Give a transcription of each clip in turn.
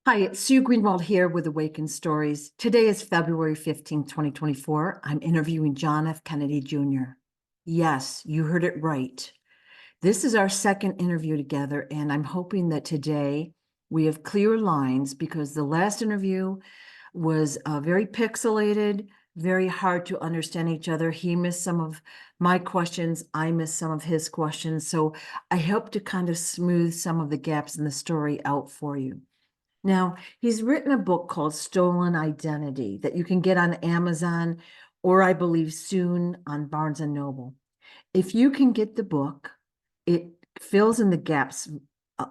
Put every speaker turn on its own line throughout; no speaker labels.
Hi, it's Sue Greenwald here with Awakened Stories. Today is February 15th, 2024. I'm interviewing John F. Kennedy Jr. Yes, you heard it right. This is our second interview together, and I'm hoping that today we have clear lines because the last interview was very pixelated, very hard to understand each other. He missed some of my questions. I missed some of his questions. So I hope to kind of smooth some of the gaps in the story out for you. Now, he's written a book called Stolen Identity that you can get on Amazon or I believe soon on Barnes and Noble. If you can get the book, it fills in the gaps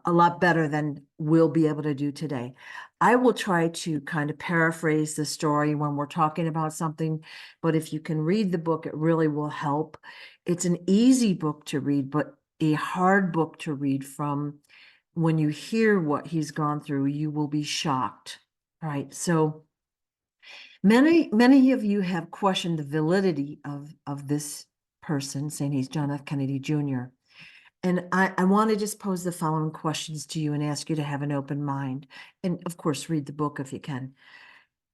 a lot better than we'll be able to do today. I will try to kind of paraphrase the story when we're talking about something, but if you can read the book, it really will help. It's an easy book to read, but a hard book to read. From when you hear what he's gone through, you will be shocked. All right. So many of you have questioned the validity of this person, saying he's John F. Kennedy Jr. And I want to just pose the following questions to you and ask you to have an open mind. And of course, read the book if you can.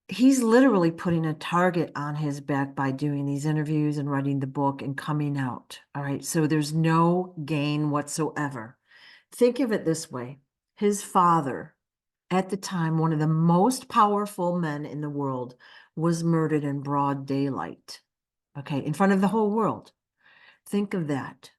He's literally putting a target on his back by doing these interviews and writing the book and coming out. All right. So there's no gain whatsoever. Think of it this way. His father, at the time, one of the most powerful men in the world, was murdered in broad daylight, okay, in front of the whole world. Think of that.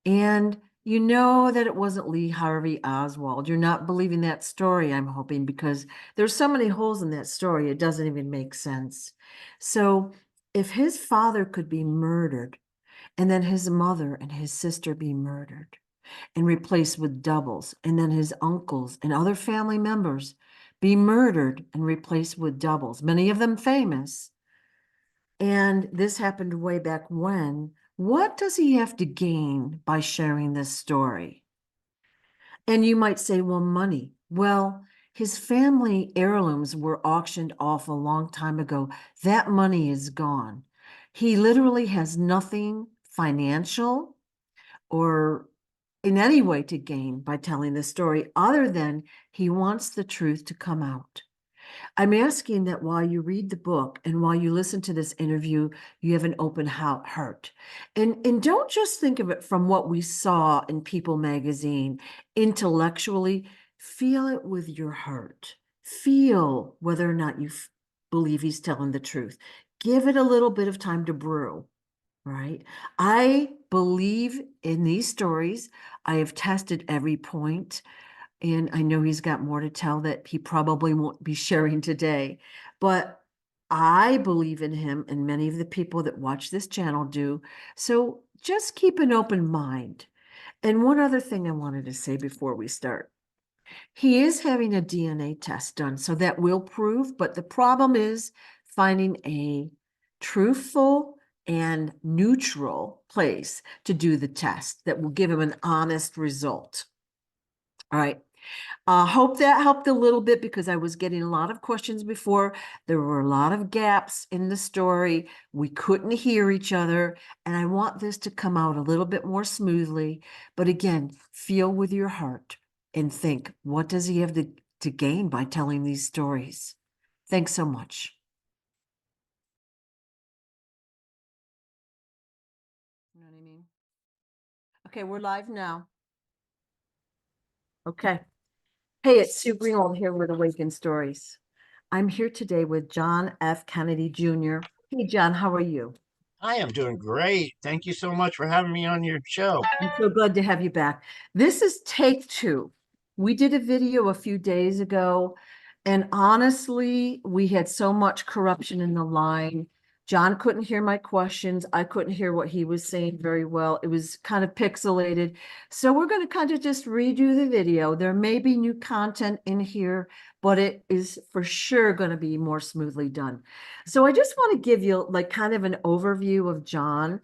And you know that it wasn't Lee Harvey Oswald. You're not believing that story, I'm hoping, because there's so many holes in that story, it doesn't even make sense. So if his father could be murdered, and then his mother and his sister be murdered, and replaced with doubles, and then his uncles and other family members be murdered and replaced with doubles, many of them famous. And this happened way back when. What does he have to gain by sharing this story? And you might say, well, money. Well, his family heirlooms were auctioned off a long time ago. That money is gone. He literally has nothing financial or in any way to gain by telling this story, other than he wants the truth to come out. I'm asking that while you read the book and while you listen to this interview, you have an open heart. And don't just think of it from what we saw in People magazine intellectually. Feel it with your heart. Feel whether or not you believe he's telling the truth. Give it a little bit of time to brew. Right. I believe in these stories. I have tested every point, and I know he's got more to tell that he probably won't be sharing today. But I believe in him, and many of the people that watch this channel do. So just keep an open mind. And one other thing I wanted to say before we start. He is having a DNA test done, so that will prove, but the problem is finding a truthful and neutral place to do the test that will give him an honest result. All right. Hope that helped a little bit, because I was getting a lot of questions before. There were a lot of gaps in the story. We couldn't hear each other, and I want this to come out a little bit more smoothly. But again, feel with your heart and think, what does he have to gain by telling these stories? Thanks so much. You know what I mean? Okay, we're live now. Okay. Hey, it's Sue Greenwald here with Awakened Stories. I'm here today with John F. Kennedy Jr. Hey, John, how are you?
I am doing great. Thank you so much for having me on your show.
I'm so glad to have you back. This is take two. We did a video a few days ago, and honestly, we had so much corruption in the line. John couldn't hear my questions. I couldn't hear what he was saying very well. It was kind of pixelated. So we're going to kind of just redo the video. There may be new content in here, but it is for sure going to be more smoothly done. So I just want to give you like kind of an overview of John.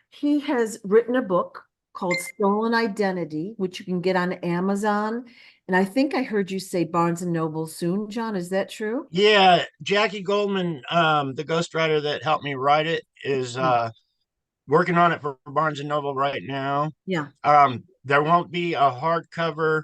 He has written a book called Stolen Identity, which you can get on Amazon. And I think I heard you say Barnes and Noble soon, John. Is that true?
Yeah, Jackie Goldman, the ghostwriter that helped me write it, is
Mm.
working on it for Barnes and Noble right now.
Yeah.
There won't be a hardcover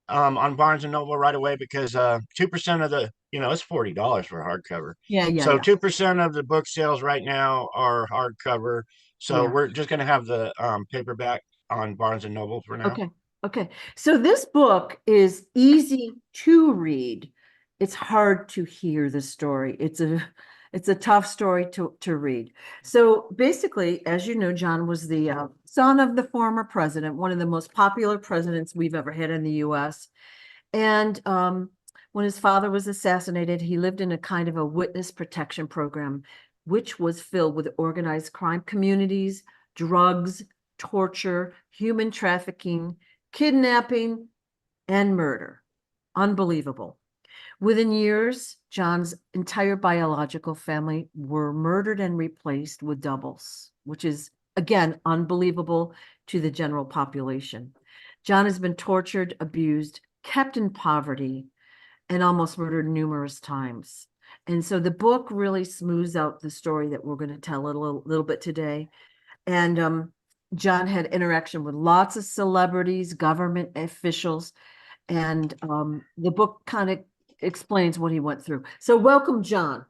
on Barnes and Noble right away because 2% of the, it's $40 for a hardcover.
Yeah, yeah,
So
yeah,
2% of the book sales right now are hardcover. So
yeah.
we're just going to have the paperback on Barnes and Noble for now.
Okay. Okay. So this book is easy to read. It's hard to hear the story. It's a tough story to read. So basically, as you know, John was the son of the former president, one of the most popular presidents we've ever had in the US. And when his father was assassinated, he lived in a kind of a witness protection program, which was filled with organized crime communities, drugs, torture, human trafficking, kidnapping, and murder. Unbelievable. Within years, John's entire biological family were murdered and replaced with doubles, which is, again, unbelievable to the general population. John has been tortured, abused, kept in poverty, and almost murdered numerous times. And so the book really smooths out the story that we're going to tell a little bit today. And John had interaction with lots of celebrities, government officials, and the book kind of explains what he went through. So welcome, John.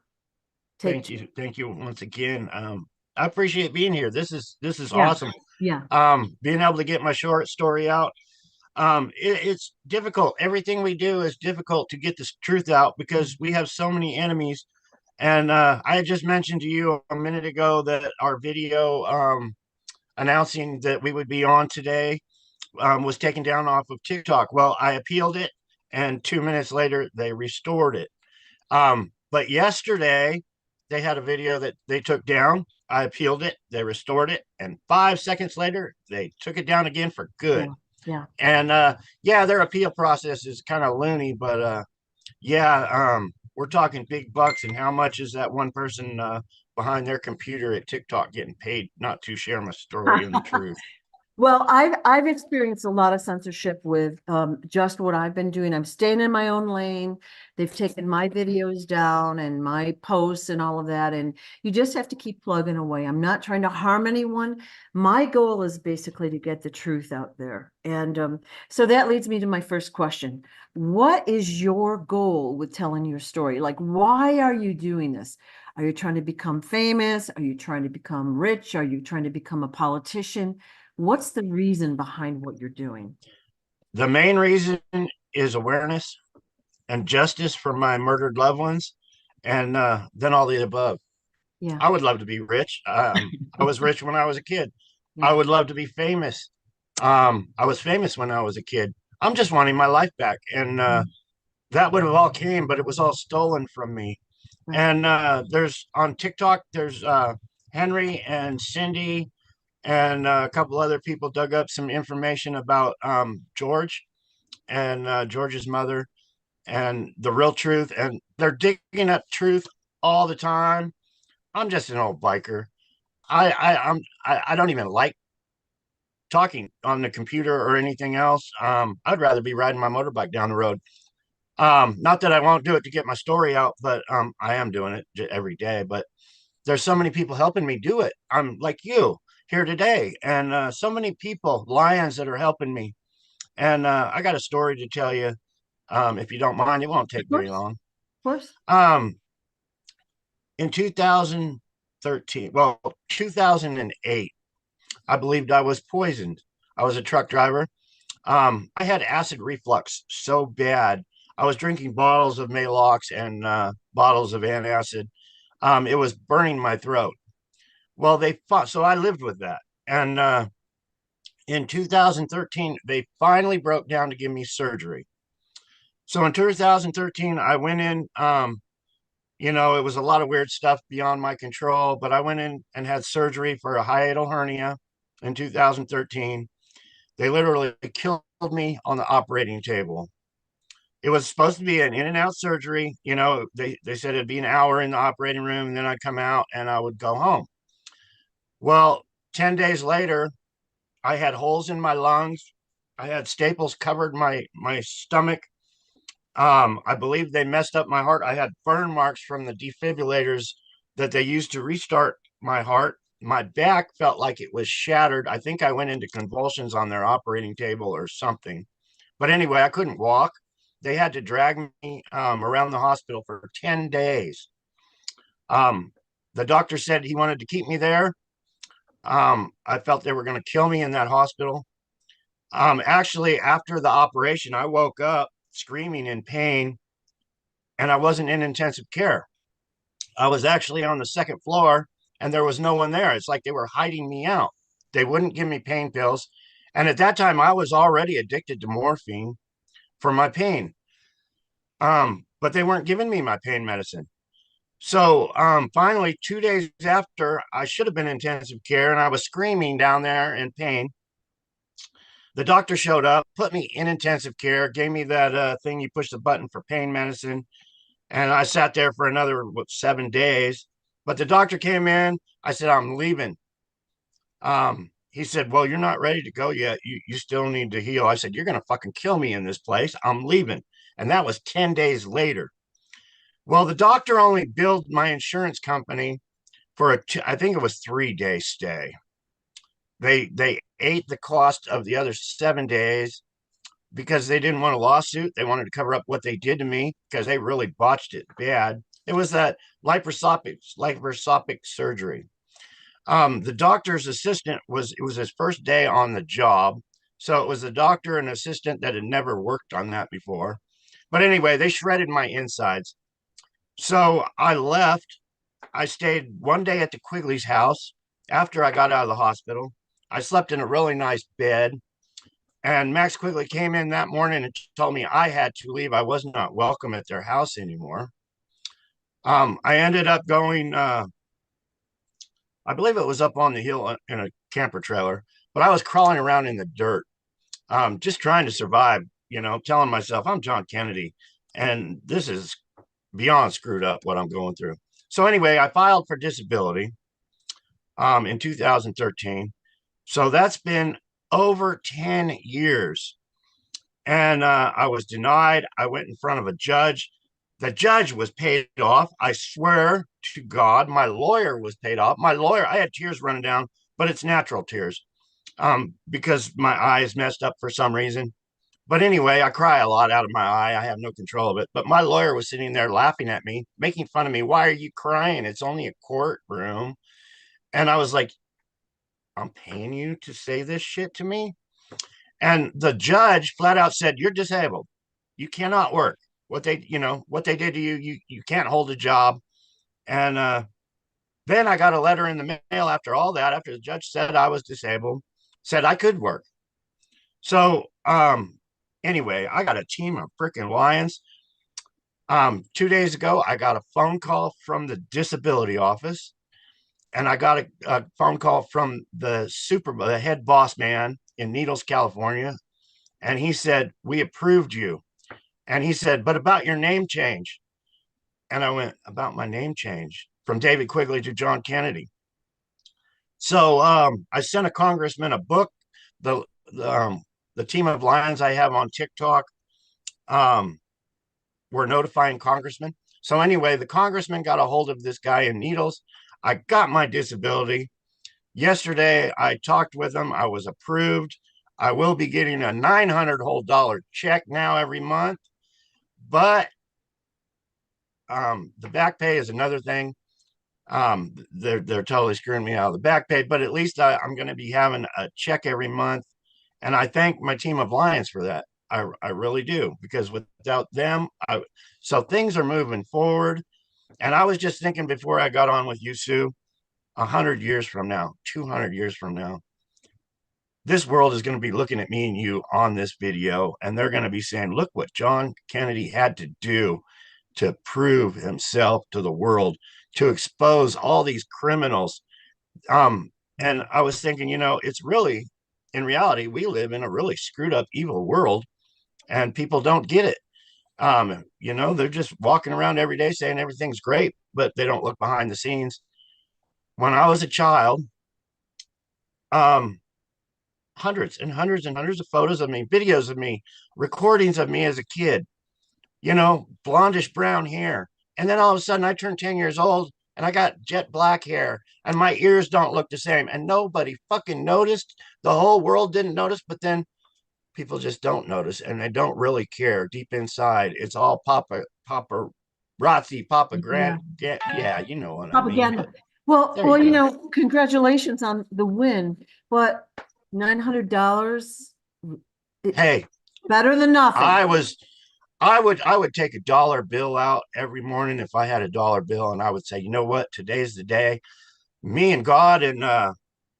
Take
Thank you once again. I appreciate being here. This is
yeah,
awesome.
yeah,
Being able to get my short story out. It's difficult. Everything we do is difficult to get this truth out because we have so many enemies. And I had just mentioned to you a minute ago that our video announcing that we would be on today was taken down off of TikTok. Well, I appealed it, and 2 minutes later, they restored it. But yesterday, they had a video that they took down. I appealed it, they restored it, and 5 seconds later, they took it down again for good.
yeah, yeah.
And yeah, their appeal process is kind of loony, but yeah, we're talking big bucks. And how much is that one person behind their computer at TikTok getting paid not to share my story and the truth?
Well, I've experienced a lot of censorship with just what I've been doing. I'm staying in my own lane. They've taken my videos down and my posts and all of that. And you just have to keep plugging away. I'm not trying to harm anyone. My goal is basically to get the truth out there. And so that leads me to my first question. What is your goal with telling your story? Like, why are you doing this? Are you trying to become famous? Are you trying to become rich? Are you trying to become a politician? What's the reason behind what you're doing?
The main reason is awareness and justice for my murdered loved ones, and then all the above.
Yeah,
I would love to be rich. I was rich when I was a kid. I
yeah,
would love to be famous. I was famous when I was a kid. I'm just wanting my life back, and that would have all came, but it was all stolen from me.
right.
And there's on TikTok, there's Henry and Cindy and a couple other people dug up some information about George and George's mother and the real truth. And they're digging up truth all the time. I'm just an old biker. I don't even like talking on the computer or anything else. I'd rather be riding my motorbike down the road. Not that I won't do it to get my story out, but I am doing it every day. But there's so many people helping me do it. I'm like you here today, and so many people, lions that are helping me. And I got a story to tell you. If you don't mind, it won't
Of
take very
course,
long.
of course.
Um, in 2013, well, 2008, I believed I was poisoned. I was a truck driver. I had acid reflux so bad. I was drinking bottles of Malox and bottles of antacid. It was burning my throat. Well, they fought, so I lived with that. And in 2013, they finally broke down to give me surgery. So in 2013, I went in. It was a lot of weird stuff beyond my control, but I went in and had surgery for a hiatal hernia in 2013. They literally killed me on the operating table. It was supposed to be an in and out surgery. They said it'd be an hour in the operating room, and then I'd come out and I would go home. Well, 10 days later, I had holes in my lungs. I had staples covered my stomach. I believe they messed up my heart. I had burn marks from the defibrillators that they used to restart my heart. My back felt like it was shattered. I think I went into convulsions on their operating table or something. But anyway, I couldn't walk. They had to drag me around the hospital for 10 days. The doctor said he wanted to keep me there. I felt they were going to kill me in that hospital. Actually, after the operation, I woke up screaming in pain, and I wasn't in intensive care. I was actually on the second floor, and there was no one there. It's like they were hiding me out. They wouldn't give me pain pills. And at that time, I was already addicted to morphine for my pain. But they weren't giving me my pain medicine. So finally, 2 days after I should have been in intensive care and I was screaming down there in pain, the doctor showed up, put me in intensive care, gave me that thing you push the button for pain medicine. And I sat there for another 7 days. But the doctor came in. I said, I'm leaving. He said, well, you're not ready to go yet. You still need to heal. I said, you're going to fucking kill me in this place. I'm leaving. And that was 10 days later. Well, the doctor only billed my insurance company for I think it was 3 day stay. They ate the cost of the other 7 days because they didn't want a lawsuit. They wanted to cover up what they did to me because they really botched it bad. It was that laparoscopic surgery. The doctor's assistant it was his first day on the job. So it was the doctor and assistant that had never worked on that before. But anyway, they shredded my insides. So I left. I stayed one day at the Quigleys' house after I got out of the hospital. I slept in a really nice bed. And Max Quigley came in that morning and told me I had to leave. I was not welcome at their house anymore. I ended up going, I believe it was up on the hill in a camper trailer, but I was crawling around in the dirt, just trying to survive, telling myself I'm John Kennedy. And this is beyond screwed up what I'm going through. So anyway, I filed for disability in 2013. So that's been over 10 years. And I was denied. I went in front of a judge. The judge was paid off. I swear to God, my lawyer was paid off. My lawyer, I had tears running down, but it's natural tears because my eyes messed up for some reason. But anyway, I cry a lot out of my eye. I have no control of it. But my lawyer was sitting there laughing at me, making fun of me. Why are you crying? It's only a courtroom. And I was like, I'm paying you to say this shit to me? And the judge flat out said, you're disabled. You cannot work. What they did to you, you can't hold a job. And then I got a letter in the mail after all that, after the judge said I was disabled, said I could work. So anyway, I got a team of freaking lions. 2 days ago, I got a phone call from the disability office, and I got a phone call from the head boss man in Needles, California. And he said, we approved you. And he said, but about your name change. And I went, about my name change from David Quigley to John Kennedy. So I sent a congressman a book. The team of lions I have on TikTok were notifying congressmen. So anyway, the congressman got a hold of this guy in Needles. I got my disability. Yesterday, I talked with him. I was approved. I will be getting a $900 whole check now every month. But the back pay is another thing. They're totally screwing me out of the back pay, but at least I'm going to be having a check every month. And I thank my team of lions for that. I really do, because without them, so things are moving forward. And I was just thinking before I got on with you, Sue, 100 years from now, 200 years from now, this world is going to be looking at me and you on this video, and they're going to be saying, look what John Kennedy had to do to prove himself to the world, to expose all these criminals. And I was thinking, it's really, in reality, we live in a really screwed up, evil world, and people don't get it. They're just walking around every day saying everything's great, but they don't look behind the scenes. When I was a child, hundreds and hundreds and hundreds of photos of me, videos of me, recordings of me as a kid, blondish brown hair. And then all of a sudden I turned 10 years old and I got jet black hair and my ears don't look the same. And nobody fucking noticed. The whole world didn't notice. But then people just don't notice, and they don't really care. Deep inside, it's all paparazzi, Papa
Yeah.
Grant. Yeah, you know what I mean.
Propaganda.
But
Well,
there
well,
you
you
go.
know, congratulations on the win, but $900, it
Hey,
better than nothing.
I was I would take a dollar bill out every morning if I had a dollar bill, and I would say, you know what, today's the day. Me and God and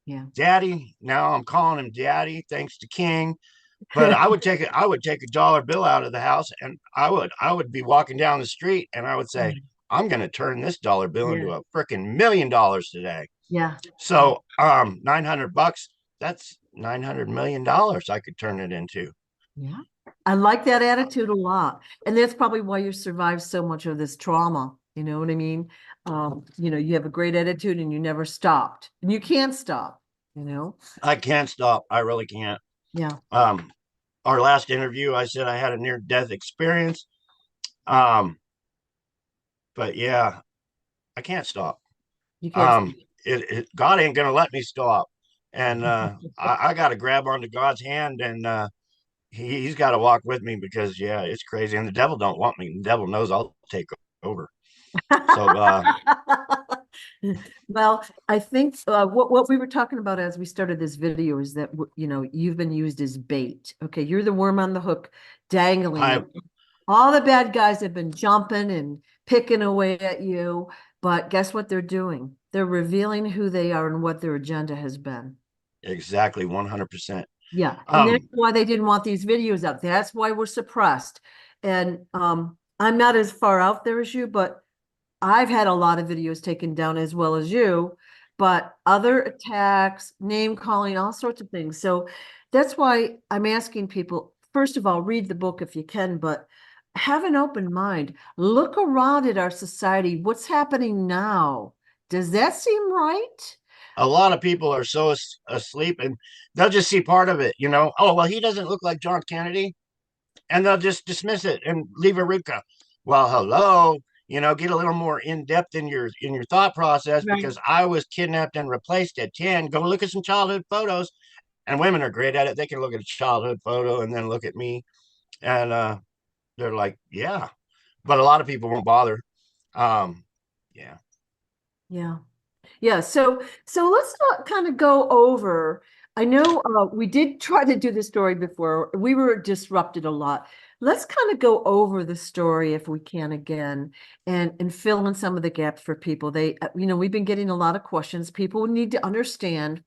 Yeah.
Daddy. Now I'm calling him Daddy, thanks to King. But I would take a dollar bill out of the house, and I would be walking down the street, and I would say, I'm going to turn this dollar bill
Yeah.
into a freaking $1,000,000 today.
Yeah.
So 900 bucks, that's $900 million I could turn it into.
Yeah. I like that attitude a lot. And that's probably why you survived so much of this trauma. You know what I mean? You know, you have a great attitude and you never stopped. And you can't stop, you know?
I can't stop. I really can't.
Yeah.
Um, our last interview, I said I had a near death experience. Um, but yeah, I can't stop.
You can't.
Um, God ain't gonna let me stop, and I got to grab onto God's hand, and he's got to walk with me, because yeah, it's crazy, and the devil don't want me. The devil knows I'll take over. So
Well, I think what we were talking about as we started this video is that, you know, you've been used as bait. Okay, you're the worm on the hook, dangling.
I
All the bad guys have been jumping and picking away at you, but guess what they're doing? They're revealing who they are and what their agenda has been.
exactly 100%.
Yeah, and that's
Um,
why they didn't want these videos up. That's why we're suppressed. And I'm not as far out there as you, but I've had a lot of videos taken down as well as you, but other attacks, name calling, all sorts of things. So that's why I'm asking people, first of all, read the book if you can, but have an open mind. Look around at our society. What's happening now? Does that seem right?
a lot of people are so asleep, and they'll just see part of it. Oh well, he doesn't look like John Kennedy, and they'll just dismiss it and leave Aruka. Well, hello, get a little more in depth in your thought process,
Right.
because I was kidnapped and replaced at 10. Go look at some childhood photos, and women are great at it. They can look at a childhood photo and then look at me, and they're like, yeah. But a lot of people won't bother. Um, yeah.
Yeah. Yeah, so let's not kind of go over. I know we did try to do the story before. We were disrupted a lot. Let's kind of go over the story if we can again, and fill in some of the gaps for people. You know, we've been getting a lot of questions. People need to understand.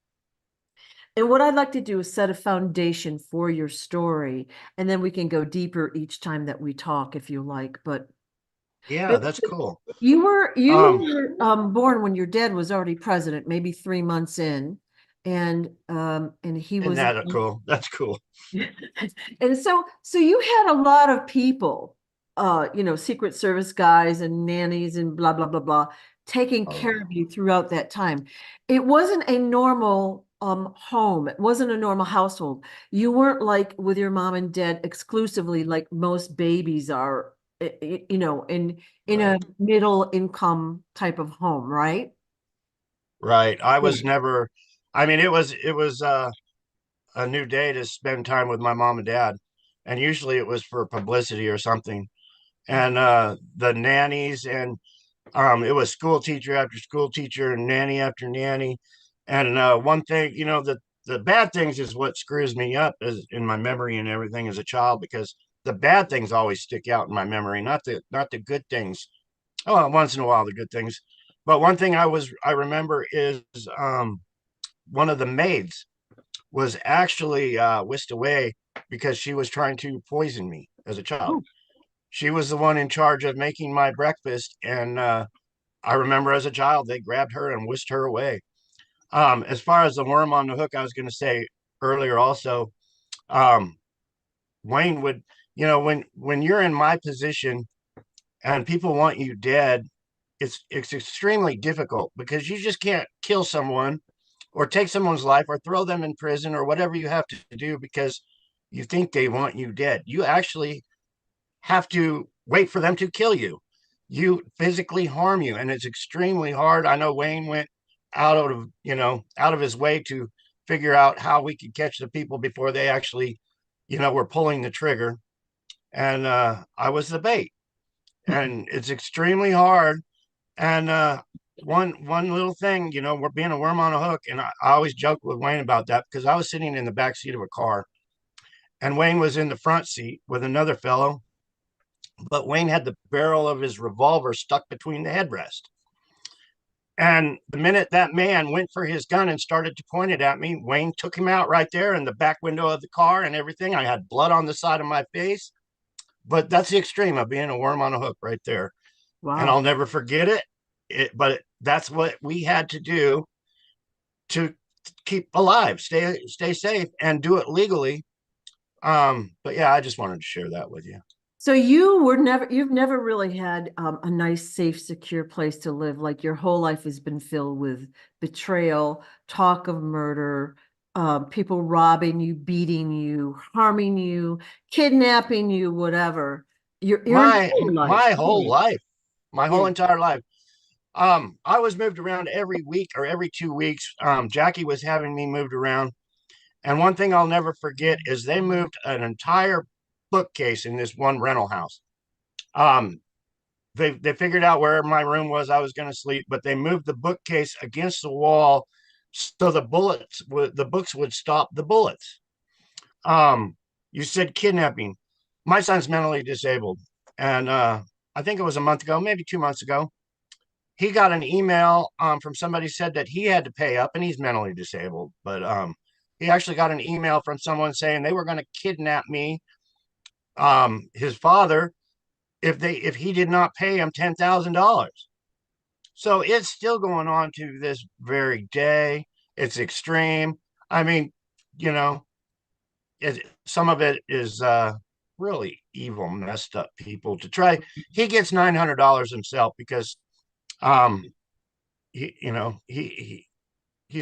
And what I'd like to do is set a foundation for your story, and then we can go deeper each time that we talk if you like.
Yeah, that's cool.
You
Um,
were born when your dad was already president, maybe 3 months in, and he
isn't
was,
that cool? That's cool.
and so you had a lot of people, you know, Secret Service guys and nannies and blah blah blah blah, taking
Oh
care
yeah.
of you throughout that time. It wasn't a normal home. It wasn't a normal household. You weren't like with your mom and dad exclusively like most babies are, you know, in a
Right.
middle income type of home, right?
Right. I
Yeah.
was never, I mean, it was a new day to spend time with my mom and dad. And usually it was for publicity or something. And the nannies, and it was school teacher after school teacher and nanny after nanny. And one thing, the bad things is what screws me up is in my memory and everything as a child, because the bad things always stick out in my memory, not the good things. Oh, once in a while the good things. But one thing I remember is um, one of the maids was actually whisked away because she was trying to poison me as a child.
Oh,
She was the one in charge of making my breakfast, and I remember as a child they grabbed her and whisked her away. As far as the worm on the hook, I was going to say earlier also, um, Wayne would, when you're in my position and people want you dead, it's extremely difficult, because you just can't kill someone or take someone's life or throw them in prison or whatever you have to do because you think they want you dead. You actually have to wait for them to kill you. You physically harm you, and it's extremely hard. I know Wayne went out of his way to figure out how we could catch the people before they actually were pulling the trigger, and I was the bait. And it's extremely hard. And one little thing, we're being a worm on a hook. And I always joke with Wayne about that because I was sitting in the back seat of a car, and Wayne was in the front seat with another fellow, but Wayne had the barrel of his revolver stuck between the headrest. And the minute that man went for his gun and started to point it at me, Wayne took him out right there in the back window of the car and everything. I had blood on the side of my face, but that's the extreme of being a worm on a hook right there. And
Wow.
I'll never forget but that's what we had to do to keep alive, stay safe, and do it legally. But yeah, I just wanted to share that with you.
So you've never really had a nice, safe, secure place to live. Like your whole life has been filled with betrayal, talk of murder, people robbing you, beating you, harming you, kidnapping you, whatever. Your
My
entire life.
my whole
Really.
life, my
Yeah.
whole entire life. I was moved around every week or every 2 weeks. Jackie was having me moved around. And one thing I'll never forget is they moved an entire bookcase in this one rental house. Um, they figured out where my room was. I was going to sleep, but they moved the bookcase against the wall so the books would stop the bullets. Um, you said kidnapping. My son's mentally disabled, and I think it was a month ago, maybe 2 months ago. He got an email from somebody said that he had to pay up, and he's mentally disabled, but he actually got an email from someone saying they were going to kidnap me, his father, if he did not pay him $10,000. So it's still going on to this very day. It's extreme. I mean, you know, some of it is really evil, messed up people to try. He gets $900 himself because um, he's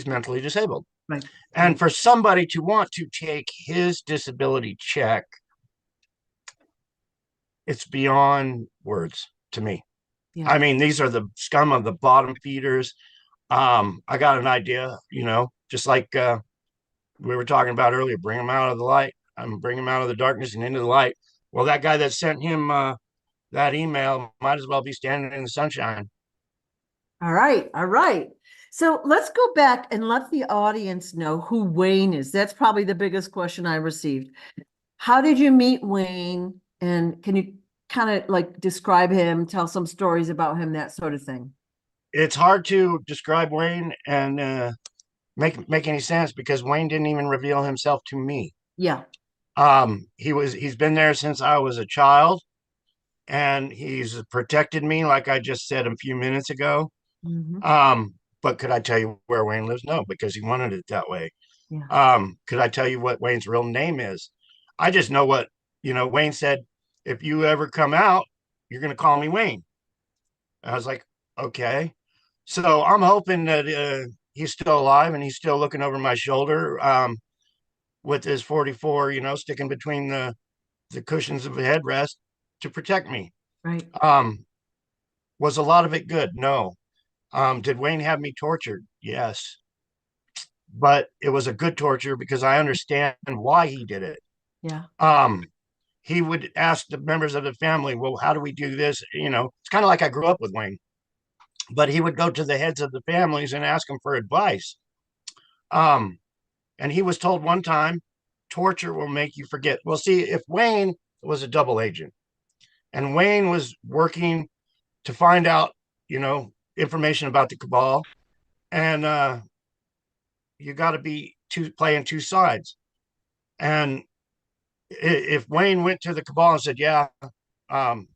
mentally disabled,
Right.
and
Right.
for somebody to want to take his disability check, it's beyond words to me.
Yeah.
I mean, these are the scum of the bottom feeders. I got an idea, just like we were talking about earlier, bring them out of the light. I'm bring them out of the darkness and into the light. Well, that guy that sent him that email might as well be standing in the sunshine.
All right. All right. So let's go back and let the audience know who Wayne is. That's probably the biggest question I received. How did you meet Wayne? And can you kind of like describe him, tell some stories about him, that sort of thing?
It's hard to describe Wayne and make any sense because Wayne didn't even reveal himself to me.
Yeah.
He's been there since I was a child, and he's protected me, like I just said a few minutes ago.
Hmm.
But could I tell you where Wayne lives? No, because he wanted it that way.
Yeah.
Could I tell you what Wayne's real name is? I just know what, Wayne said, if you ever come out, you're going to call me Wayne. And I was like, okay. So I'm hoping that he's still alive and he's still looking over my shoulder with his 44, sticking between the cushions of the headrest to protect me.
Right.
Um, was a lot of it good? No. Did Wayne have me tortured? Yes. But it was a good torture because I understand why he did it.
Yeah.
Um, he would ask the members of the family, well, how do we do this? It's kind of like I grew up with Wayne, but he would go to the heads of the families and ask them for advice. Um, and he was told one time, torture will make you forget. Well, see, if Wayne was a double agent and Wayne was working to find out, information about the cabal, and you got to be playing two sides. And if Wayne went to the cabal and said, yeah, um,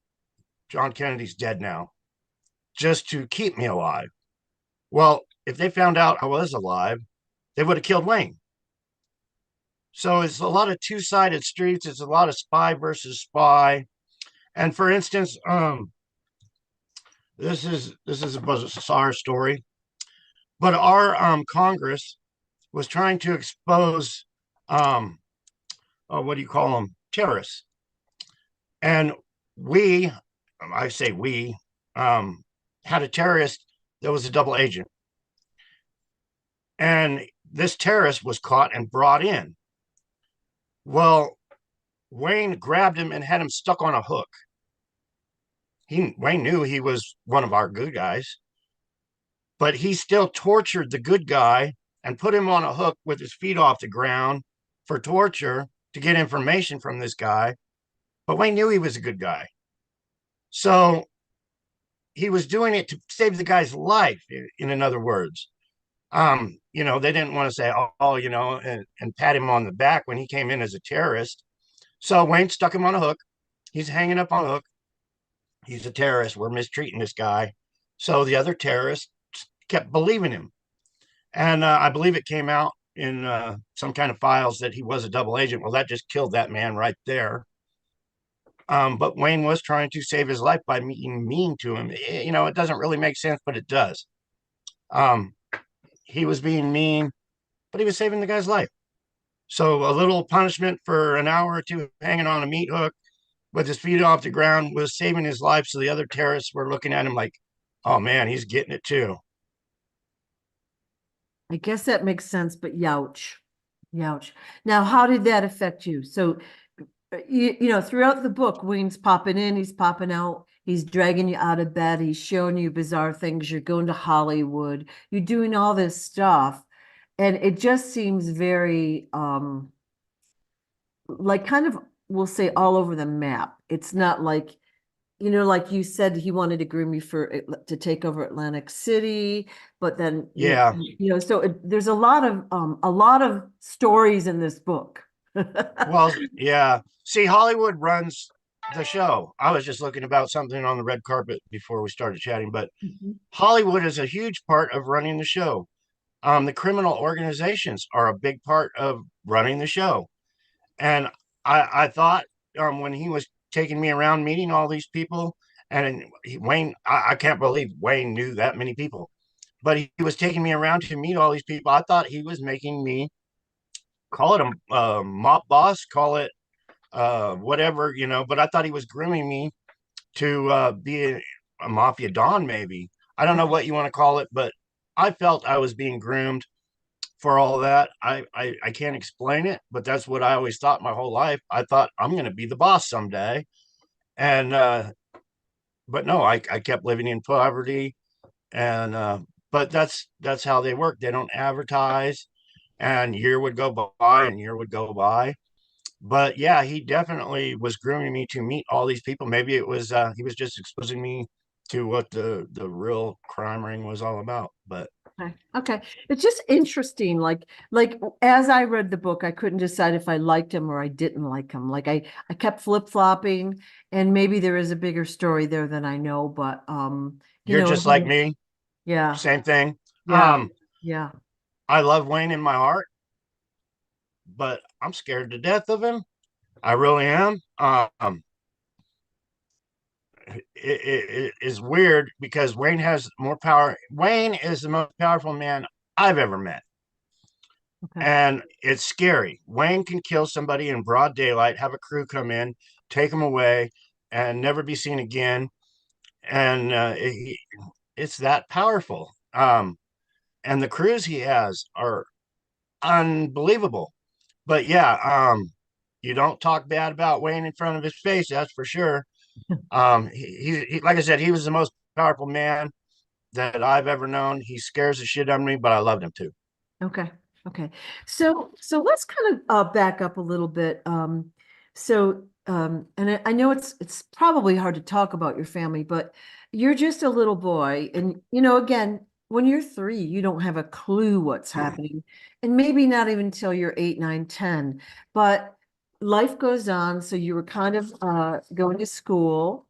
John Kennedy's dead now, just to keep me alive. Well, if they found out I was alive, they would have killed Wayne. So it's a lot of two-sided streets. It's a lot of spy versus spy. And for instance, this is a bizarre story, but our Congress was trying to expose um, what do you call them, terrorists, and we, I say we, um, had a terrorist that was a double agent, and this terrorist was caught and brought in. Well, Wayne grabbed him and had him stuck on a hook. Wayne knew he was one of our good guys, but he still tortured the good guy and put him on a hook with his feet off the ground for torture to get information from this guy. But Wayne knew he was a good guy. So he was doing it to save the guy's life, in other words. They didn't want to say, and pat him on the back when he came in as a terrorist. So Wayne stuck him on a hook. He's hanging up on a hook. He's a terrorist. We're mistreating this guy. So the other terrorists kept believing him. And I believe it came out in some kind of files that he was a double agent. Well, that just killed that man right there. But Wayne was trying to save his life by being mean to him. It doesn't really make sense, but it does. He was being mean, but he was saving the guy's life. So a little punishment for an hour or two hanging on a meat hook with his feet off the ground was saving his life. So the other terrorists were looking at him like, oh man, he's getting it too.
I guess that makes sense, but youch, youch. Now, how did that affect you? So, throughout the book, Wayne's popping in, he's popping out, he's dragging you out of bed, he's showing you bizarre things, you're going to Hollywood, you're doing all this stuff. And it just seems very, like kind of, we'll say all over the map. It's not like, like you said, he wanted to groom you to take over Atlantic City, but then
Yeah.
there's a lot of stories in this book.
Well, yeah. See, Hollywood runs the show. I was just looking about something on the red carpet before we started chatting, but Hollywood is a huge part of running the show. The criminal organizations are a big part of running the show. And I thought when he was taking me around meeting all these people, and Wayne, I can't believe Wayne knew that many people, but he was taking me around to meet all these people. I thought he was making me call it a mop boss, call it whatever, but I thought he was grooming me to be a mafia don, maybe. I don't know what you want to call it, but I felt I was being groomed for all that. I can't explain it, but that's what I always thought my whole life. I thought I'm going to be the boss someday. And, but no, I kept living in poverty. And, but that's how they work. They don't advertise, and year would go by and year would go by. But yeah, he definitely was grooming me to meet all these people. Maybe it was he was just exposing me to what the real crime ring was all about. But
Okay. Okay. It's just interesting. Like as I read the book, I couldn't decide if I liked him or I didn't like him. Like I kept flip-flopping, and maybe there is a bigger story there than I know, but
you're just like me,
yeah,
same thing.
yeah, yeah.
I love Wayne in my heart, but I'm scared to death of him. I really am. It is weird because Wayne has more power. Wayne is the most powerful man I've ever met.
Okay.
And it's scary. Wayne can kill somebody in broad daylight, have a crew come in, take them away, and never be seen again. And it's that powerful. And the crews he has are unbelievable. But yeah, you don't talk bad about Wayne in front of his face, that's for sure. He like I said, he was the most powerful man that I've ever known. He scares the shit out of me, but I loved him too.
Okay. Okay. So let's kind of back up a little bit. And I know it's probably hard to talk about your family, but you're just a little boy, and again, when you're 3, you don't have a clue what's happening, and maybe not even until you're 8, 9, 10. But life goes on, so you were kind of going to school.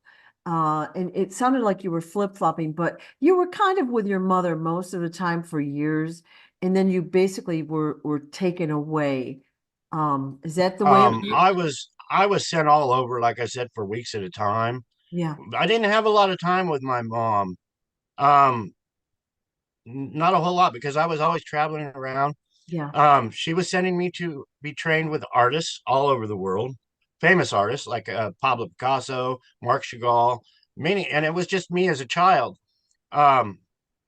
And it sounded like you were flip-flopping, but you were kind of with your mother most of the time for years, and then you basically were taken away. Is that the way it worked?
I was sent all over, like I said, for weeks at a time.
Yeah,
I didn't have a lot of time with my mom. Um, Not a whole lot because I was always traveling around.
yeah,
She was sending me to be trained with artists all over the world, famous artists like Pablo Picasso, Marc Chagall, many, and it was just me as a child. Um,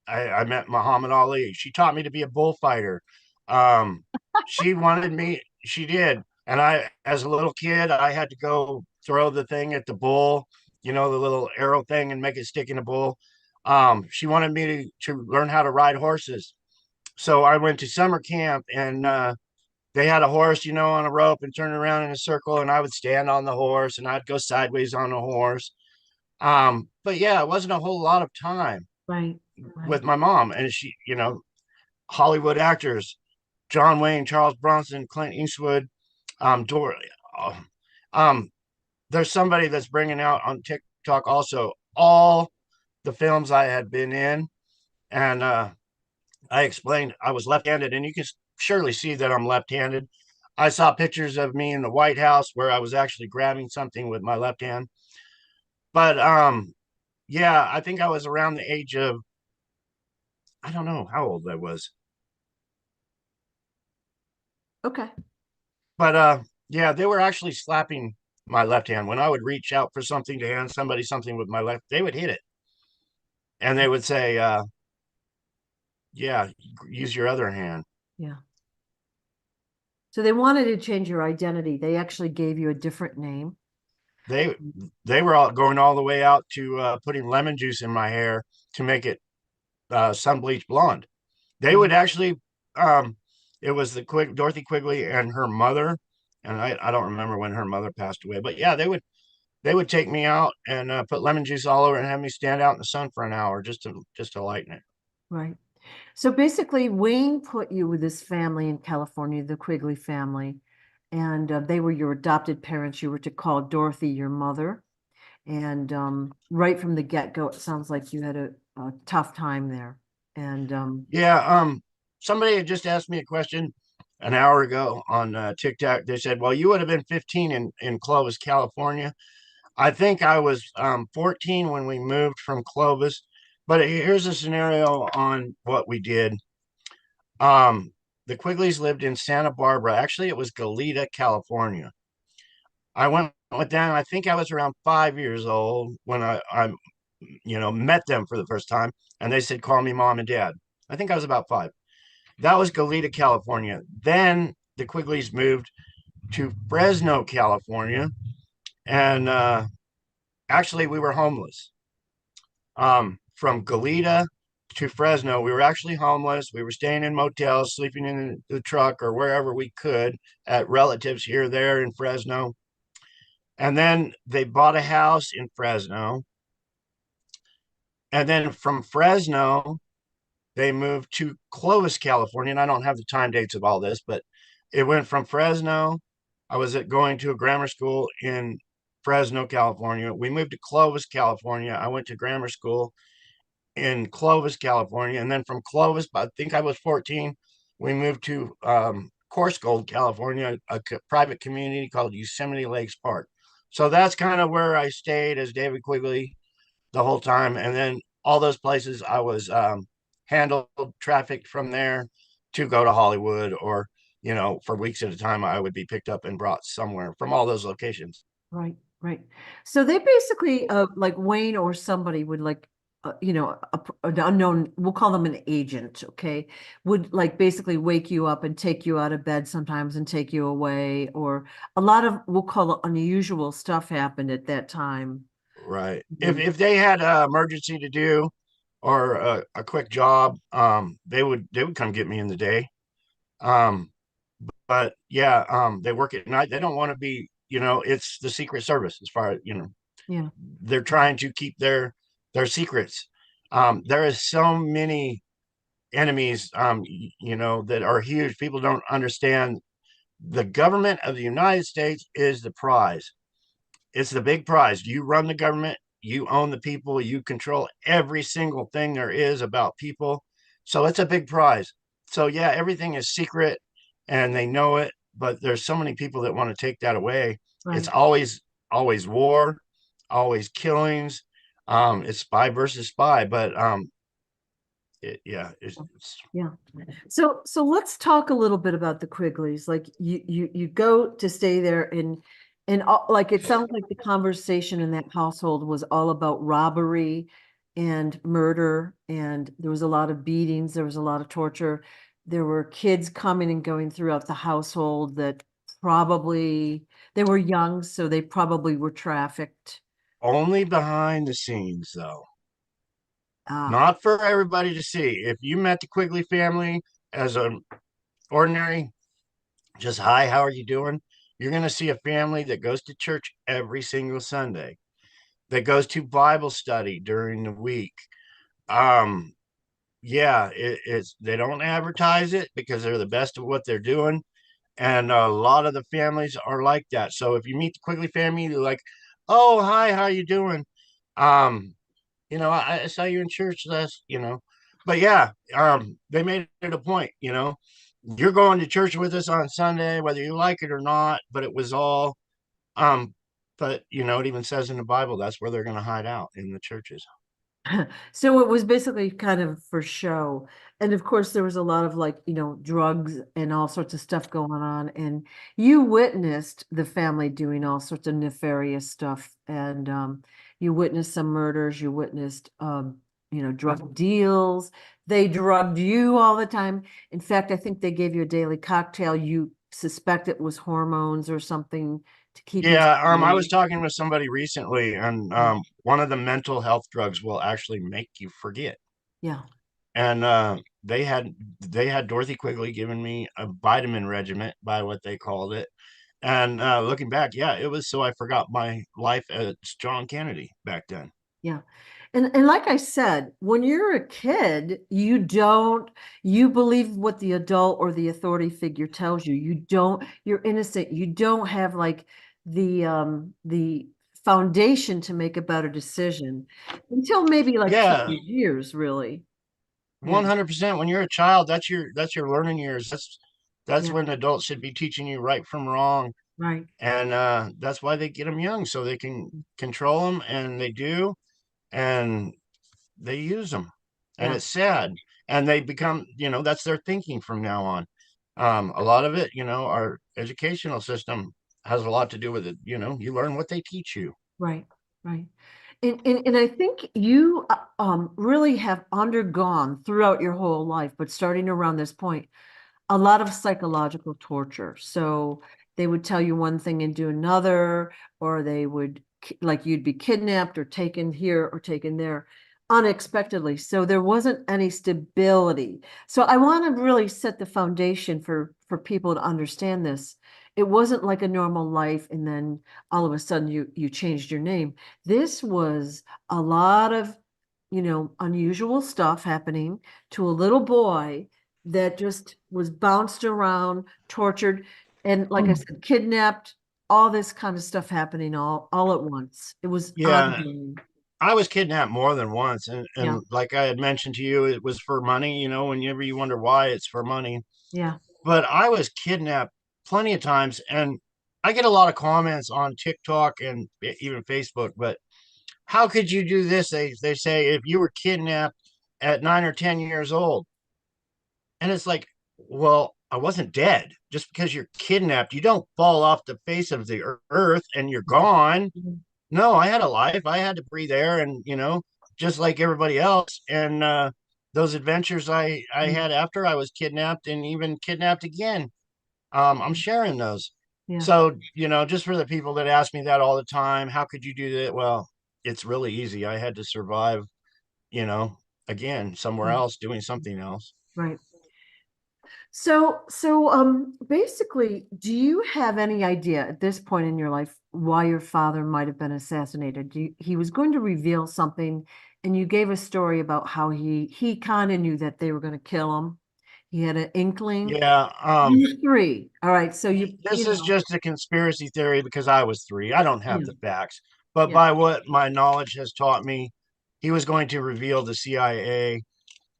I met Muhammad Ali. She taught me to be a bullfighter. Um, she wanted me, she did. And as a little kid, I had to go throw the thing at the bull, the little arrow thing, and make it stick in a bull. She wanted me to learn how to ride horses. So I went to summer camp, and they had a horse, on a rope and turn around in a circle, and I would stand on the horse and I'd go sideways on the horse. But yeah, it wasn't a whole lot of time
Right, right,
with my mom. And she, Hollywood actors, John Wayne, Charles Bronson, Clint Eastwood, Dor. uh, Um, there's somebody that's bringing out on TikTok also all the films I had been in, and I explained I was left-handed, and you can surely see that I'm left-handed. I saw pictures of me in the White House where I was actually grabbing something with my left hand. But yeah, I think I was around the age of, I don't know how old I was,
okay.
but yeah, they were actually slapping my left hand when I would reach out for something to hand somebody something with my left. They would hit it, and they would say, "Yeah, use your other hand."
Yeah. So they wanted to change your identity. They actually gave you a different name.
They they were all going all the way out to putting lemon juice in my hair to make it sun bleach blonde. They
Wow.
would actually, um, it was the Dorothy Quigley and her mother, and I don't remember when her mother passed away, but yeah, they would take me out and put lemon juice all over and have me stand out in the sun for an hour just to lighten it.
Right. So basically, Wayne put you with this family in California, the Quigley family, and they were your adopted parents. You were to call Dorothy your mother. And right from the get-go, it sounds like you had a tough time there. And
Yeah, somebody had just asked me a question an hour ago on TikTok. They said, "Well, you would have been 15 in Clovis, California." I think I was 14 when we moved from Clovis. But here's a scenario on what we did. Um, the Quigleys lived in Santa Barbara. Actually, it was Goleta, California. I went with them. I think I was around 5 years old when I met them for the first time, and they said, "Call me mom and dad." I think I was about 5. That was Goleta, California. Then the Quigleys moved to Fresno, California, and actually we were homeless. From Goleta to Fresno, we were actually homeless. We were staying in motels, sleeping in the truck or wherever we could at relatives here, there in Fresno. And then they bought a house in Fresno. And then from Fresno, they moved to Clovis, California. And I don't have the time dates of all this, but it went from Fresno. I was going to a grammar school in Fresno, California. We moved to Clovis, California. I went to grammar school in Clovis, California. And then from Clovis, I think I was 14, we moved to Coarse Gold, California, a private community called Yosemite Lakes Park. So that's kind of where I stayed as David Quigley the whole time. And then all those places I was handled, trafficked from there to go to Hollywood, or, for weeks at a time, I would be picked up and brought somewhere from all those locations.
right, right. So they basically, like Wayne or somebody would like, an unknown, we'll call them an agent, okay, would like basically wake you up and take you out of bed sometimes and take you away, or a lot of, we'll call it unusual stuff happened at that time.
Right. If they had an emergency to do, or a quick job, they would come get me in the day. Um, but yeah, they work at night. They don't want to be, it's the Secret Service as far as,
Yeah,
they're trying to keep their secrets. There is so many enemies, that are huge. People don't understand. The government of the United States is the prize. It's the big prize. You run the government, you own the people, you control every single thing there is about people. So it's a big prize. So yeah, everything is secret and they know it, but there's so many people that want to take that away. It's
right.
always war, always killings. It's spy versus spy, but yeah, it's
Yeah. So let's talk a little bit about the Quigleys. Like you go to stay there and like it sounds like the conversation in that household was all about robbery and murder, and there was a lot of beatings, there was a lot of torture. There were kids coming and going throughout the household that probably, they were young, so they probably were trafficked.
Only behind the scenes, though.
Ah,
Not for everybody to see. If you met the Quigley family as an ordinary, just hi, how are you doing? You're going to see a family that goes to church every single Sunday, that goes to Bible study during the week. Um, yeah, it's they don't advertise it because they're the best at what they're doing, and a lot of the families are like that. So if you meet the Quigley family, you're like, "Oh, hi, how you doing?" Um, I saw you in church last. But yeah, they made it a point, you're going to church with us on Sunday, whether you like it or not. But it was all, um, but it even says in the Bible that's where they're going to hide out in the churches.
so it was basically kind of for show. And of course, there was a lot of like, drugs and all sorts of stuff going on. And you witnessed the family doing all sorts of nefarious stuff. And you witnessed some murders, you witnessed, drug deals. They drugged you all the time. In fact, I think they gave you a daily cocktail. You suspect it was hormones or something to keep you.
Yeah, I was talking with somebody recently, and one of the mental health drugs will actually make you forget.
Yeah.
And they had Dorothy Quigley giving me a vitamin regiment by what they called it. And looking back, yeah, it was so I forgot my life as John Kennedy back then.
Yeah. And like I said, when you're a kid, you believe what the adult or the authority figure tells you. You're innocent. You don't have like the foundation to make a better decision until maybe like
Yeah,
teenage years, really. Yeah.
100%. When you're a child, that's your learning years. That's
Yeah.
when adults should be teaching you right from wrong.
Right.
And that's why they get them young so they can control them, and they do. And they use them, and
Yeah.
it's sad. And they become, that's their thinking from now on. A lot of it, our educational system has a lot to do with it. You learn what they teach you.
Right. Right. And I think you really have undergone throughout your whole life, but starting around this point, a lot of psychological torture. So they would tell you one thing and do another, or they would like you'd be kidnapped or taken here or taken there unexpectedly. So there wasn't any stability. So I want to really set the foundation for people to understand this. It wasn't like a normal life and then all of a sudden you changed your name. This was a lot of, unusual stuff happening to a little boy that just was bounced around, tortured, and like I said, kidnapped, all this kind of stuff happening all at once. It was
Yeah,
ongoing.
I was kidnapped more than once, and
Yeah,
like I had mentioned to you, it was for money. Whenever you wonder why, it's for money.
yeah,
But I was kidnapped plenty of times, and I get a lot of comments on TikTok and even Facebook. But how could you do this? They say if you were kidnapped at 9 or 10 years old, and it's like, well, I wasn't dead. Just because you're kidnapped, you don't fall off the face of the earth and you're gone.
mhm,
No, I had a life. I had to breathe air, and just like everybody else. And those adventures I
mhm,
had after I was kidnapped, and even kidnapped again, I'm sharing those.
yeah,
So just for the people that ask me that all the time, how could you do that? Well, it's really easy. I had to survive. You know, again, somewhere
yeah,
else, doing something else.
right. So basically, do you have any idea at this point in your life why your father might have been assassinated? He was going to reveal something, and you gave a story about how he kind of knew that they were going to kill him. He had an inkling.
Yeah.
You three. All right. So
This is just a conspiracy theory because I was three. I don't have
yeah,
the facts, but
yeah,
by what my knowledge has taught me, he was going to reveal the CIA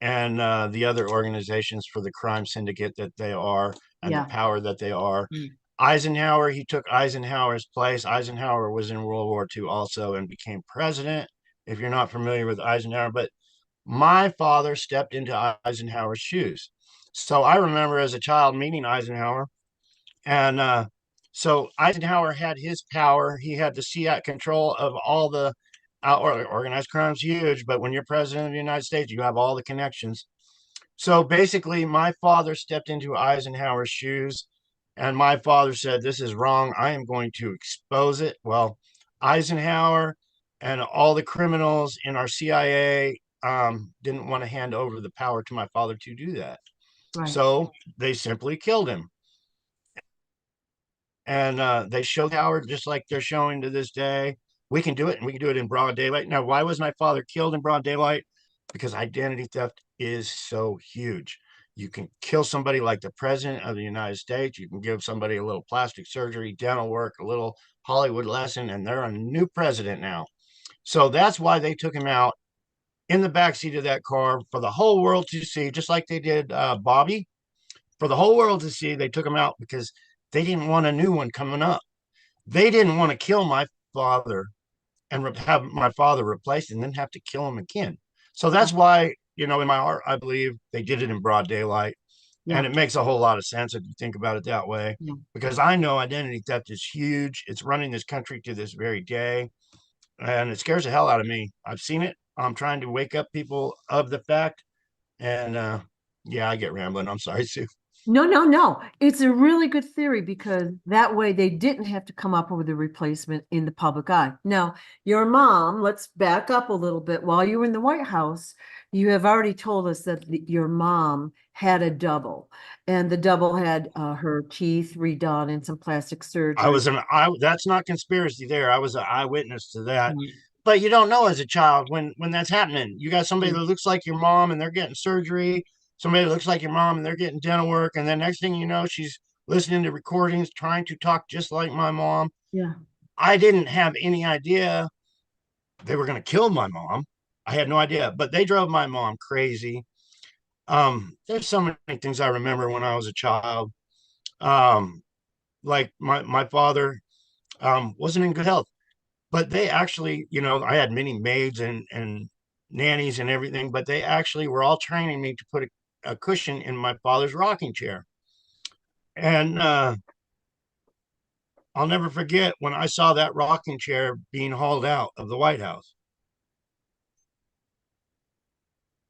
and the other organizations for the crime syndicate that they are and the
yeah.
power that they are.
Mm.
Eisenhower, he took Eisenhower's place. Eisenhower was in World War II also and became president. If you're not familiar with Eisenhower, but my father stepped into Eisenhower's shoes. So I remember as a child meeting Eisenhower, and so Eisenhower had his power. He had the CIA control of all the organized crime's huge, but when you're president of the United States, you have all the connections. So basically, my father stepped into Eisenhower's shoes, And my father said, "This is wrong. I am going to expose it." Well, Eisenhower and all the criminals in our CIA didn't want to hand over the power to my father to do that.
Right.
So they simply killed him. And they showed Howard just like they're showing to this day. We can do it, and we can do it in broad daylight. Now, why was my father killed in broad daylight? Because identity theft is so huge. You can kill somebody like the president of the United States. You can give somebody a little plastic surgery, dental work, a little Hollywood lesson, and they're a new president now. So that's why they took him out in the backseat of that car for the whole world to see, just like they did Bobby. For the whole world to see, they took him out because they didn't want a new one coming up. They didn't want to kill my father and have my father replaced and then have to kill him again. So that's why, in my heart, I believe they did it in broad daylight. And
Yeah.
it makes a whole lot of sense if you think about it that way,
Yeah.
because I know identity theft is huge. It's running this country to this very day, and it scares the hell out of me. I've seen it. I'm trying to wake up people of the fact. And yeah, I get rambling. I'm sorry, Sue.
No, no, no. It's a really good theory because that way they didn't have to come up with a replacement in the public eye. Now, your mom, let's back up a little bit. While you were in the White House, you have already told us that your mom had a double, and the double had her teeth redone and some plastic
I
surgery.
was an I that's not conspiracy there. I was an eyewitness to that.
Mm,
But you don't know as a child when that's happening. You got somebody
mm,
that looks like your mom and they're getting surgery, somebody that looks like your mom and they're getting dental work, and then next thing you know, she's listening to recordings, trying to talk just like my mom.
yeah,
I didn't have any idea they were going to kill my mom. I had no idea, but they drove my mom crazy. There's so many things I remember when I was a child. Um, like my father wasn't in good health, but they actually, I had many maids and nannies and everything, but they actually were all training me to put a cushion in my father's rocking chair. And I'll never forget when I saw that rocking chair being hauled out of the White House.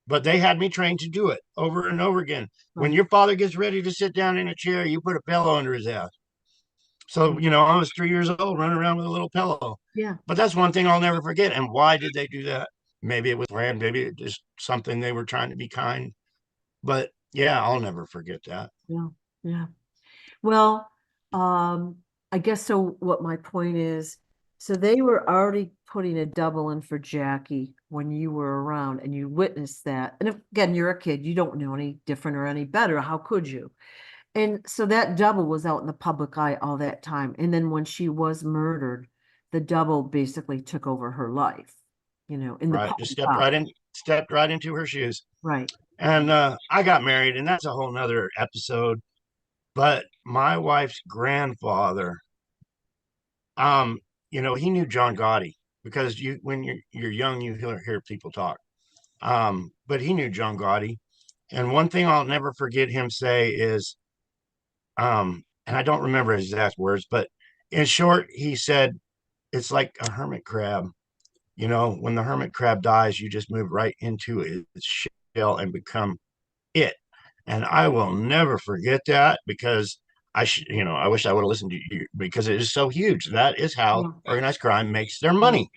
But they had me trained to do it over and over again. When
right,
your father gets ready to sit down in a chair, you put a pillow under his ass.
yeah,
So, I was 3 years old running around with a little pillow.
yeah,
But that's one thing I'll never forget. And why did they do that? Maybe it was planned, maybe it just something they were trying to be kind. But yeah, I'll never forget that.
yeah, yeah. Well, um, I guess so. What my point is, so they were already putting a double in for Jackie when you were around and you witnessed that. And again, you're a kid, you don't know any different or any better. How could you? And so that double was out in the public eye all that time. And then when she was murdered, the double basically took over her life, in the
Right. Just
public eye.
stepped right into her shoes.
Right.
And I got married, and that's a whole nother episode. But my wife's grandfather, um, he knew John Gotti because when you're young, you hear people talk. But he knew John Gotti. And one thing I'll never forget him say is, and I don't remember his exact words, but in short, he said, it's like a hermit crab. When the hermit crab dies, you just move right into its shell and become it. And I will never forget that because I wish I would have listened to you because it is so huge. That is how
Yeah.
organized crime makes their
Yeah.
money.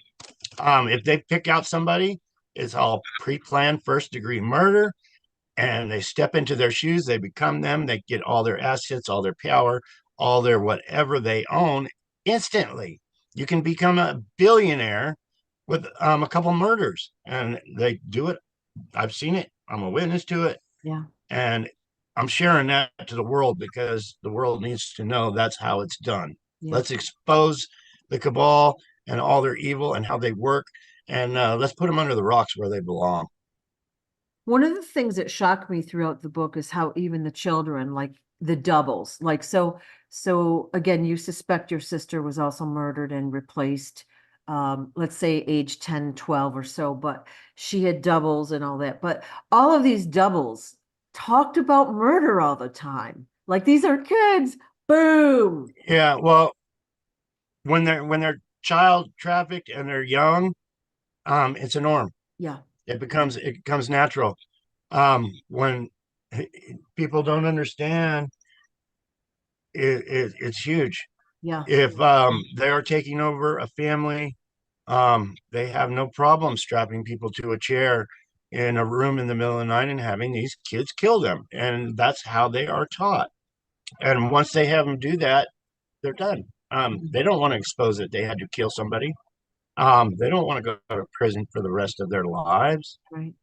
If they pick out somebody, it's all pre-planned first degree murder, and they step into their shoes, they become them, they get all their assets, all their power, all their whatever they own instantly. You can become a billionaire with a couple murders, and they do it. I've seen it. I'm a witness to it,
Yeah.
and I'm sharing that to the world because the world needs to know that's how it's done.
Yeah.
Let's expose the cabal and all their evil and how they work, and let's put them under the rocks where they belong.
One of the things that shocked me throughout the book is how even the children, like the doubles, like so again, you suspect your sister was also murdered and replaced, let's say age 10, 12 or so, but she had doubles and all that. But all of these doubles talked about murder all the time. Like these are kids. Boom.
Yeah, well, when they're child trafficked and they're young, it's a norm.
Yeah.
It becomes natural. When people don't understand it's huge.
Yeah,
If they are taking over a family, they have no problem strapping people to a chair in a room in the middle of the night and having these kids kill them. And that's how they are taught. And once they have them do that, they're done.
mhm,
They don't want to expose that they had to kill somebody. They don't want to go to prison for the rest of their lives.
right.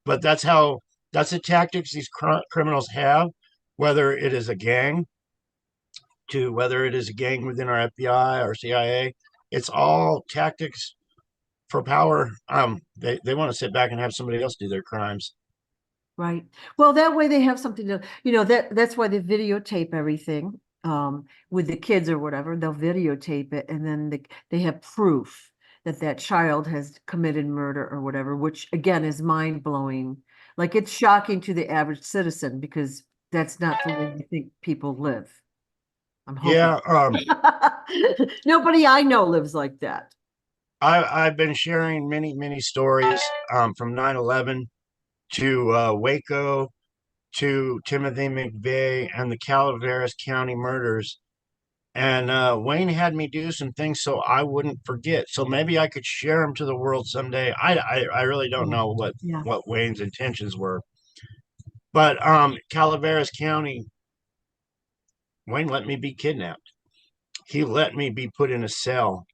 But that's the tactics these criminals have, whether it is a gang to whether it is a gang within our FBI or CIA. It's all tactics for power. They want to sit back and have somebody else do their crimes.
Right. Well, that way they have something to, that's why they videotape everything, with the kids or whatever. They'll videotape it, and then they have proof that that child has committed murder or whatever, which again is mind blowing. Like, it's shocking to the average citizen because that's not the way you think people live. I'm hoping.
Yeah,
Nobody I know lives like that.
I've been sharing many stories from 9/11 to Waco to Timothy McVeigh and the Calaveras County murders. And Wayne had me do some things so I wouldn't forget. So maybe I could share them to the world someday. I really don't
Yeah.
know
Yeah.
what Wayne's intentions were. But Calaveras County, Wayne let me be kidnapped. He let me be put in a cell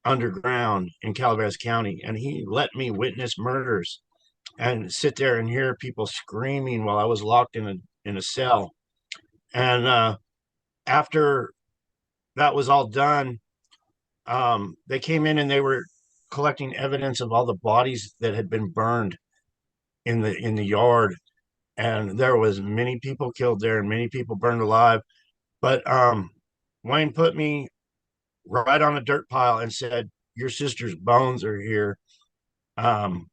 underground in Calaveras County, and he let me witness murders and sit there and hear people screaming while I was locked in a cell. And after that was all done, they came in and they were collecting evidence of all the bodies that had been burned in the yard, and there was many people killed there and many people burned alive. But Wayne put me right on a dirt pile and said, "Your sister's bones are here. Um,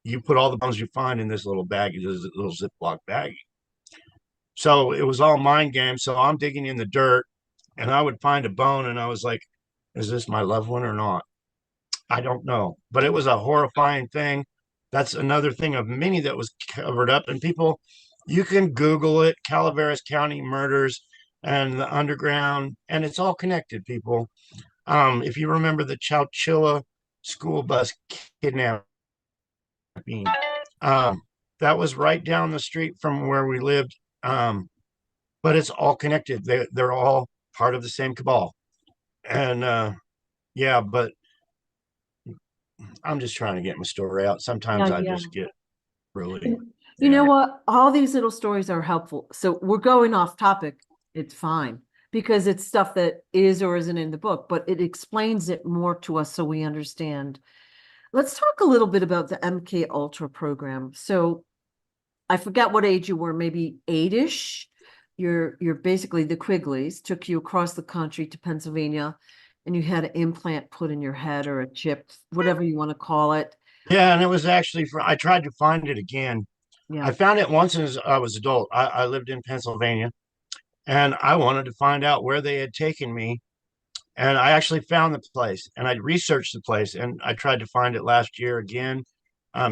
you put all the bones you find in this little bag, this little Ziploc bag." So it was all mind games. So I'm digging in the dirt, and I would find a bone, and I was like, "Is this my loved one or not?" I don't know, but it was a horrifying thing. That's another thing of many that was covered up. And people, you can Google it, Calaveras County murders and the underground, and it's all connected, people. If you remember the Chowchilla school bus kidnapping, um, that was right down the street from where we lived. But it's all connected. They're all part of the same cabal. And yeah, but I'm just trying to get my story out.
Yeah,
Sometimes I
yeah.
just get really,
And you know
yeah.
what? All these little stories are helpful. So we're going off topic. It's fine because it's stuff that is or isn't in the book, but it explains it more to us so we understand. Let's talk a little bit about the MK Ultra program. So I forgot what age you were, maybe eight-ish. You're basically the Quigleys took you across the country to Pennsylvania, and you had an implant put in your head or a chip, whatever you want to call it.
Yeah, and it was actually I tried to find it again.
Yeah.
I found it once as I was adult. I lived in Pennsylvania and I wanted to find out where they had taken me. And I actually found the place and I researched the place and I tried to find it last year again,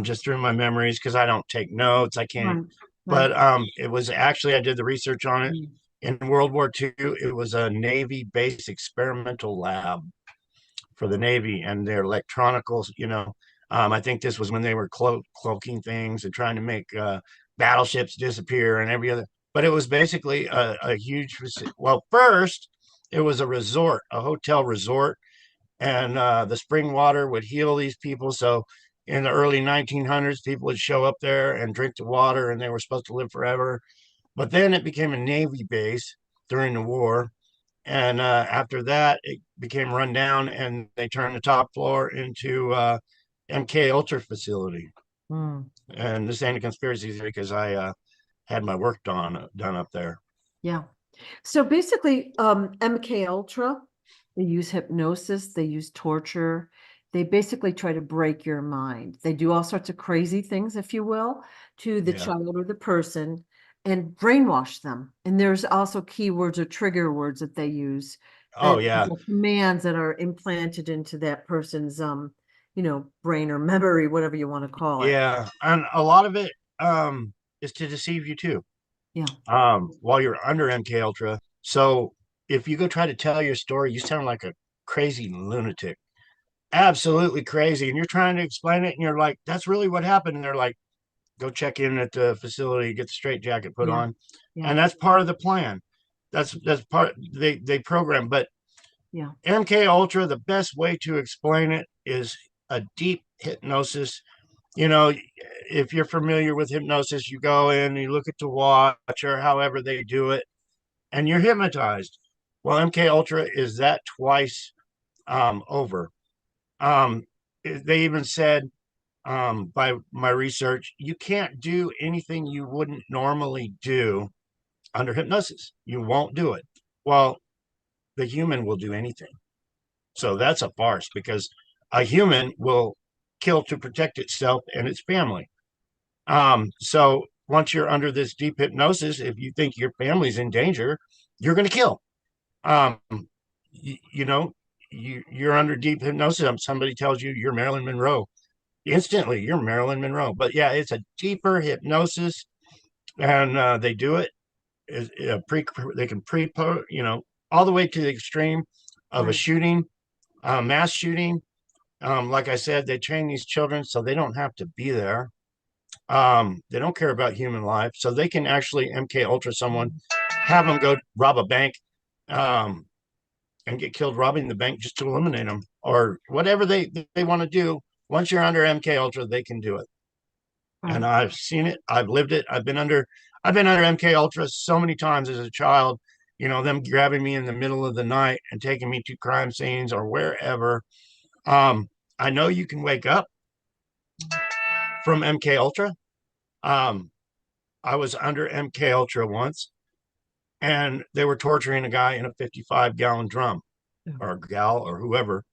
just through my memories because I don't take notes. I can't.
Right. Right.
But it was actually, I did the research on it.
Mm.
In World War II, it was a Navy base experimental lab for the Navy and their electronicals, I think this was when they were cloaking things and trying to make battleships disappear and every other. But it was basically a huge. Well, first it was a resort, a hotel resort, and the spring water would heal these people. So in the early 1900s, people would show up there and drink the water, and they were supposed to live forever. But then it became a Navy base during the war, and after that, it became run down, and they turned the top floor into MK Ultra facility.
Mm.
And this ain't a conspiracy theory because I had my work done up there.
Yeah. So basically, MK Ultra, they use hypnosis, they use torture, they basically try to break your mind. They do all sorts of crazy things, if you will, to the
Yeah.
child or the person and brainwash them. And there's also keywords or trigger words that they use,
Oh
and
yeah.
commands that are implanted into that person's brain or memory, whatever you want to call it.
Yeah. And a lot of it is to deceive you too.
Yeah.
While you're under MK Ultra. So if you go try to tell your story, you sound like a crazy lunatic, absolutely crazy. And you're trying to explain it, and you're like, that's really what happened. And they're like, go check in at the facility, get the straight jacket put
Yeah.
on.
Yeah.
And that's part of the plan. That's part they program. But
Yeah.
MK Ultra, the best way to explain it is a deep hypnosis. You know, if you're familiar with hypnosis, you go in, you look at the watch or however they do it, and you're hypnotized. Well, MK Ultra is that twice over. Um, they even said by my research, you can't do anything you wouldn't normally do under hypnosis. You won't do it. Well, the human will do anything. So that's a farce because a human will kill to protect itself and its family. So once you're under this deep hypnosis, if you think your family's in danger, you're going to kill. Um, you know, you're under deep hypnosis. Somebody tells you you're Marilyn Monroe. Instantly, you're Marilyn Monroe. But yeah, it's a deeper hypnosis, and they do it. They can all the way to the extreme of a
Right.
shooting, mass shooting. Like I said, they train these children so they don't have to be there. They don't care about human life, so they can actually MK Ultra someone, have them go rob a bank, um, and get killed robbing the bank just to eliminate them, or whatever they want to do. Once you're under MK Ultra, they can do it, and
Right.
I've seen it. I've lived it. I've been under MK Ultra so many times as a child. You know, them grabbing me in the middle of the night and taking me to crime scenes or wherever. Um, I know you can wake up from MK Ultra. Um, I was under MK Ultra once, and they were torturing a guy in a 55-gallon drum,
Yeah.
or gal or whoever,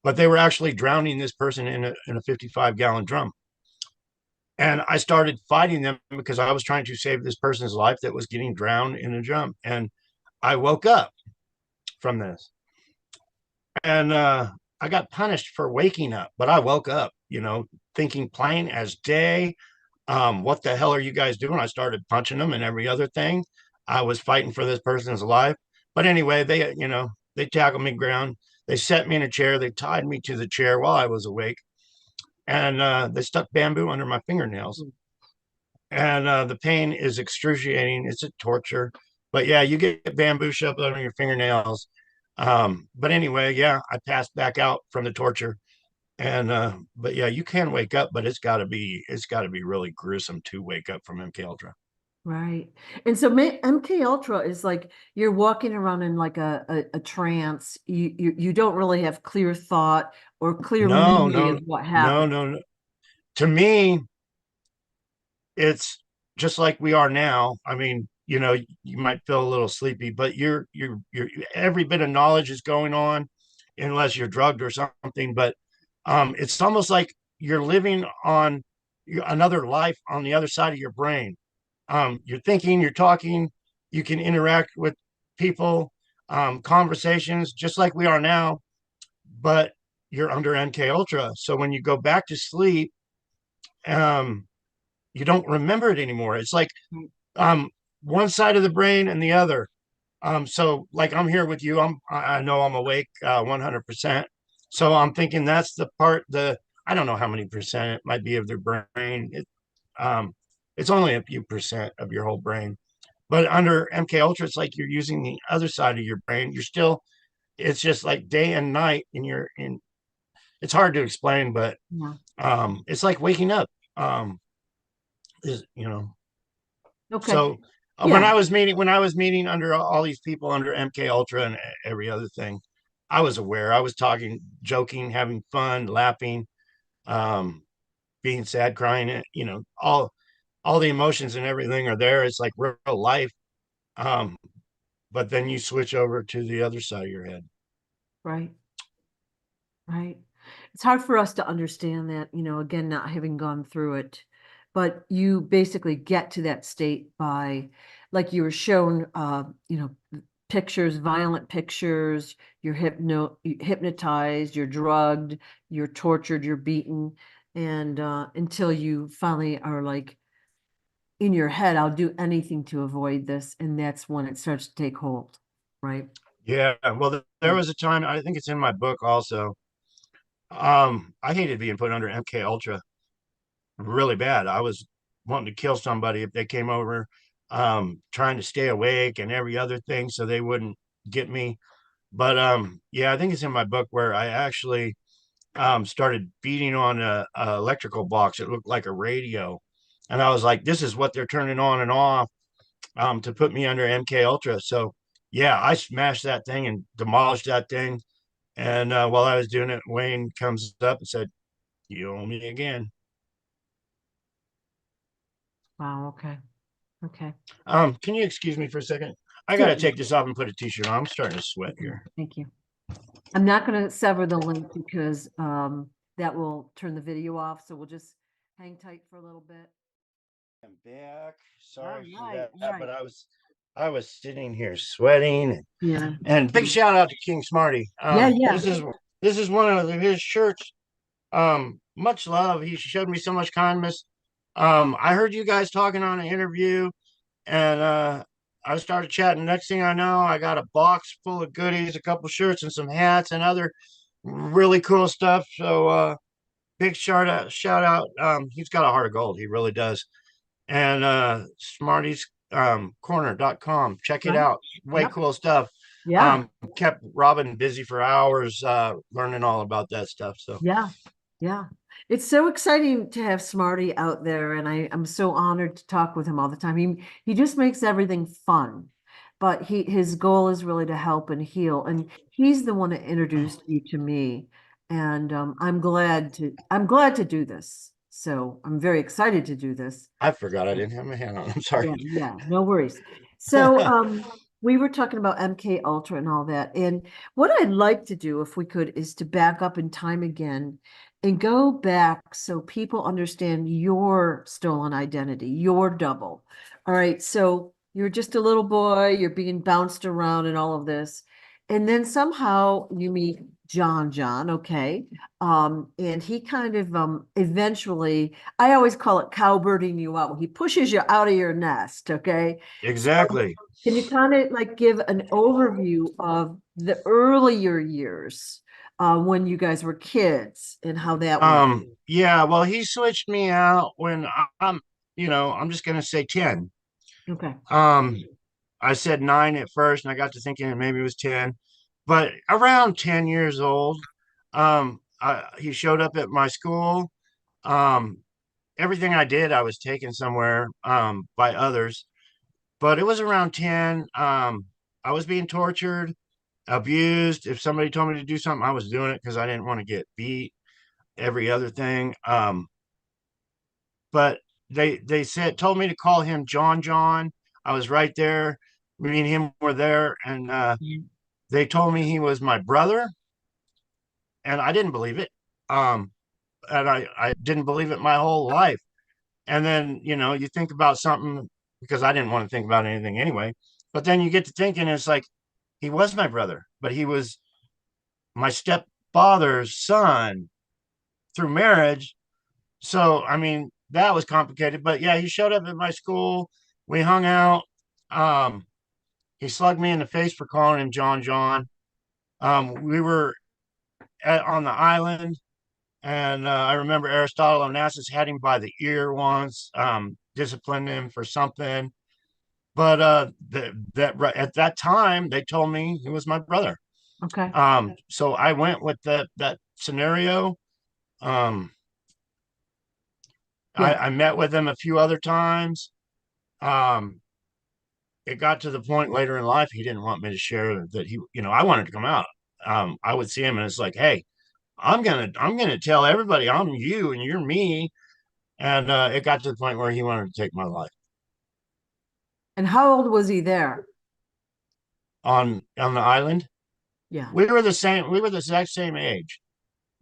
but they were actually drowning this person in a 55-gallon drum. And I started fighting them because I was trying to save this person's life that was getting drowned in a drum. And I woke up from this, and I got punished for waking up, but I woke up, thinking plain as day. What the hell are you guys doing? I started punching them and every other thing. I was fighting for this person's life. But anyway, they tackled me ground. They set me in a chair. They tied me to the chair while I was awake. And they stuck bamboo under my fingernails.
Mm.
And the pain is excruciating. It's a torture. But yeah, you get bamboo shoved under your fingernails. But anyway, yeah, I passed back out from the torture. And but yeah, you can wake up, but it's got to be really gruesome to wake up from MK Ultra.
Right. And so MK Ultra is like you're walking around in like a trance. You don't really have clear thought or clear
No,
memory
no,
of what
no,
happened.
no, no. To me, it's just like we are now. I mean, you might feel a little sleepy, but you're every bit of knowledge is going on, unless you're drugged or something. But it's almost like you're living on another life on the other side of your brain. You're thinking, you're talking, you can interact with people, conversations just like we are now, but you're under MK Ultra. So when you go back to sleep, um, you don't remember it anymore. It's like
Right.
um, one side of the brain and the other. So like I'm here with you. I know I'm awake 100%. So I'm thinking that's the part. I don't know how many percent it might be of their brain. Um, it's only a few percent of your whole brain. But under MK Ultra, it's like you're using the other side of your brain. It's just like day and night, and you're in. It's hard to explain, but
Yeah.
it's like waking up. Um, is you know.
Okay.
So
Yeah.
when I was meeting under all these people under MK Ultra and every other thing, I was aware. I was talking, joking, having fun, laughing, um, being sad, crying. All the emotions and everything are there. It's like real life. Um, but then you switch over to the other side of your head.
Right. Right. It's hard for us to understand that, again, not having gone through it. But you basically get to that state by, like you were shown, pictures, violent pictures, hypnotized, you're drugged, you're tortured, you're beaten, and until you finally are like in your head, I'll do anything to avoid this, and that's when it starts to take hold. right?
Yeah. Well, there
Yeah.
was a time, I think it's in my book also. I hated being put under MK Ultra really bad. I was wanting to kill somebody if they came over, trying to stay awake and every other thing so they wouldn't get me. But yeah, I think it's in my book where I actually started beating on a electrical box. It looked like a radio, and I was like, "This is what they're turning on and off to put me under MK Ultra." So yeah, I smashed that thing and demolished that thing. And while I was doing it, Wayne comes up and said, "You owe me again."
Wow. Okay. Okay.
Can you excuse me for a second? I got to
Certainly.
take this off and put a t-shirt on. I'm starting to sweat
Okay.
here.
Thank you. I'm not going to sever the link because that will turn the video off. So we'll just hang tight for a little bit.
I'm back.
All
Sorry for
right.
that,
All right.
but I was sitting here sweating.
Yeah.
And big shout out to King Smarty.
Yeah. Yeah.
This is one of his shirts. Much love. He showed me so much kindness. I heard you guys talking on an interview, and I started chatting. Next thing I know, I got a box full of goodies, a couple shirts, and some hats and other really cool stuff. So big shout out. He's got a heart of gold. He really does. And Smarties corner.com. Check it
Right.
out. Way
Yep.
cool stuff.
Yeah.
Kept Robin busy for hours learning all about that stuff. So
Yeah. Yeah. It's so exciting to have Smarty out there, and I'm so honored to talk with him all the time. He just makes everything fun. But his goal is really to help and heal. And he's the one that introduced you to me. And I'm glad to do this. So I'm very excited to do this.
I forgot I didn't have my hand on. I'm sorry.
Yeah, yeah, no worries. So, we were talking about MK Ultra and all that. And what I'd like to do, if we could, is to back up in time again and go back so people understand your stolen identity, your double. All right, so you're just a little boy, you're being bounced around and all of this. And then somehow you meet John, okay? And he kind of eventually, I always call it cowbirding you out. He pushes you out of your nest, okay? So
Exactly.
can you kind of like give an overview of the earlier years when you guys were kids and how that went?
Yeah, well, he switched me out when I'm just gonna say 10.
Okay.
Um, I said 9 at first, and I got to thinking maybe it was 10, but around 10 years old, he showed up at my school. Um, Everything I did, I was taken somewhere by others, but it was around 10. I was being tortured, abused. If somebody told me to do something, I was doing it because I didn't want to get beat, every other thing. But they said told me to call him John. I was right there. Me and him were there, and
Mhm.
they told me he was my brother, and I didn't believe it. Um, and I didn't believe it my whole life. And then, you think about something because I didn't want to think about anything anyway. But then you get to thinking, it's like he was my brother, but he was my stepfather's son through marriage. So, I mean, that was complicated. But yeah, he showed up at my school. We hung out. Um, he slugged me in the face for calling him John. We were on the island. And I remember Aristotle Onassis had him by the ear once, disciplined him for something. But at that time, they told me he was my brother.
Okay.
So I went with that scenario. Um, I,
Yeah.
I met with him a few other times. Um, it got to the point later in life he didn't want me to share that I wanted to come out. I would see him and it's like, hey, I'm gonna tell everybody I'm you and you're me. And it got to the point where he wanted to take my life
And how old was he there?
on the island.
Yeah.
We were the same. We were the exact same age.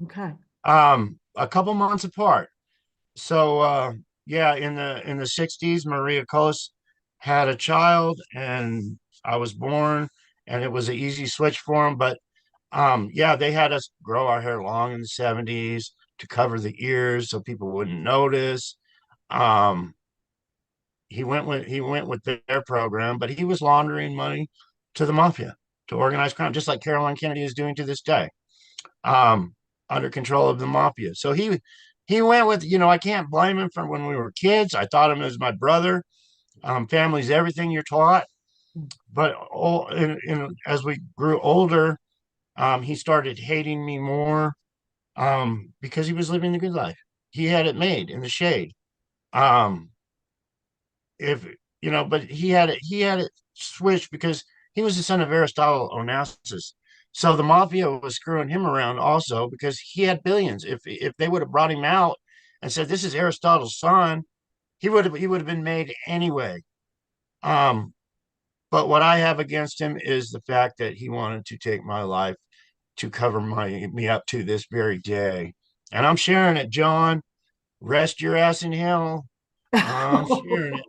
Okay.
A couple months apart. So yeah, in the 60s, Maria Callas had a child, and I was born, and it was an easy switch for him. But yeah, they had us grow our hair long in the 70s to cover the ears so people wouldn't notice. Um, he went with their program, but he was laundering money to the mafia. to organized crime, just like Caroline Kennedy is doing to this day, um, under control of the mafia. So he went with, I can't blame him from when we were kids. I thought him as my brother. Family's everything you're taught. But as we grew older, he started hating me more, because he was living the good life. He had it made in the shade. Um, if but he had it switched because he was the son of Aristotle Onassis. So the mafia was screwing him around also because he had billions. If they would have brought him out and said this is Aristotle's son, he would have been made anyway. Um, but what I have against him is the fact that he wanted to take my life to cover me up to this very day. And I'm sharing it, John. Rest your ass in hell. I'm sharing it.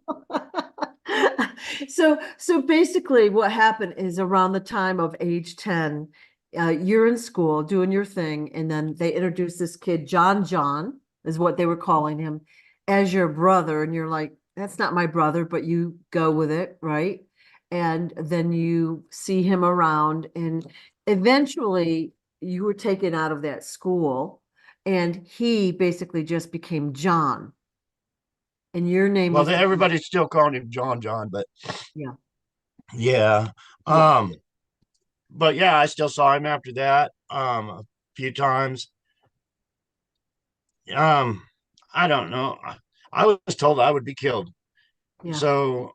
So basically what happened is around the time of age 10, you're in school doing your thing, and then they introduced this kid, John is what they were calling him, as your brother, and you're like, that's not my brother, but you go with it, right? And then you see him around, and eventually you were taken out of that school, and he basically just became John, and your name
Well,
was,
everybody's still calling him John, but
yeah,
yeah.
yeah.
But yeah, I still saw him after that, a few times. Um, I don't know. I was told I would be killed.
Yeah.
So,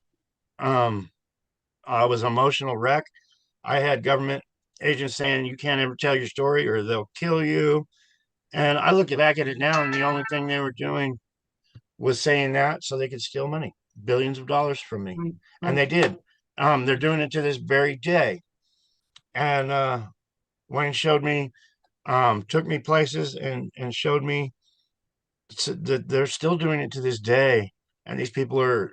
um, I was an emotional wreck. I had government agents saying you can't ever tell your story or they'll kill you. And I look back at it now, and the only thing they were doing was saying that so they could steal money, billions of dollars from me.
Right,
And
right.
they did. They're doing it to this very day. And Wayne showed me, took me places and showed me that they're still doing it to this day. And these people are,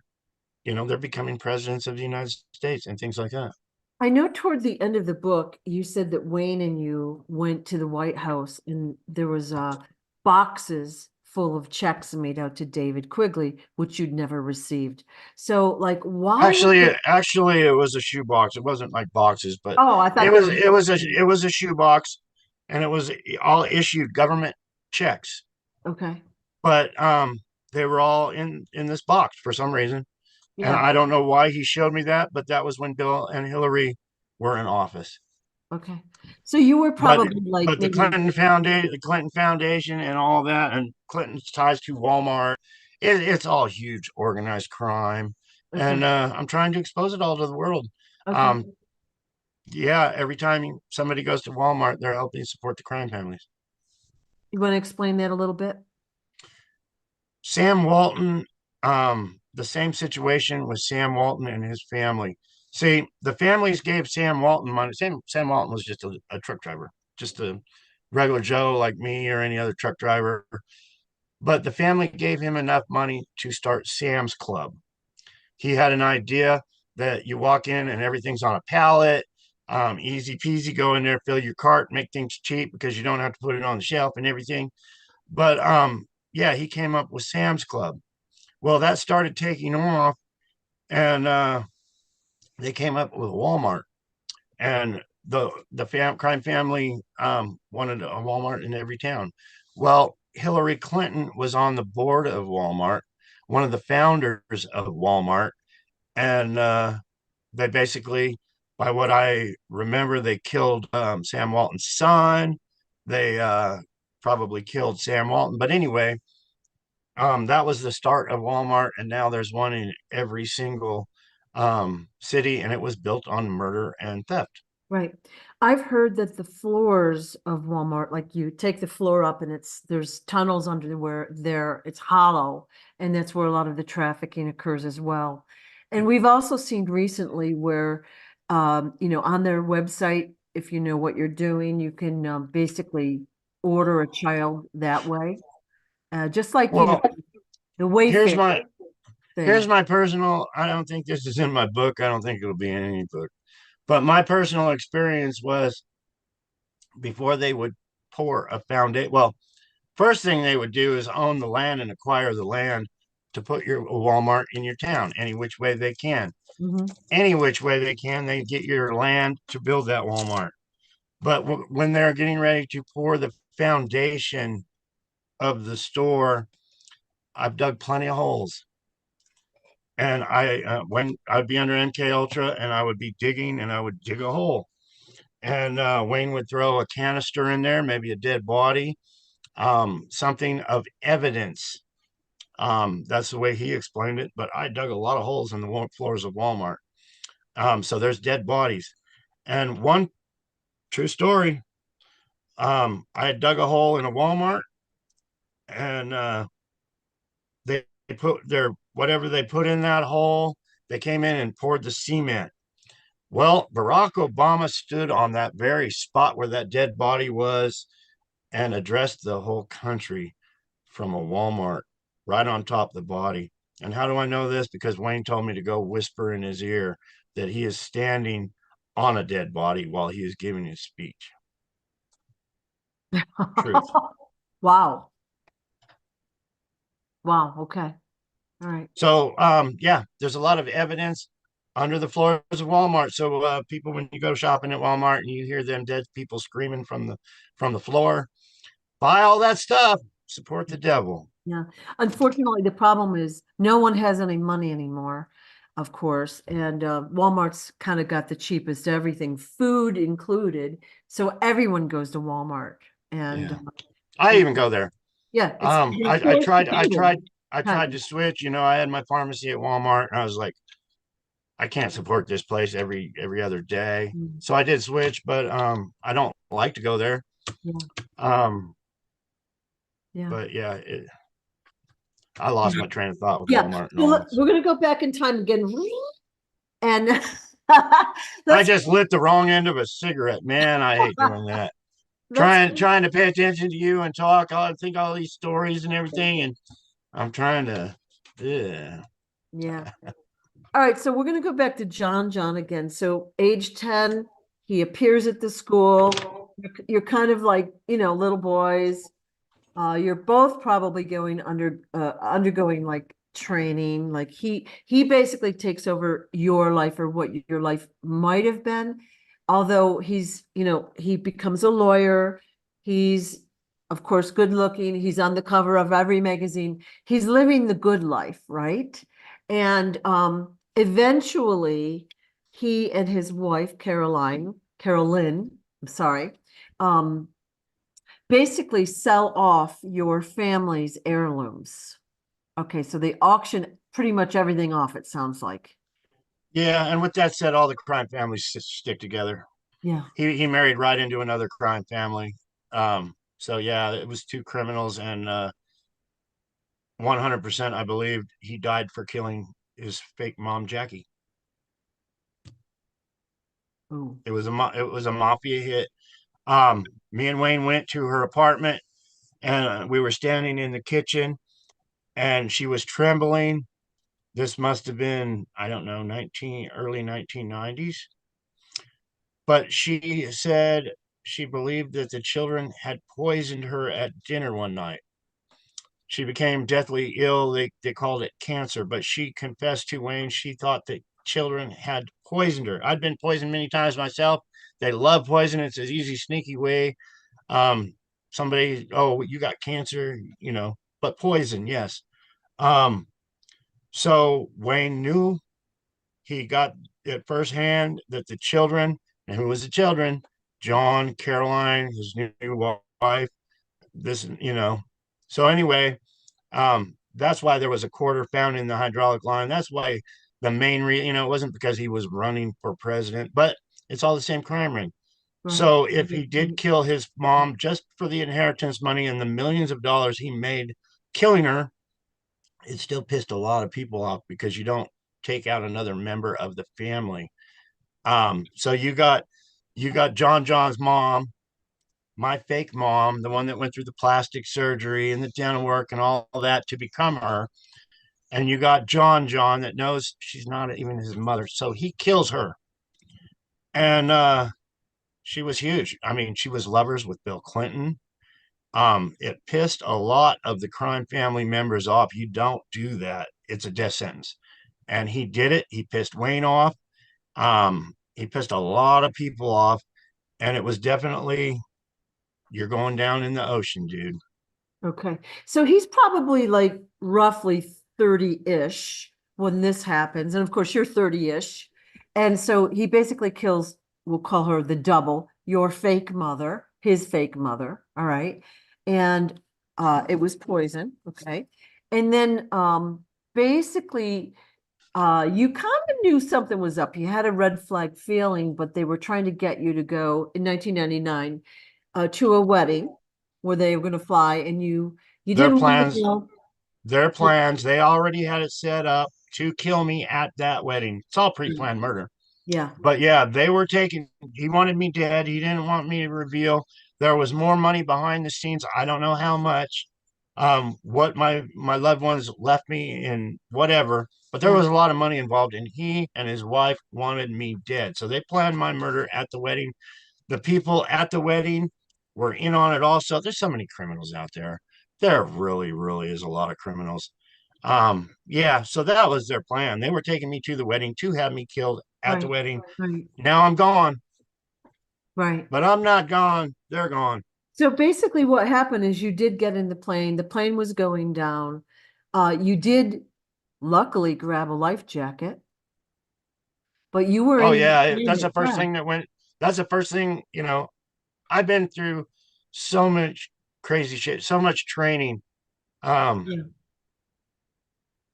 they're becoming presidents of the United States and things like that.
I know toward the end of the book, you said that Wayne and you went to the White House, and there was boxes full of checks made out to David Quigley, which you'd never received. So, like, why was it?
Actually, it was a shoebox. It wasn't like boxes, but
Oh, I
it
thought they
was
were
it was a
boxes.
it was a shoebox, and it was all issued government checks.
Okay.
But they were all in this box for some reason, and
Yeah.
I don't know why he showed me that, but that was when Bill and Hillary were in office.
Okay. So you were
But
probably like
but
maybe,
The Clinton Foundation, and all that, and Clinton's ties to Walmart, it's all huge organized crime,
okay.
and I'm trying to expose it all to the world.
Okay.
Um, yeah, every time somebody goes to Walmart, they're helping support the crime families.
You want to explain that a little bit?
Sam Walton, the same situation with Sam Walton and his family. See, the families gave Sam Walton money. Sam Walton was just a truck driver, just a regular Joe like me or any other truck driver. But the family gave him enough money to start Sam's Club. He had an idea that you walk in and everything's on a pallet, easy peasy, go in there, fill your cart, make things cheap because you don't have to put it on the shelf and everything. But yeah, he came up with Sam's Club. Well, that started taking off, and they came up with Walmart, and the crime family wanted a Walmart in every town. Well, Hillary Clinton was on the board of Walmart, one of the founders of Walmart, and they basically, by what I remember, they killed Sam Walton's son. They probably killed Sam Walton, but anyway, that was the start of Walmart, and now there's one in every single city, and it was built on murder and theft.
Right. I've heard that the floors of Walmart, like you take the floor up and there's tunnels under where it's hollow, and that's where a lot of the trafficking occurs as well. And we've also seen recently where, on their website, if you know what you're doing, you can basically order a child that way. Just like,
Well,
the
here's
Wayfair
my here's
thing.
my personal. I don't think this is in my book. I don't think it'll be in any book. But my personal experience was before they would pour a foundation. Well, first thing they would do is own the land and acquire the land. to put your Walmart in your town any which way they can.
Mhm.
Any which way they can, they get your land to build that Walmart. But when they're getting ready to pour the foundation of the store, I've dug plenty of holes. And when I'd be under MK Ultra and I would be digging and I would dig a hole. And Wayne would throw a canister in there, maybe a dead body, something of evidence. That's the way he explained it. But I dug a lot of holes in the floors of Walmart. So there's dead bodies. And one true story, I had dug a hole in a Walmart, and they put their whatever they put in that hole, they came in and poured the cement. Well, Barack Obama stood on that very spot where that dead body was and addressed the whole country from a Walmart right on top of the body. And how do I know this? Because Wayne told me to go whisper in his ear that he is standing on a dead body while he is giving his speech. Truth.
Wow. Wow. Okay. All right.
So, yeah, there's a lot of evidence under the floors of Walmart. So, people, when you go shopping at Walmart and you hear them dead people screaming from the floor, buy all that stuff. Support the devil.
Yeah. Unfortunately, the problem is no one has any money anymore, of course. And Walmart's kind of got the cheapest everything, food included. So everyone goes to Walmart. And
Yeah, I even go there.
yeah, it's
I tried, I
Kind
tried to switch. You know, I had my pharmacy at Walmart, and I was like, I can't support this place every other day.
Mm.
So I did switch, but I don't like to go there.
Yeah.
Um,
Yeah.
but yeah, I lost my train of thought with
Yeah.
Walmart and
So
all this.
we're gonna go back in time again. And
I
let's
just lit the wrong end of a cigarette, man. I hate doing that.
let's
Trying to pay attention to you and talk. I think all these stories and everything, and I'm trying to. Yeah.
yeah. All right, so we're going to go back to John again. So age 10, he appears at the school. You're kind of like, little boys. You're both probably undergoing like training. Like he basically takes over your life or what your life might have been. Although he becomes a lawyer. He's of course good looking. He's on the cover of every magazine. He's living the good life, right? And eventually he and his wife Carolyn, I'm sorry, basically sell off your family's heirlooms. Okay, so they auction pretty much everything off, it sounds like.
Yeah, and with that said, all the crime families stick together.
Yeah.
He married right into another crime family. So yeah, it was two criminals, and 100%, I believe he died for killing his fake mom, Jackie.
Ooh.
It was a mafia hit. Me and Wayne went to her apartment, and we were standing in the kitchen, and she was trembling. This must have been, I don't know, early 1990s. But she said she believed that the children had poisoned her at dinner one night. She became deathly ill. They called it cancer, but she confessed to Wayne she thought that children had poisoned her. I'd been poisoned many times myself. They love poison. It's an easy, sneaky way. Um, Somebody, oh, you got cancer, but poison, yes. Um, so Wayne knew, he got it firsthand that the children, and who was the children? John, Caroline, his new wife. So anyway, that's why there was a quarter found in the hydraulic line. That's why the main reason, it wasn't because he was running for president, but it's all the same crime ring.
Right.
So if he did kill his mom just for the inheritance money and the millions of dollars he made killing her, it still pissed a lot of people off because you don't take out another member of the family. So you got John's mom, my fake mom, the one that went through the plastic surgery and the dental work and all that to become her. And you got John that knows she's not even his mother. So he kills her. And she was huge. I mean, she was lovers with Bill Clinton. It pissed a lot of the crime family members off. You don't do that. It's a death sentence. And he did it. He pissed Wayne off. He pissed a lot of people off. And it was definitely, you're going down in the ocean, dude.
Okay. So he's probably like roughly 30-ish when this happens. And of course, you're 30-ish. And so he basically kills, we'll call her the double, your fake mother, his fake mother. All right. And it was poison. Okay. And then basically you kind of knew something was up. You had a red flag feeling, but they were trying to get you to go in 1999 to a wedding where they were going to fly, and you
Their
didn't want to
plans,
go.
their plans, they already had it set up to kill me at that wedding. It's all pre-planned murder.
Yeah,
But yeah, they were taking, he wanted me dead. He didn't want me to reveal. There was more money behind the scenes. I don't know how much, what my loved ones left me and whatever, but there
yeah,
was a lot of money involved, and he and his wife wanted me dead. So they planned my murder at the wedding. The people at the wedding were in on it also. There's so many criminals out there. There really, really is a lot of criminals. Yeah, so that was their plan. They were taking me to the wedding to have me killed at the
right,
wedding.
right,
Now I'm gone,
right.
but I'm not gone. They're gone.
So basically, what happened is you did get in the plane. The plane was going down. You did luckily grab a life jacket, but you were
Oh
in the
yeah,
plane
that's
that
the first
crashed.
thing that went. That's the first thing, I've been through so much crazy shit, so much training. Um,
Yeah,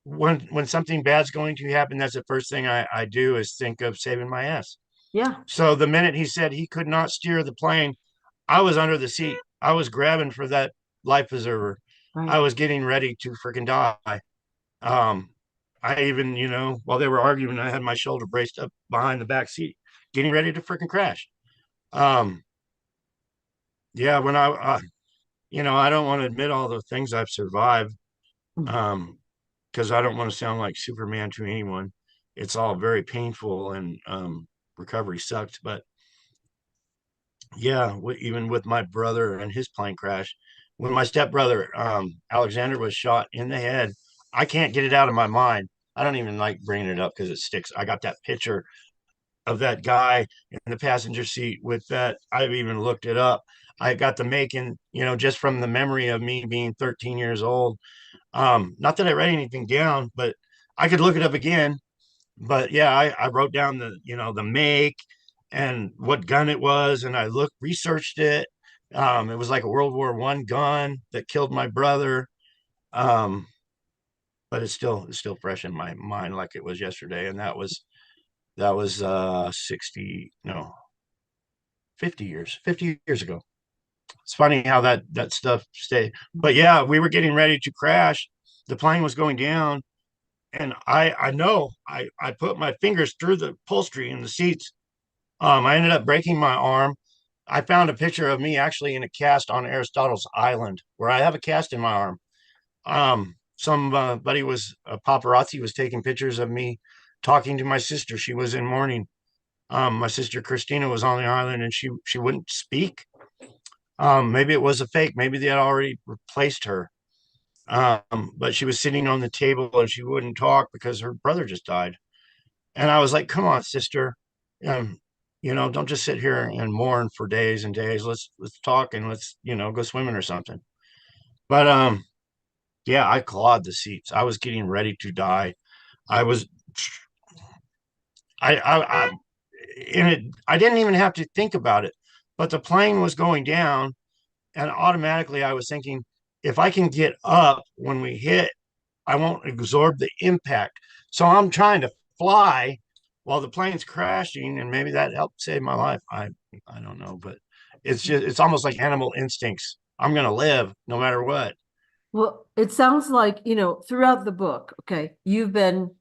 when something bad's going to happen, that's the first thing I do is think of saving my ass.
yeah,
So the minute he said he could not steer the plane, I was under the seat. I was grabbing for that life preserver. I
right.
was getting ready to freaking die. Um, I even, while they were arguing, I had my shoulder braced up behind the back seat, getting ready to freaking crash. Um, yeah, when I don't want to admit all the things I've survived,
Mm.
um, because I don't want to sound like Superman to anyone. It's all very painful, and recovery sucked. But yeah, even with my brother and his plane crash, when my stepbrother Alexander was shot in the head, I can't get it out of my mind. I don't even like bringing it up because it sticks. I got that picture of that guy in the passenger seat with that. I've even looked it up. I got the making, just from the memory of me being 13 years old. Not that I write anything down, but I could look it up again. But yeah, I wrote down the make and what gun it was, and I researched it. It was like a World War I gun that killed my brother. Um, but it's still fresh in my mind like it was yesterday. And that was 60, no, 50 years ago. It's funny how that stuff stay. But yeah, we were getting ready to crash. The plane was going down, and I know I put my fingers through the upholstery in the seats. I ended up breaking my arm. I found a picture of me actually in a cast on Aristotle's Island, where I have a cast in my arm. Somebody was a paparazzi was taking pictures of me talking to my sister. She was in mourning. My sister Christina was on the island, and she wouldn't speak. Maybe it was a fake. Maybe they had already replaced her. But she was sitting on the table and she wouldn't talk because her brother just died. And I was like, "Come on, sister, um, don't just sit here and mourn for days and days. Let's talk, and let's go swimming or something." But yeah, I clawed the seats. I was getting ready to die. I was I in it. I didn't even have to think about it, but the plane was going down, and automatically I was thinking, if I can get up when we hit, I won't absorb the impact. So I'm trying to fly while the plane's crashing, and maybe that helped save my life. I don't know, but it's almost like animal instincts. I'm gonna live no matter what.
Well, it sounds like, throughout the book, okay, you've been,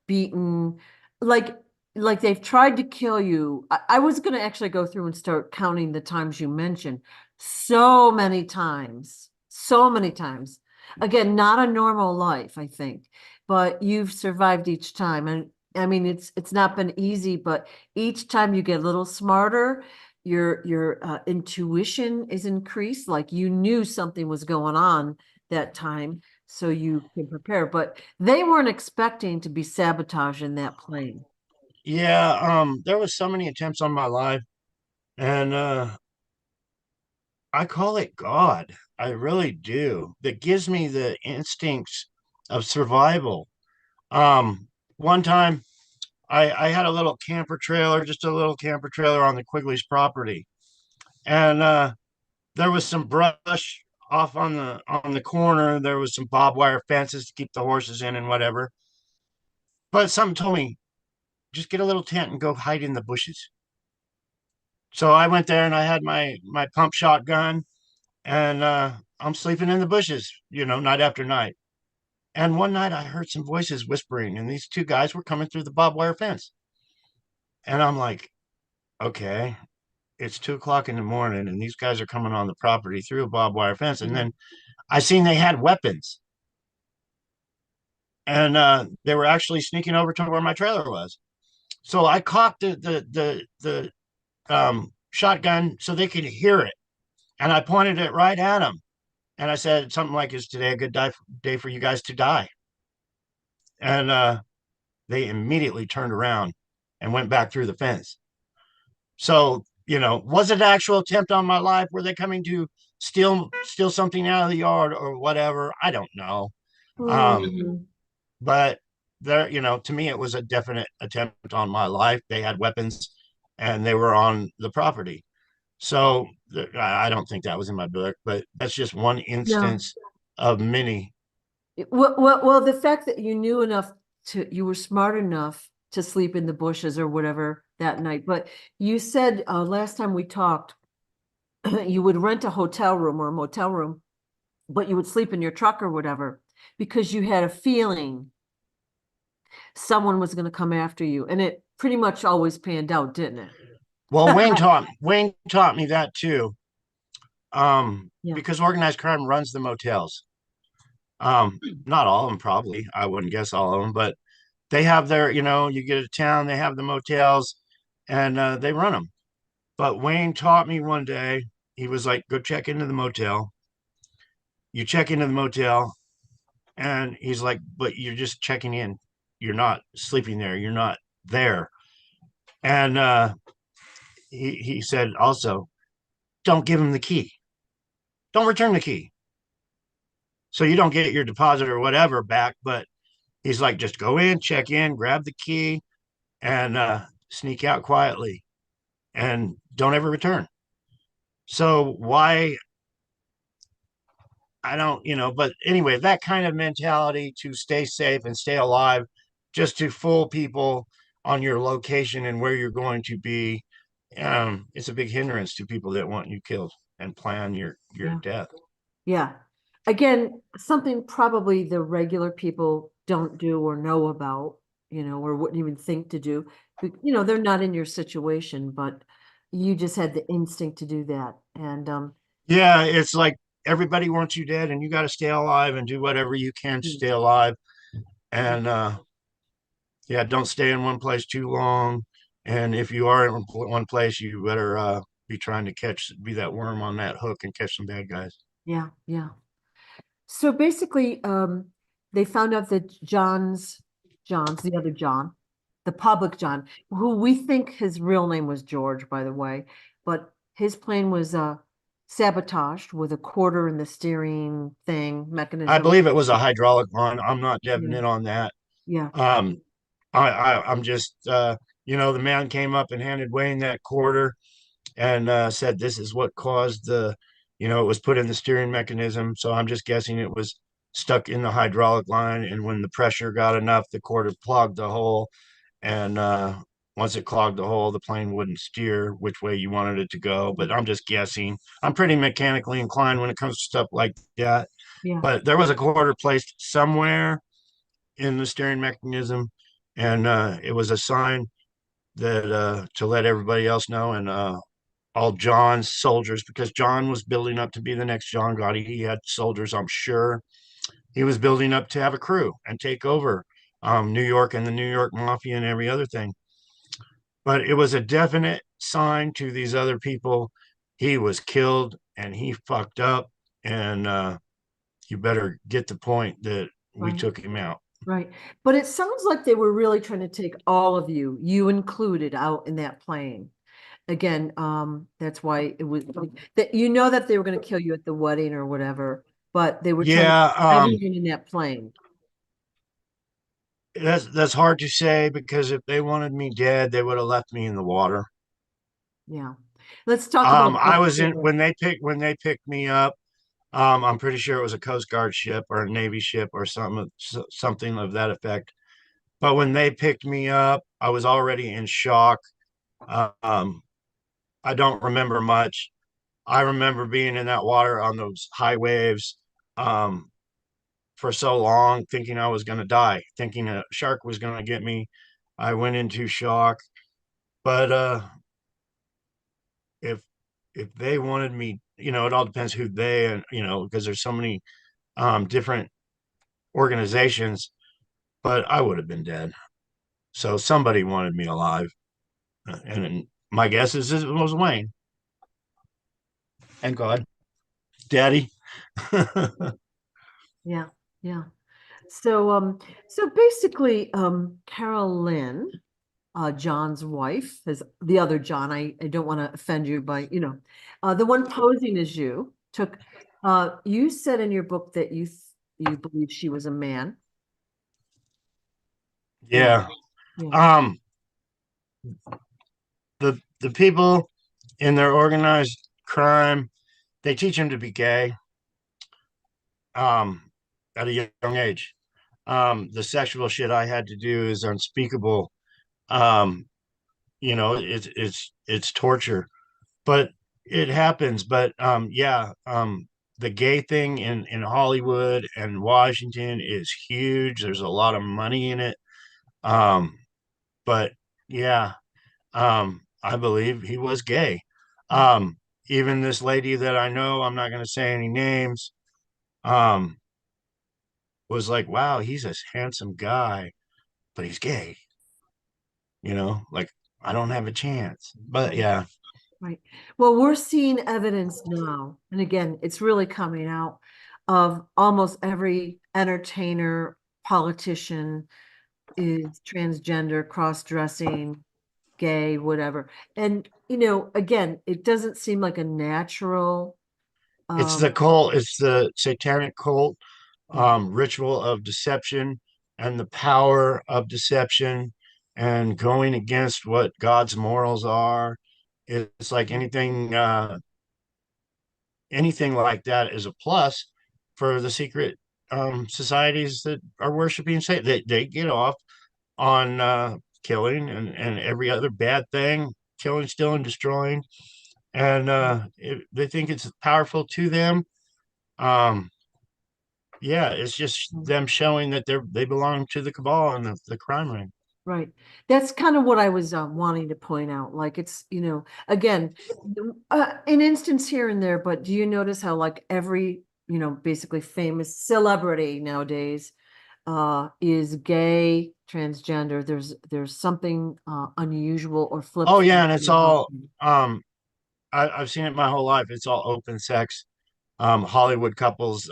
beaten, like like they've tried to kill you. I was going to actually go through and start counting the times you mentioned. So many times. So many times. Again, not a normal life, I think, but you've survived each time. And I mean, it's not been easy, but each time you get a little smarter, your intuition is increased, like you knew something was going on that time, so you can prepare. But they weren't expecting to be sabotaged in that plane.
Yeah, there was so many attempts on my life, and I call it God. I really do. That gives me the instincts of survival. One time I had a little camper trailer, just a little camper trailer on the Quigleys property. And there was some brush off on the corner. There was some barbed wire fences to keep the horses in and whatever. But something told me, just get a little tent and go hide in the bushes. So I went there and I had my pump shotgun and I'm sleeping in the bushes, night after night. And one night I heard some voices whispering, and these two guys were coming through the barbed wire fence. And I'm like, okay, it's 2 o'clock in the morning, and these guys are coming on the property through a barbed wire fence. And
Yeah.
then I seen they had weapons, and they were actually sneaking over to where my trailer was. So I cocked the shotgun so they could hear it, and I pointed it right at them, and I said something like, "Is today a good day for you guys to die?" And they immediately turned around and went back through the fence. So, was it an actual attempt on my life? Were they coming to steal something out of the yard or whatever? I don't know. Um,
Mm,
but there, to me, it was a definite attempt on my life. They had weapons and they were on the property. So I don't think that was in my book, but that's just one
yeah.
instance of many.
Well, the fact that you knew enough you were smart enough to sleep in the bushes or whatever that night. But you said last time we talked, you would rent a hotel room or a motel room, but you would sleep in your truck or whatever because you had a feeling someone was going to come after you. And it pretty much always panned out, didn't it?
Well, Wayne taught me that too.
Yeah.
Because organized crime runs the motels. Not all of them, probably. I wouldn't guess all of them, but they have you get a town, they have the motels, and they run them. But Wayne taught me one day, he was like, go check into the motel. You check into the motel, and he's like, but you're just checking in. You're not sleeping there. You're not there. And he said also, don't give him the key. Don't return the key. So you don't get your deposit or whatever back. But he's like, just go in, check in, grab the key, and sneak out quietly and don't ever return. So why I don't, but anyway, that kind of mentality to stay safe and stay alive, just to fool people on your location and where you're going to be, it's a big hindrance to people that want you killed and plan your
Yeah.
death.
Yeah. Again, something probably the regular people don't do or know about, or wouldn't even think to do. They're not in your situation, but you just had the instinct to do that. And
Yeah, it's like everybody wants you dead, and you got to stay alive and do whatever you can to
mm,
stay alive.
yeah,
And yeah, don't stay in one place too long. And if you are in one place, you better be trying to be that worm on that hook and catch some bad guys.
yeah, yeah. So basically, they found out that John's the other John, the public John, who we think his real name was George, by the way, but his plane was sabotaged with a quarter in the steering thing
I
mechanism.
believe it was a hydraulic one. I'm not
Yeah,
definite on that.
yeah,
Um, I'm just the man came up and handed Wayne that quarter and said this is what caused it was put in the steering mechanism. So I'm just guessing it was stuck in the hydraulic line, and when the pressure got enough, the quarter plugged the hole, and once it clogged the hole, the plane wouldn't steer which way you wanted it to go. But I'm just guessing. I'm pretty mechanically inclined when it comes to stuff like that.
yeah,
But there was a quarter placed somewhere in the steering mechanism, and it was a sign that to let everybody else know, and all John's soldiers, because John was building up to be the next John Gotti. He had soldiers, I'm sure. He was building up to have a crew and take over New York and the New York Mafia and every other thing. But it was a definite sign to these other people, he was killed and he fucked up, and you better get the point that we
Right.
took him out.
Right. But it sounds like they were really trying to take all of you, you included, out in that plane. Again, that's why it was that that they were going to kill you at the wedding or whatever, but they were trying to
Yeah,
everyone in that plane.
that's hard to say, because if they wanted me dead, they would have left me in the water.
Yeah. Let's talk about
I
this.
was in when they picked me up. I'm pretty sure it was a Coast Guard ship or a Navy ship or something of that effect. But when they picked me up, I was already in shock. Um, I don't remember much. I remember being in that water on those high waves for so long, thinking I was going to die, thinking a shark was going to get me. I went into shock. But if if they wanted me, it all depends who they, and because there's so many different organizations. But I would have been dead. So somebody wanted me alive, and my guess is it was Wayne. Thank God, Daddy.
Yeah. Yeah. So basically, Carolyn, John's wife, is the other John. I don't want to offend you by, the one posing as you took, you said in your book that you believe she was a man. Yeah.
Yeah.
Yeah.
Um, the people in their organized crime, they teach them to be gay um at a young age. The sexual shit I had to do is unspeakable. Um, it's torture, but it happens. But yeah, the gay thing in Hollywood and Washington is huge. There's a lot of money in it. Um, but yeah, I believe he was gay. Um, Even this lady that I know, I'm not going to say any names, um, was like, wow, he's a handsome guy, but he's gay. Like, I don't have a chance. But
Right.
yeah,
Right. Well, we're seeing evidence now, and again, it's really coming out of almost every entertainer, politician is transgender, cross-dressing, gay, whatever. And, again, it doesn't seem like a natural,
it's
um,
the cult, it's the satanic cult,
yeah,
ritual of deception and the power of deception and going against what God's morals are. It's like anything like that is a plus for the secret societies that are worshiping Satan. They get off on killing and every other bad thing, killing, stealing, destroying, and they think it's powerful to them. Um, yeah, it's just them showing that they belong to the cabal and the crime ring.
right. That's kind of what I was wanting to point out. Like it's, again, an instance here and there, but do you notice how like every, basically famous celebrity nowadays is gay, transgender. There's something unusual or
Oh
flip-flop
yeah, and it's
about
all
them.
I've seen it my whole life. It's all open sex, Hollywood couples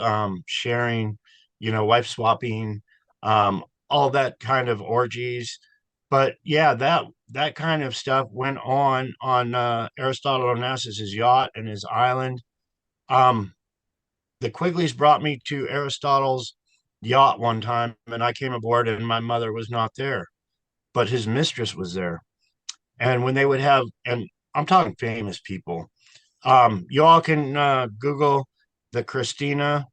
sharing, wife swapping, all that kind of orgies. But yeah, that kind of stuff went on Aristotle Onassis's yacht and his island. Um, the Quigleys brought me to Aristotle's yacht one time, and I came aboard, and my mother was not there, but his mistress was there. And when they would have, and I'm talking famous people, you all can Google the Christina,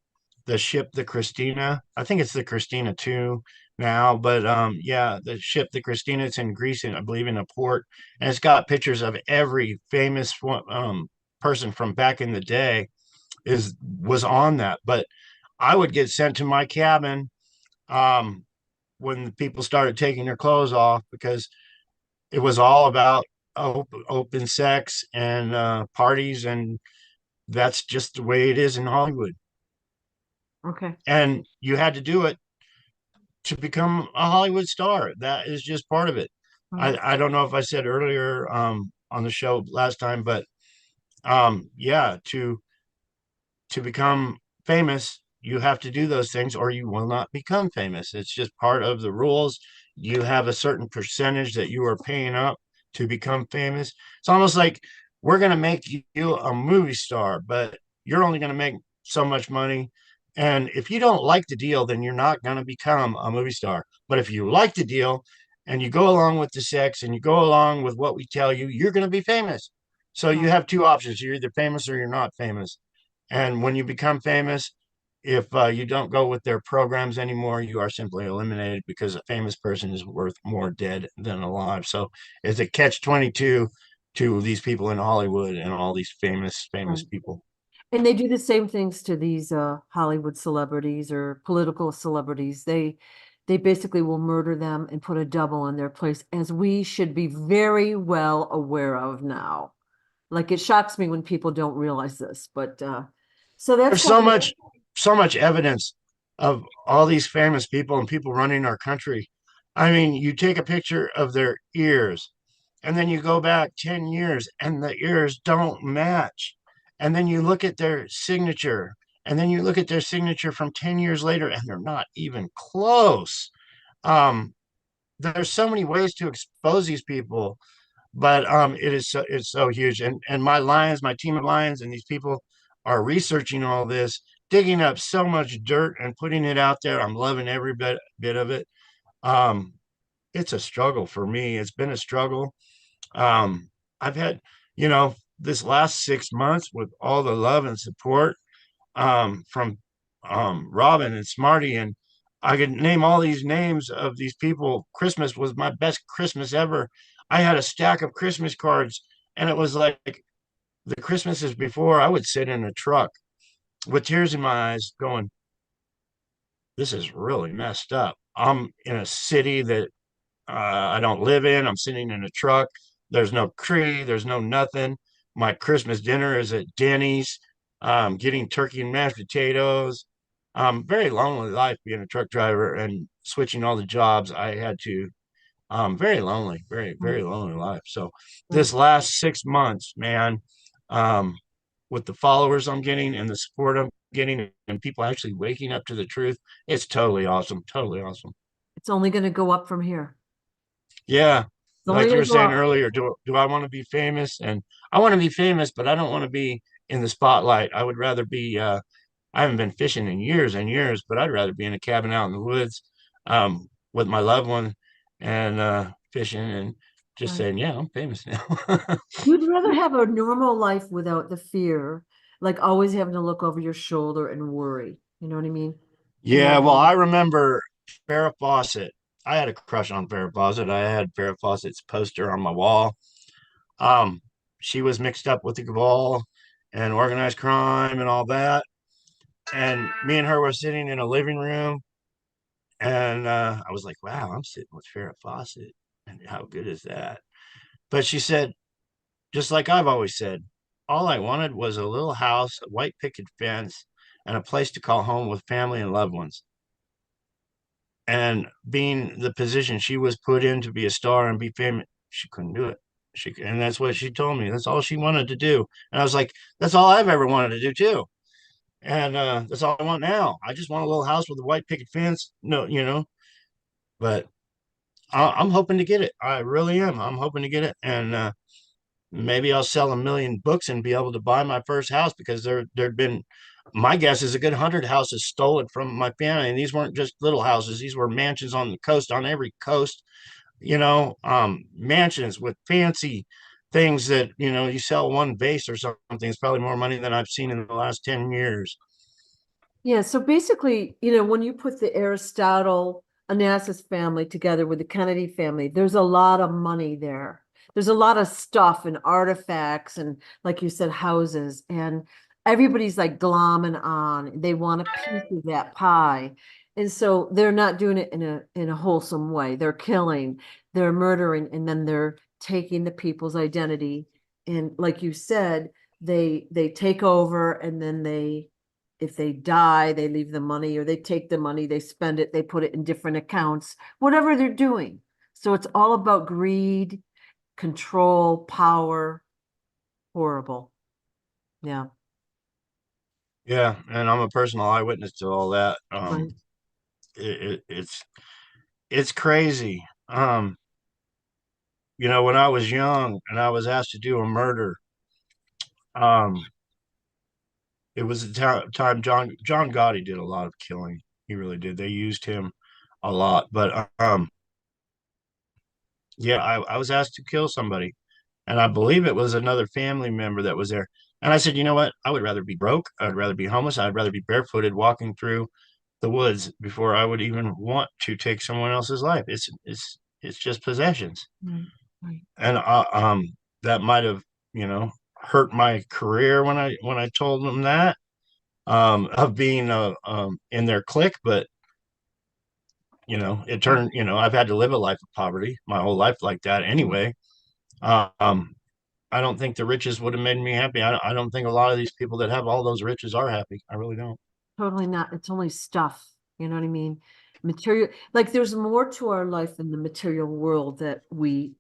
the ship, the Christina. I think it's the Christina too now, but yeah, the ship, the Christina. It's in Greece, and I believe in a port, and it's got pictures of every famous person from back in the day was on that. But I would get sent to my cabin um, when people started taking their clothes off, because it was all about open sex and parties, and that's just the way it is in Hollywood.
Okay.
And you had to do it to become a Hollywood star. That is just part of it.
Right.
I don't know if I said earlier, on the show last time, but yeah, to become famous, you have to do those things or you will not become famous. It's just part of the rules. You have a certain percentage that you are paying up to become famous. It's almost like we're going to make you a movie star, but you're only going to make so much money. And if you don't like the deal, then you're not going to become a movie star. But if you like the deal and you go along with the sex and you go along with what we tell you, you're going to be famous. So you
Right.
have two options. You're either famous or you're not famous. And when you become famous, if you don't go with their programs anymore, you are simply eliminated because a famous person is worth more dead than alive. So it's a catch 22 to these people in Hollywood and all these famous
Right.
people.
And they do the same things to these Hollywood celebrities or political celebrities. They basically will murder them and put a double in their place, as we should be very well aware of now. Like, it shocks me when people don't realize this, but so
There's
that's one of the,
so much evidence of all these famous people and people running our country. I mean, you take a picture of their ears and then you go back 10 years and the ears don't match. And then you look at their signature and then you look at their signature from 10 years later and they're not even close. Um, there's so many ways to expose these people, but it's so huge. And my team of lions and these people are researching all this, digging up so much dirt and putting it out there. I'm loving every bit of it. Um, it's a struggle for me. It's been a struggle. I've had, this last 6 months with all the love and support from Robin and Smarty, and I could name all these names of these people. Christmas was my best Christmas ever. I had a stack of Christmas cards, and it was like the Christmases before. I would sit in a truck with tears in my eyes, going, "This is really messed up." I'm in a city that I don't live in. I'm sitting in a truck. There's no tree. There's no nothing. My Christmas dinner is at Denny's, getting turkey and mashed potatoes. Very lonely life being a truck driver and switching all the jobs. I had to, very lonely, very lonely life. So
right.
this last 6 months, man, um, with the followers I'm getting and the support I'm getting and people actually waking up to the truth, it's totally awesome. Totally awesome.
It's only going to go up from here.
Yeah,
It's only
like you
going
were
to go
saying
up.
earlier, do I want to be famous? And I want to be famous, but I don't want to be in the spotlight. I would rather be I haven't been fishing in years and years, but I'd rather be in a cabin out in the woods with my loved one and fishing and just
Right.
saying, yeah, I'm famous now.
You'd rather have a normal life without the fear, like always having to look over your shoulder and worry. You know what I mean?
Yeah, well,
And
I remember Farrah Fawcett. I had a crush on Farrah Fawcett. I had Farrah Fawcett's poster on my wall. Um, she was mixed up with the cabal and organized crime and all that. And me and her were sitting in a living room, and I was like, "Wow, I'm sitting with Farrah Fawcett, and how good is that?" But she said, just like I've always said, all I wanted was a little house, a white picket fence, and a place to call home with family and loved ones. And being the position she was put in to be a star and be famous, she couldn't do it. And that's what she told me. That's all she wanted to do. And I was like, that's all I've ever wanted to do too. And that's all I want now. I just want a little house with a white picket fence. No, but I'm hoping to get it. I really am. I'm hoping to get it. And maybe I'll sell 1 million books and be able to buy my first house because there'd been, my guess is a good 100 houses stolen from my family. And these weren't just little houses. These were mansions on the coast, on every coast, mansions with fancy things that, you sell one vase or something. It's probably more money than I've seen in the last 10 years.
yeah, so basically, when you put the Aristotle Onassis family together with the Kennedy family, there's a lot of money there. There's a lot of stuff and artifacts and, like you said, houses, and everybody's like glomming on. They want a piece of that pie. And so they're not doing it in a wholesome way. They're killing, they're murdering, and then they're taking the people's identity. And like you said, they take over, and then if they die, they leave the money, or they take the money, they spend it, they put it in different accounts, whatever they're doing. So it's all about greed. control, power, horrible. Yeah.
Yeah, and I'm a personal eyewitness to all that.
Right.
It's crazy. When I was young and I was asked to do a murder, um, it was the time John Gotti did a lot of killing. He really did. They used him a lot, but yeah, I was asked to kill somebody, and I believe it was another family member that was there. And I said, you know what? I would rather be broke. I'd rather be homeless. I'd rather be barefooted walking through the woods before I would even want to take someone else's life. It's just possessions,
Right. Right.
and that might have hurt my career when I told them that of being in their clique, but it turned. I've had to live a life of poverty my whole life like that anyway. Um, I don't think the riches would have made me happy. I don't think a lot of these people that have all those riches are happy. I really don't.
Totally not. It's only stuff. You know what I mean? Material, like there's more to our life than the material world that we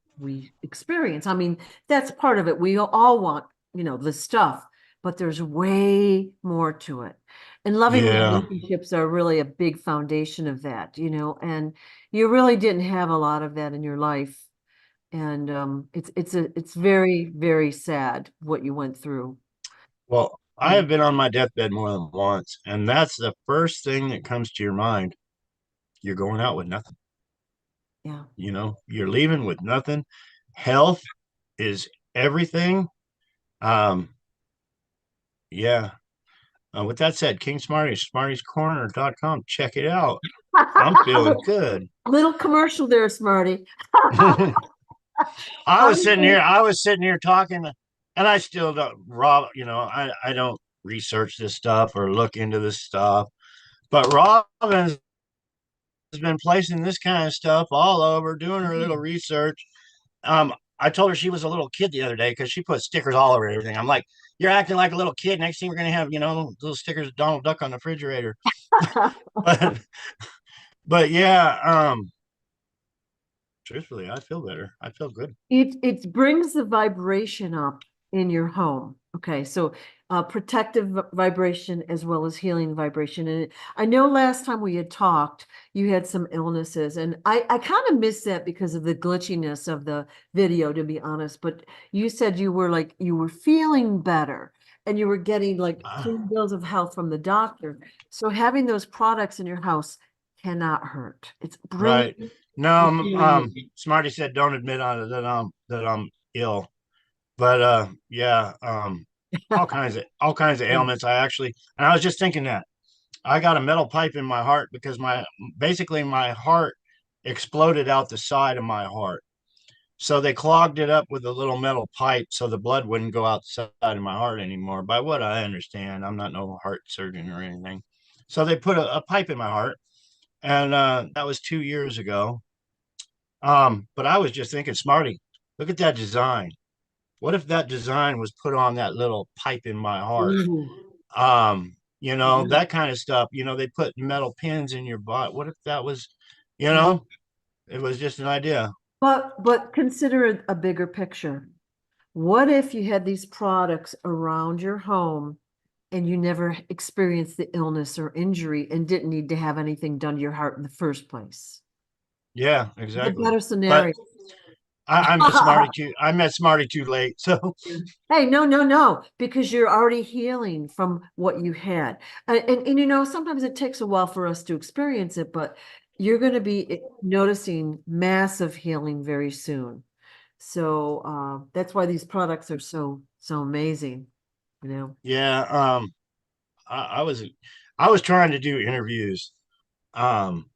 experience. I mean, that's part of it. We all want, the stuff, but there's way more to it. And loving
Yeah.
relationships are really a big foundation of that, and you really didn't have a lot of that in your life. And it's very, very sad what you went through.
Well, I
Yeah.
have been on my deathbed more than once, and that's the first thing that comes to your mind. You're going out with nothing.
Yeah.
You're leaving with nothing. Health is everything. Um, yeah. With that said, King Smarties, smartiescorner.com. Check it out. I'm feeling good.
Little commercial there, Smarty. I'm
I was sitting here talking, and I still don't, Rob, I don't research this stuff or look into this stuff, but Robin has been placing this kind of stuff all over, doing her little research. I told her she was a little kid the other day because she put stickers all over everything. I'm like, you're acting like a little kid. Next thing we're gonna have, little stickers of Donald Duck on the refrigerator. but but yeah, truthfully, I feel better. I feel good.
it brings the vibration up in your home. Okay, so protective vibration as well as healing vibration. And I know last time we had talked, you had some illnesses, and I kind of missed that because of the glitchiness of the video, to be honest. But you said you were feeling better and you were getting like clean bills of health from the doctor. So having those products in your house cannot hurt. It's bringing
Right. No,
the healing.
Smarty said don't admit on it that I'm ill. But yeah, all kinds of ailments. And I was just thinking that I got a metal pipe in my heart because my heart exploded out the side of my heart. So they clogged it up with a little metal pipe so the blood wouldn't go outside of my heart anymore. By what I understand, I'm not no heart surgeon or anything. So they put a pipe in my heart, and that was 2 years ago. But I was just thinking, Smarty, look at that design. What if that design was put on that little pipe in my heart?
Ooh.
That kind of stuff. They put metal pins in your butt. What if that was, you
Yeah.
know, it was just an idea.
But consider a bigger picture. What if you had these products around your home and you never experienced the illness or injury and didn't need to have anything done to your heart in the first place?
Yeah,
The
exactly.
better
But
scenario.
I met Smarty too late. So
Hey, no, no, no, because you're already healing from what you had. And sometimes it takes a while for us to experience it, but you're going to be noticing massive healing very soon. So that's why these products are so amazing, you know.
yeah, I was trying to do interviews um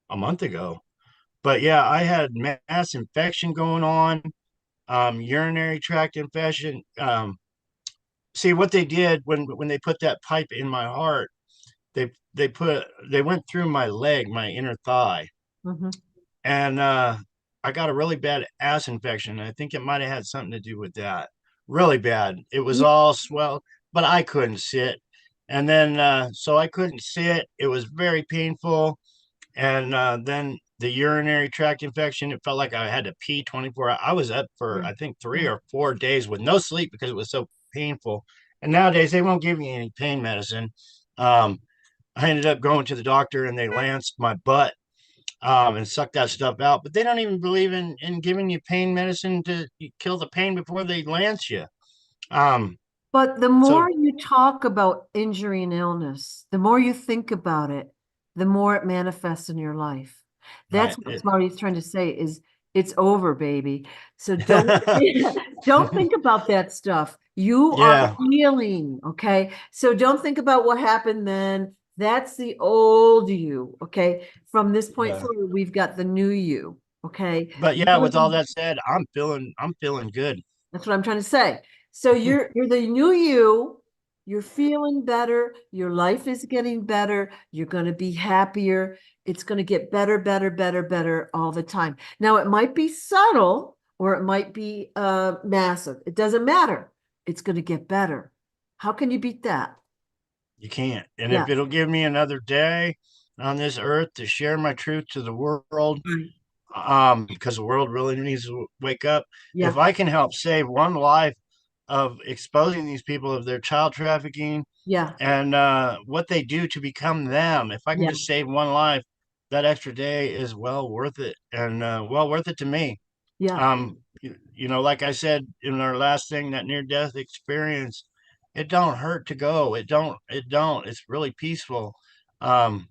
a month ago. But yeah, I had mass infection going on, urinary tract infection. See what they did when they put that pipe in my heart. They went through my leg, my inner thigh,
Mhm.
and I got a really bad ass infection. I think it might have had something to do with that. Really bad. It was
You-
all swell, but I couldn't sit. And then so I couldn't sit. It was very painful. And then the urinary tract infection. It felt like I had to pee 24 hours. I was up for,
Yeah.
I think, 3 or 4 days with no sleep because it was so painful. And nowadays they won't give me any pain medicine. Um, I ended up going to the doctor and they lanced my butt and sucked that stuff out. But they don't even believe in giving you pain medicine to kill the pain before they lance you. Um,
But the
so
more you talk about injury and illness, the more you think about it, the more it manifests in your life. That's
right,
what Smarty's trying to say is it's over, baby. So don't don't think about that stuff. You are
yeah,
healing, okay? So don't think about what happened then. That's the old you, okay? From this point
yeah.
forward, we've got the new you, okay?
But yeah, with all that said, I'm feeling good.
That's what I'm trying to say. So you're the new you. You're feeling better. Your life is getting better. You're going to be happier. It's going to get better, better, better, better all the time. Now it might be subtle or it might be massive. It doesn't matter. It's going to get better. How can you beat that?
You can't. And
Yeah.
if it'll give me another day on this earth to share my truth to the world,
Right.
because the world really needs to wake up. If
Yeah.
I can help save one life of exposing these people of their child trafficking
Yeah.
and what they do to become them, if I can
Yeah.
just save one life, that extra day is well worth it, and well worth it to me.
Yeah.
Like I said in our last thing, that near death experience, it don't hurt to go. It don't. It's really peaceful. Um,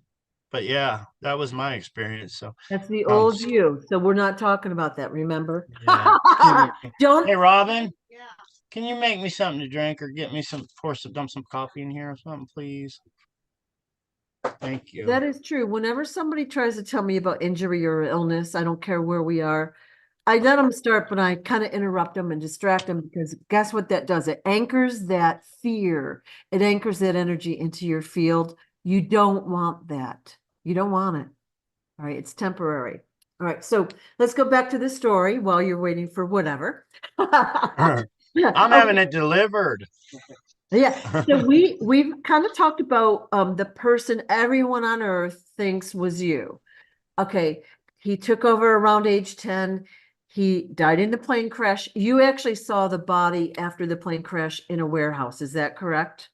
but yeah, that was my experience. So,
That's the
um,
old you. So we're not talking about that, remember?
yeah. Excuse me.
Don't
Hey, Robin, can you make me something to drink or get me dump some coffee in here or something, please? Thank you.
That is true. Whenever somebody tries to tell me about injury or illness, I don't care where we are, I let them start, but I kind of interrupt them and distract them because guess what that does? It anchors that fear. It anchors that energy into your field. You don't want that. You don't want it. All right. It's temporary. All right. So let's go back to the story while you're waiting for whatever.
I'm having
Okay.
it delivered.
Yeah. So we've kind of talked about the person everyone on earth thinks was you. Okay, he took over around age 10. He died in the plane crash. You actually saw the body after the plane crash in a warehouse. Is that correct?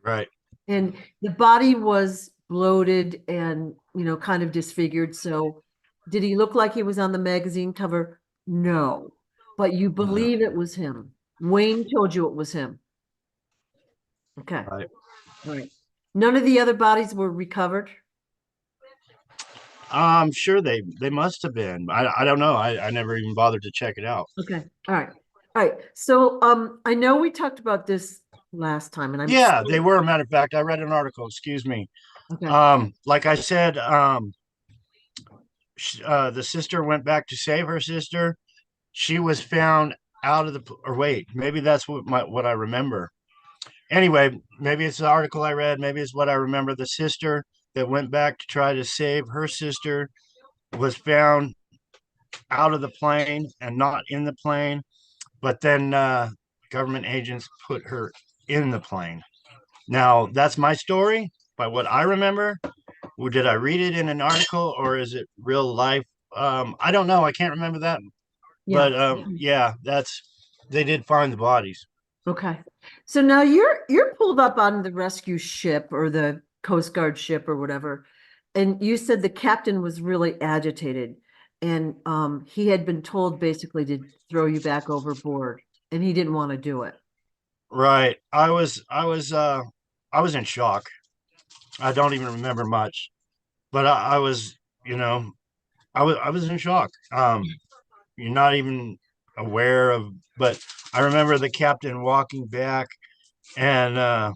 Right.
And the body was bloated and, kind of disfigured. So did he look like he was on the magazine cover? No. But you
No.
believe it was him. Wayne told you it was him. Okay.
Right.
All right. None of the other bodies were recovered.
I'm sure they must have been. I don't know. I never even bothered to check it out.
Okay. All right. All right. So I know we talked about this last time and I'm
Yeah, they
still
were. A matter of fact, I read an article. Excuse me.
okay.
Like I said, the sister went back to save her sister. She was found out of or wait, maybe that's what I remember. Anyway, maybe it's the article I read. Maybe it's what I remember. The sister that went back to try to save her sister was found out of the plane and not in the plane. But then government agents put her in the plane. Now, that's my story by what I remember. Or did I read it in an article or is it real life? I don't know. I can't remember that.
Yeah.
But yeah, they did find the bodies.
Okay. So now you're pulled up on the rescue ship or the Coast Guard ship or whatever. And you said the captain was really agitated and he had been told basically to throw you back overboard and he didn't want to do it.
Right. I was in shock. I don't even remember much, but I was, you know, I was in shock. You're not even aware of, but I remember the captain walking back and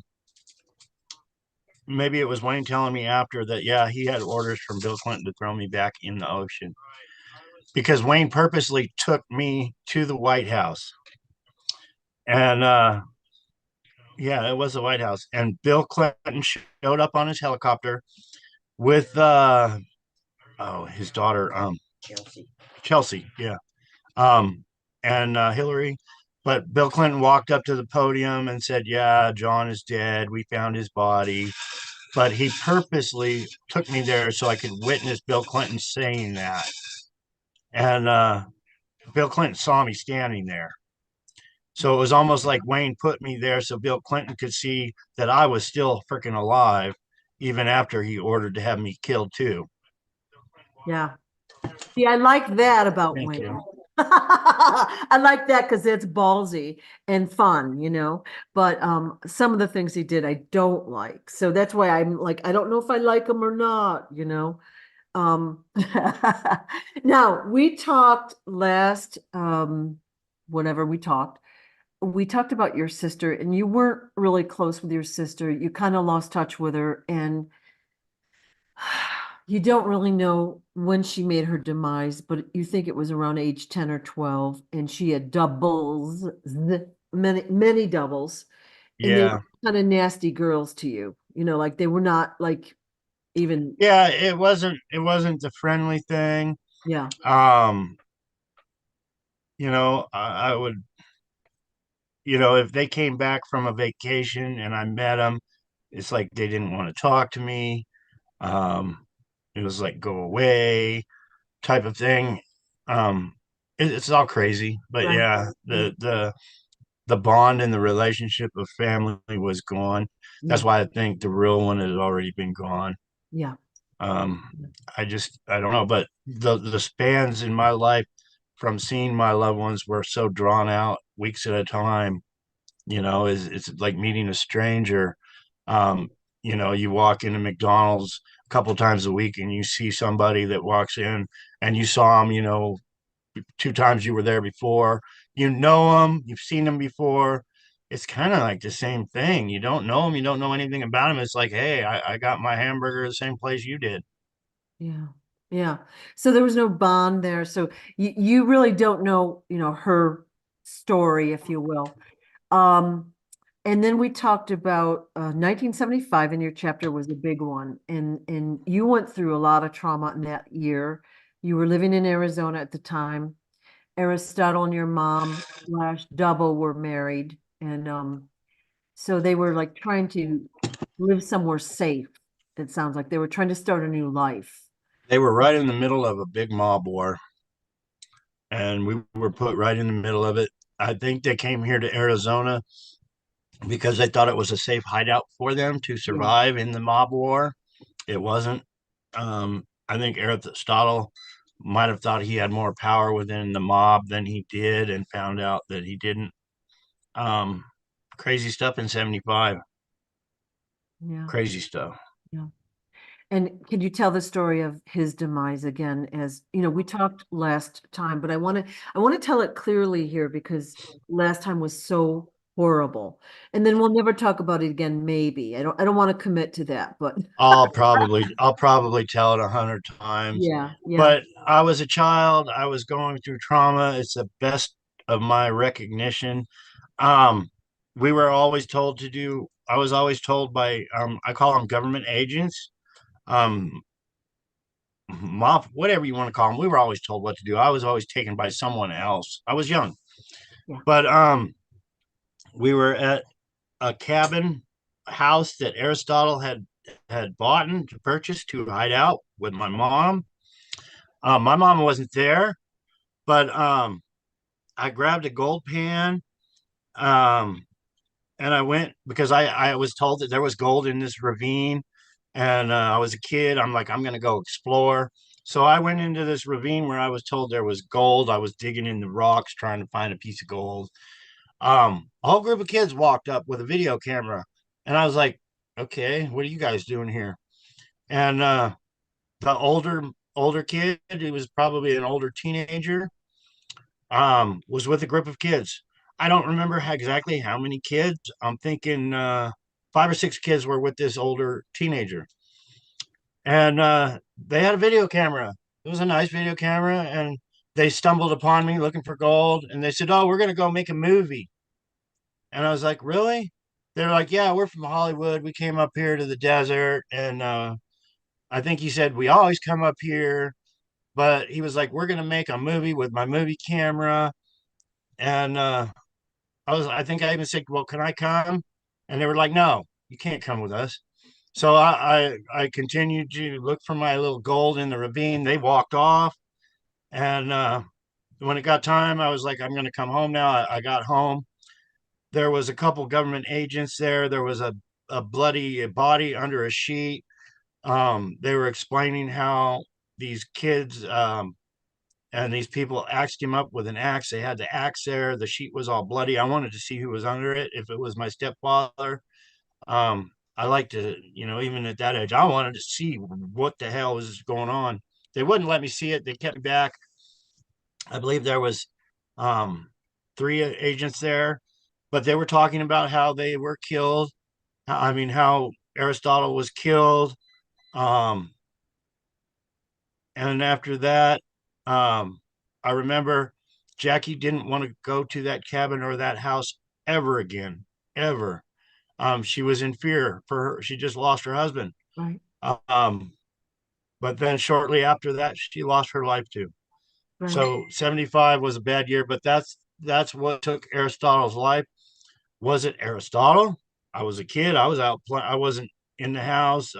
maybe it was Wayne telling me after that, yeah, he had orders from Bill Clinton to throw me back in the ocean because Wayne purposely took me to the White House. And yeah, it was the White House. And Bill Clinton showed up on his helicopter with his daughter, Chelsea, yeah. And Hillary. But Bill Clinton walked up to the podium and said, yeah, John is dead. We found his body. but he purposely took me there so I could witness Bill Clinton saying that. And Bill Clinton saw me standing there. So it was almost like Wayne put me there so Bill Clinton could see that I was still freaking alive, even after he ordered to have me killed too.
Yeah. See, I like that about
Thank you.
Wayne. I like that because it's ballsy and fun, But some of the things he did I don't like. So that's why I'm like, I don't know if I like him or not. Um Now we talked last whenever we talked about your sister, and you weren't really close with your sister. You kind of lost touch with her, and you don't really know when she made her demise, but you think it was around age 10 or 12, and she had doubles, many doubles, and they were
Yeah.
kind of nasty girls to you. Like they were not like even,
Yeah, it wasn't the friendly thing.
yeah,
Um, I would, if they came back from a vacation and I met them, it's like they didn't want to talk to me. Um, it was like go away type of thing. Um, it's all crazy, but
right.
yeah,
Yeah,
the bond and the relationship of family was gone. That's
yeah,
why I think the real one has already been gone.
yeah,
Um, I don't know, but the spans in my life from seeing my loved ones were so drawn out weeks at a time. Is it's like meeting a stranger. Um, you walk into McDonald's a couple times a week and you see somebody that walks in and you saw them, 2 times you were there before. You know them, you've seen them before. It's kind of like the same thing. You don't know them, you don't know anything about them. It's like, hey, I got my hamburger the same place you did.
yeah, yeah. So there was no bond there. So you really don't know, her story, if you will. Um, and then we talked about 1975 in your chapter was a big one. And you went through a lot of trauma in that year. You were living in Arizona at the time. Aristotle and your mom slash double were married. And so they were like trying to live somewhere safe. It sounds like they were trying to start a new life.
They were right in the middle of a big mob war, and we were put right in the middle of it. I think they came here to Arizona because they thought it was a safe hideout for them to
Yeah.
survive in the mob war. It wasn't. I think Aristotle might have thought he had more power within the mob than he did and found out that he didn't. Um, Crazy stuff in 75.
Yeah.
Crazy stuff.
Yeah. And could you tell the story of his demise again? As we talked last time, but I want to tell it clearly here because last time was so horrible. And then we'll never talk about it again, maybe. I don't want to commit to that, but
I'll probably tell it 100 times.
yeah, yeah,
But I was a child. I was going through trauma. It's the best of my recognition. Um, we were always told to do. I was always told by I call them government agents, um, mob, whatever you want to call them. We were always told what to do. I was always taken by someone else. I was young,
yeah,
but we were at a cabin house that Aristotle had bought and to purchase to hide out with my mom. My mom wasn't there, but I grabbed a gold pan, um, and I went because I was told that there was gold in this ravine, and I was a kid. I'm like, I'm gonna go explore. So I went into this ravine where I was told there was gold. I was digging in the rocks trying to find a piece of gold. A whole group of kids walked up with a video camera, and I was like, okay, what are you guys doing here? And the older kid, who was probably an older teenager, was with a group of kids. I don't remember exactly how many kids. I'm thinking 5 or 6 kids were with this older teenager, and they had a video camera. It was a nice video camera, and they stumbled upon me looking for gold, and they said, "Oh, we're gonna go make a movie." And I was like, "Really?" They're like, "Yeah, we're from Hollywood. We came up here to the desert, and I think he said we always come up here." But he was like, "We're gonna make a movie with my movie camera," and I think I even said, "Well, can I come?" And they were like, "No, you can't come with us." So I continued to look for my little gold in the ravine. They walked off, and when it got time, I was like, I'm going to come home now. I got home. There was a couple government agents there. There was a bloody body under a sheet. They were explaining how these kids and these people axed him up with an axe. They had the axe there. The sheet was all bloody. I wanted to see who was under it. If it was my stepfather, I like to, even at that age, I wanted to see what the hell was going on. They wouldn't let me see it. They kept me back. I believe there was um, three agents there, but they were talking about how they were killed. I mean, how Aristotle was killed. Um, and after that, um, I remember Jackie didn't want to go to that cabin or that house ever again, ever. She was in fear for her. She just lost her husband.
Right,
Um, but then shortly after that, she lost her life too.
right,
So 75 was a bad year, but that's what took Aristotle's life. Was it Aristotle? I was a kid. I was out I wasn't in the house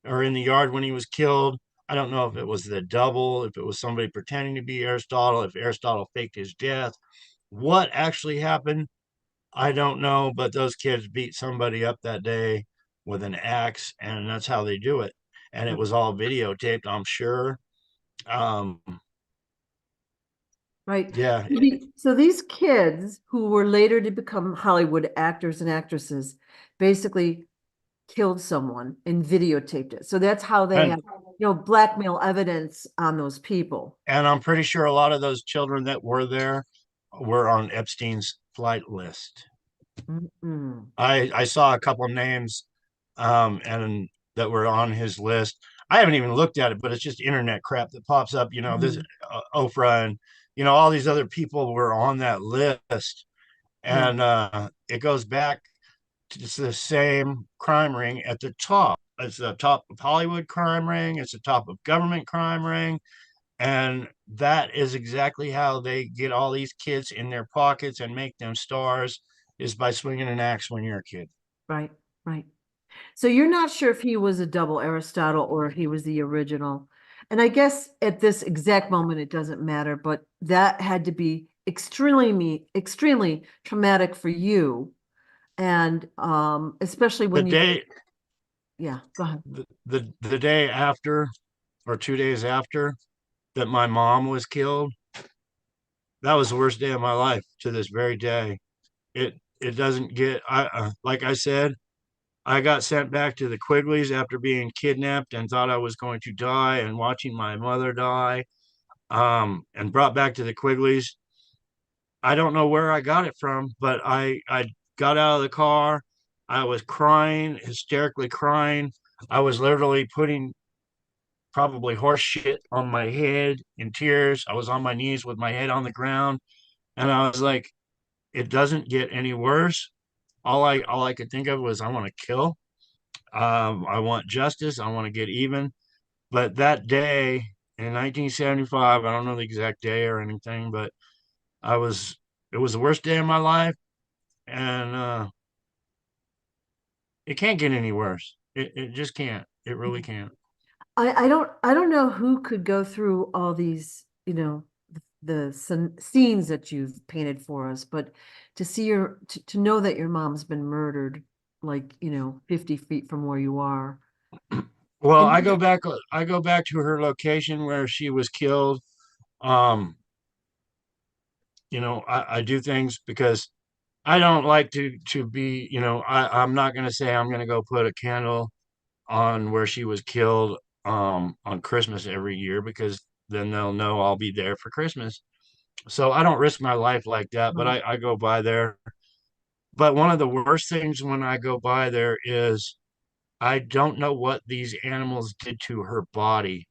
or in the yard when he was killed. I don't know if it was the double, if it was somebody pretending to be Aristotle, if Aristotle faked his death. What actually happened? I don't know, but those kids beat somebody up that day with an axe, and that's how they do it. And it
right.
was all videotaped, I'm sure. Um,
Right.
yeah,
So these kids who were later to become Hollywood actors and actresses basically killed someone and videotaped it. So that's how they
and
have, blackmail evidence on those people.
and I'm pretty sure a lot of those children that were there were on Epstein's flight list.
Mm-mm.
I saw a couple names and that were on his list. I haven't even looked at it, but it's just internet crap that pops up. This
Mhm.
Oprah and all these other people were on that list,
Yeah,
and it goes back to the same crime ring at the top. It's the top of Hollywood crime ring. It's the top of government crime ring. And that is exactly how they get all these kids in their pockets and make them stars is by swinging an axe when you're a kid.
right, right. So you're not sure if he was a double Aristotle or if he was the original. And I guess at this exact moment, it doesn't matter, but that had to be extremely traumatic for you. And especially
The
when you,
day
yeah, go ahead.
the day after or 2 days after that my mom was killed, that was the worst day of my life to this very day. It doesn't get like I said, I got sent back to the Quigleys after being kidnapped and thought I was going to die and watching my mother die, and brought back to the Quigleys. I don't know where I got it from, but I got out of the car. I was crying, hysterically crying. I was literally putting probably horse shit on my head in tears. I was on my knees with my head on the ground, and I was like, it doesn't get any worse. All I could think of was I want to kill. I want justice. I want to get even. But that day in 1975, I don't know the exact day or anything, but I was it was the worst day of my life, and it can't get any worse. It just can't. It really can't.
I don't know who could go through all these, the scenes that you've painted for us, but to know that your mom's been murdered, like, 50 feet from where you are.
Well,
And
I go back to her location where she was killed. Um, I do things because I don't like to be, I'm not gonna say I'm gonna go put a candle on where she was killed on Christmas every year because then they'll know I'll be there for Christmas. So I don't risk my life like that, but
Right,
I go by there. But one of the worst things when I go by there is I don't know what these animals did to her body.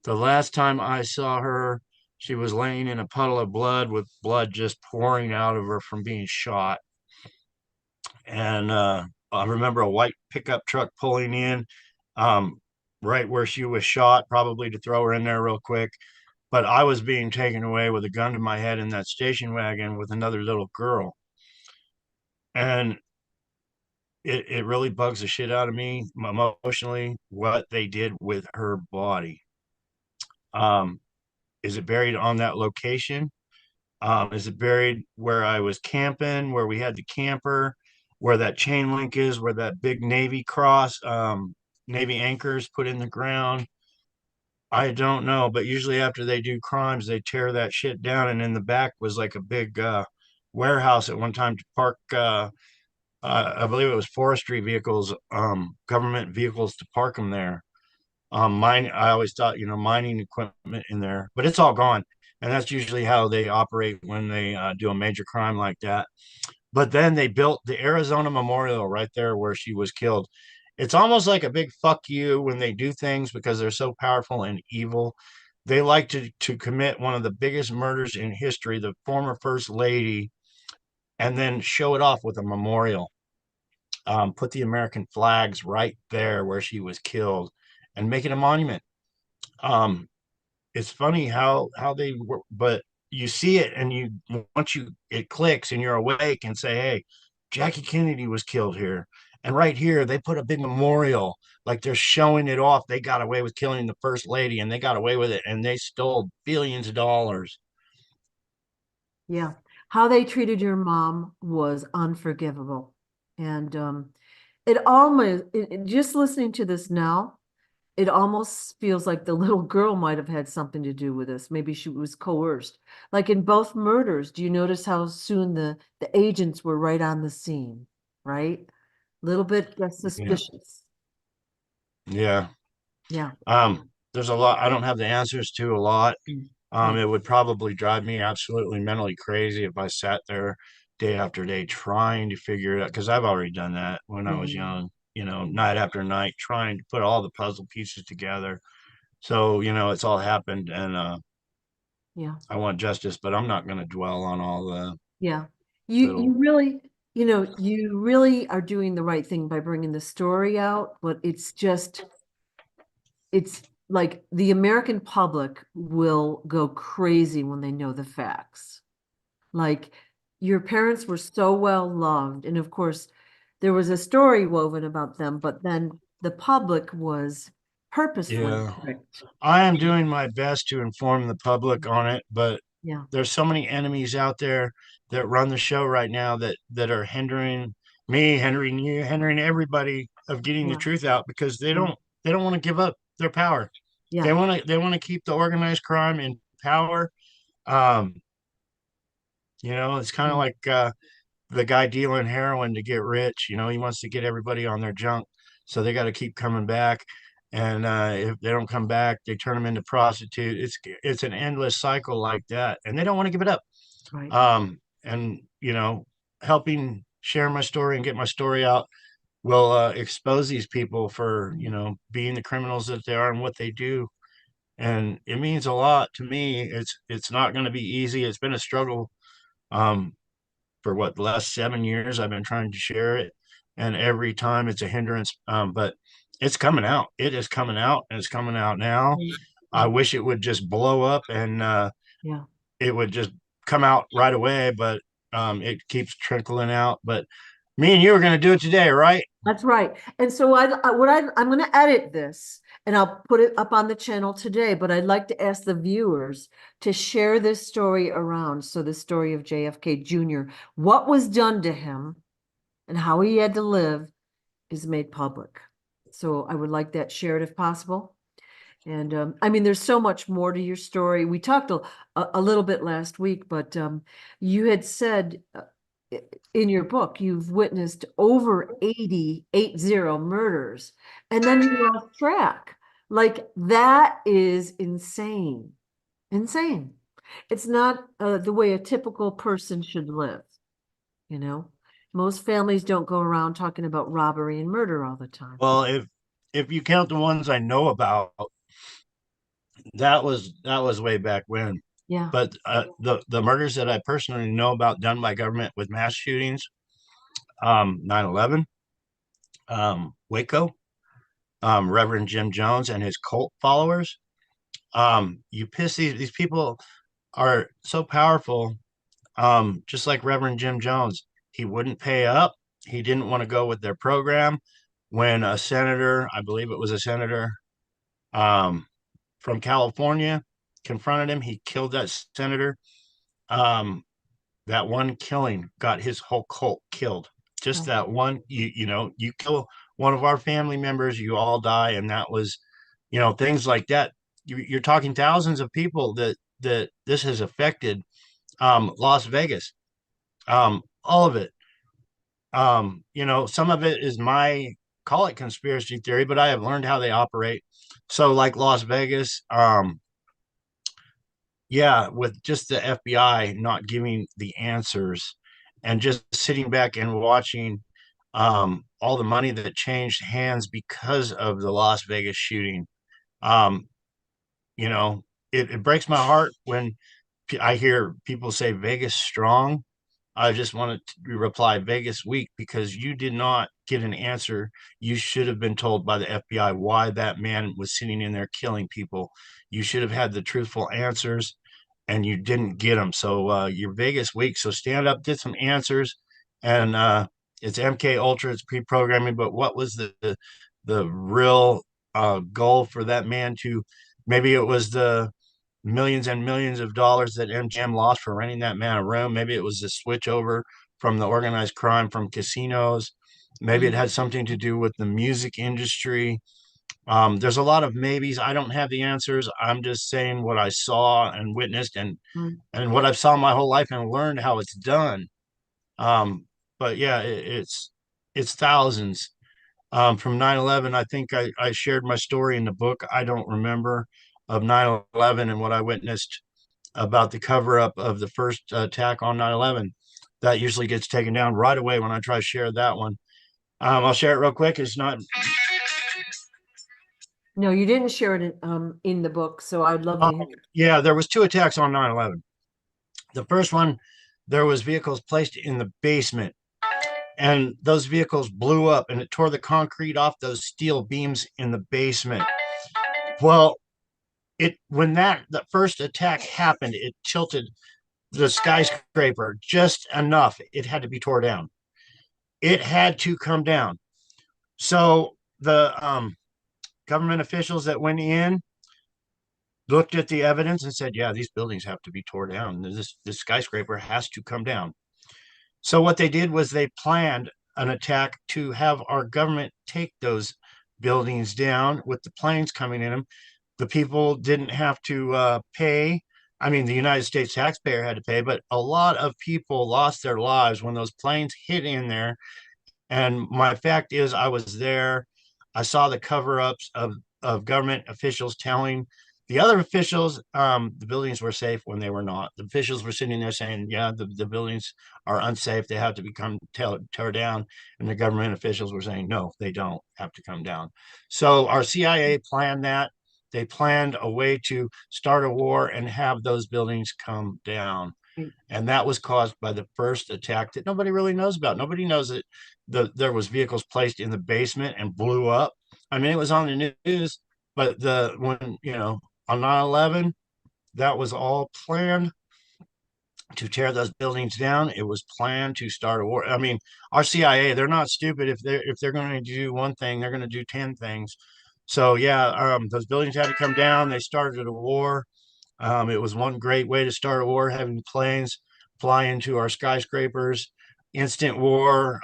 The last time I saw her, she was laying in a puddle of blood with blood just pouring out of her from being shot. And I remember a white pickup truck pulling in um, right where she was shot, probably to throw her in there real quick. But I was being taken away with a gun to my head in that station wagon with another little girl. And it really bugs the shit out of me emotionally what they did with her body. Um, is it buried on that location? Is it buried where I was camping, where we had the camper, where that chain link is, where that big Navy cross, Navy anchors put in the ground? I don't know, but usually after they do crimes, they tear that shit down. And in the back was like a big warehouse at one time to park. I believe it was forestry vehicles, government vehicles to park them there. Mine, I always thought, mining equipment in there, but it's all gone. And that's usually how they operate when they do a major crime like that. But then they built the Arizona Memorial right there where she was killed. It's almost like a big fuck you when they do things because they're so powerful and evil. They like to commit one of the biggest murders in history, the former first lady, and then show it off with a memorial. Put the American flags right there where she was killed, and make it a monument. Um, it's funny how they were, but you see it, and you once you it clicks and you're awake and say, hey, Jackie Kennedy was killed here, and right here they put a big memorial, like they're showing it off. They got away with killing the first lady, and they got away with it, and they stole billions of dollars.
Yeah. How they treated your mom was unforgivable. And it almost, just listening to this now, it almost feels like the little girl might have had something to do with this. Maybe she was coerced. Like in both murders, do you notice how soon the agents were right on the scene, right? Little bit
Yeah,
suspicious.
yeah.
Yeah.
There's a lot I don't have the answers to a lot.
Mm. Yeah.
It would probably drive me absolutely mentally crazy if I sat there day after day trying to figure it out, because I've already done that when I was
Yeah.
young, night after night, trying to put all the puzzle pieces together. So, it's all happened, and
Yeah.
I want justice, but I'm not going to dwell on all the
Yeah. You
little,
really, you really are doing the right thing by bringing the story out, but it's like the American public will go crazy when they know the facts. Like your parents were so well loved, and of course, there was a story woven about them, but then the public was purposefully
yeah.
tricked.
I am doing my best to inform the public on it, but
Yeah,
there's so many enemies out there that run the show right now that are hindering me, hindering you, hindering everybody of getting the
yeah,
truth out because they
yeah,
don't want to give up their power.
yeah,
They want to keep the organized crime in power. Um, it's kind of
yeah,
like the guy dealing heroin to get rich. He wants to get everybody on their junk, so they got to keep coming back. And if they don't come back, they turn them into prostitute. It's an endless cycle like that, and they don't want to give it up.
right.
And helping share my story and get my story out will expose these people for
Mm.
being the criminals that they are and what they do. And it means a lot to me. It's not going to be easy. It's been a struggle. Um, for the last 7 years I've been trying to share it, and every time it's a hindrance. But it's coming out. It is coming out, and it's coming out now.
Mm.
I
Yeah,
wish it would just blow up and
yeah.
it would just come out right away, but it keeps trickling out. But me and you are going to do it today, right?
That's right. And so I'm going to edit this and I'll put it up on the channel today, but I'd like to ask the viewers to share this story around. So the story of JFK Jr., what was done to him and how he had to live is made public. So I would like that shared if possible. And I mean, there's so much more to your story. We talked a little bit last week, but you had said in your book you've witnessed over 80 murders, and then you lost track. Like that is insane, insane. It's not the way a typical person should live. You know, most families don't go around talking about robbery and murder all the time.
Well, if you count the ones I know about, that was way back when.
Yeah,
But the murders that I personally know about done by government with mass shootings, 9/11, Waco, Reverend Jim Jones and his cult followers. You piss these people are so powerful. Just like Reverend Jim Jones, he wouldn't pay up. He didn't want to go with their program. When a senator, I believe it was a senator um, from California, confronted him, he killed that senator. Um, that one killing got his whole cult killed. Just
Oh,
that one, you kill one of our family members, you all die, and that was, things like that. You're talking thousands of people that this has affected. Las Vegas, all of it. Some of it is my call it conspiracy theory, but I have learned how they operate. So, like Las Vegas, yeah, with just the FBI not giving the answers and just sitting back and watching all the money that changed hands because of the Las Vegas shooting. Um, you know, it breaks my heart when I hear people say Vegas strong. I just wanted to reply Vegas weak because you did not get an answer. You should have been told by the FBI why that man was sitting in there killing people. You should have had the truthful answers and you didn't get them. So you're Vegas weak. So stand up, get some answers. And it's MK Ultra, it's pre-programming. But what was the real goal for that man to? Maybe it was the millions and millions of dollars that MGM lost for renting that man a room. Maybe it was the switch over from the organized crime from casinos. Maybe it
mm,
had something to do with the music industry. There's a lot of maybes. I don't have the answers. I'm just saying what I saw and witnessed
mm.
and what I've saw my whole life and learned how it's done. Um, but yeah, it's thousands. From 9/11, I think I shared my story in the book. I don't remember of 9/11 and what I witnessed about the cover up of the first attack on 9/11. That usually gets taken down right away when I try to share that one. I'll share it real quick. It's not.
No, you didn't share it in the book, so I'd love to hear.
Yeah, there was two attacks on 9/11. The first one, there was vehicles placed in the basement, and those vehicles blew up, and it tore the concrete off those steel beams in the basement. Well, it when that first attack happened, it tilted the skyscraper just enough. It had to be tore down. It had to come down. So the government officials that went in looked at the evidence and said, "Yeah, these buildings have to be torn down. This skyscraper has to come down." So what they did was they planned an attack to have our government take those buildings down with the planes coming in them. The people didn't have to pay. I mean, the United States taxpayer had to pay, but a lot of people lost their lives when those planes hit in there. And my fact is, I was there. I saw the cover ups of government officials telling the other officials the buildings were safe when they were not. The officials were sitting there saying, yeah, the buildings are unsafe. They have to become tear down. And the government officials were saying, no, they don't have to come down. So our CIA planned that. They planned a way to start a war and have those buildings come down. And that was caused by the first attack that nobody really knows about. Nobody knows that there was vehicles placed in the basement and blew up. I mean, it was on the news, but when on 9/11, that was all planned to tear those buildings down. It was planned to start a war. I mean, our CIA, they're not stupid. If they're going to do one thing, they're going to do 10 things. So yeah, those buildings had to come down. They started a war. It was one great way to start a war, having planes fly into our skyscrapers. Instant war.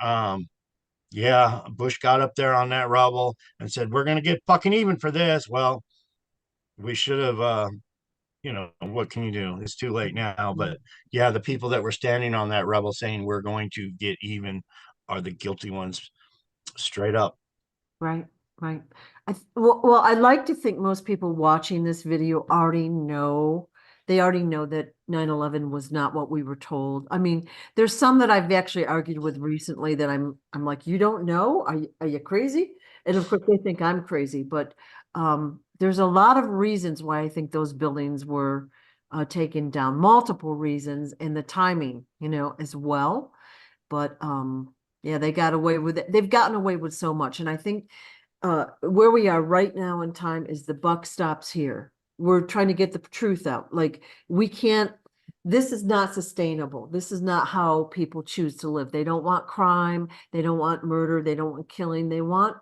Yeah, Bush got up there on that rubble and said, "We're going to get fucking even for this." Well, we should have. What can you do? It's too late now. But yeah, the people that were standing on that rubble saying we're going to get even are the guilty ones, straight up.
Right, right. Well, I'd like to think most people watching this video already know, they already know that 9/11 was not what we were told. I mean, there's some that I've actually argued with recently that I'm like, you don't know? Are you crazy? And of course they think I'm crazy, but there's a lot of reasons why I think those buildings were taken down, multiple reasons, and the timing, as well. But yeah, they got away with it. They've gotten away with so much. And I think where we are right now in time is the buck stops here. We're trying to get the truth out. Like we can't this is not sustainable. This is not how people choose to live. They don't want crime. They don't want murder. They don't want killing. They want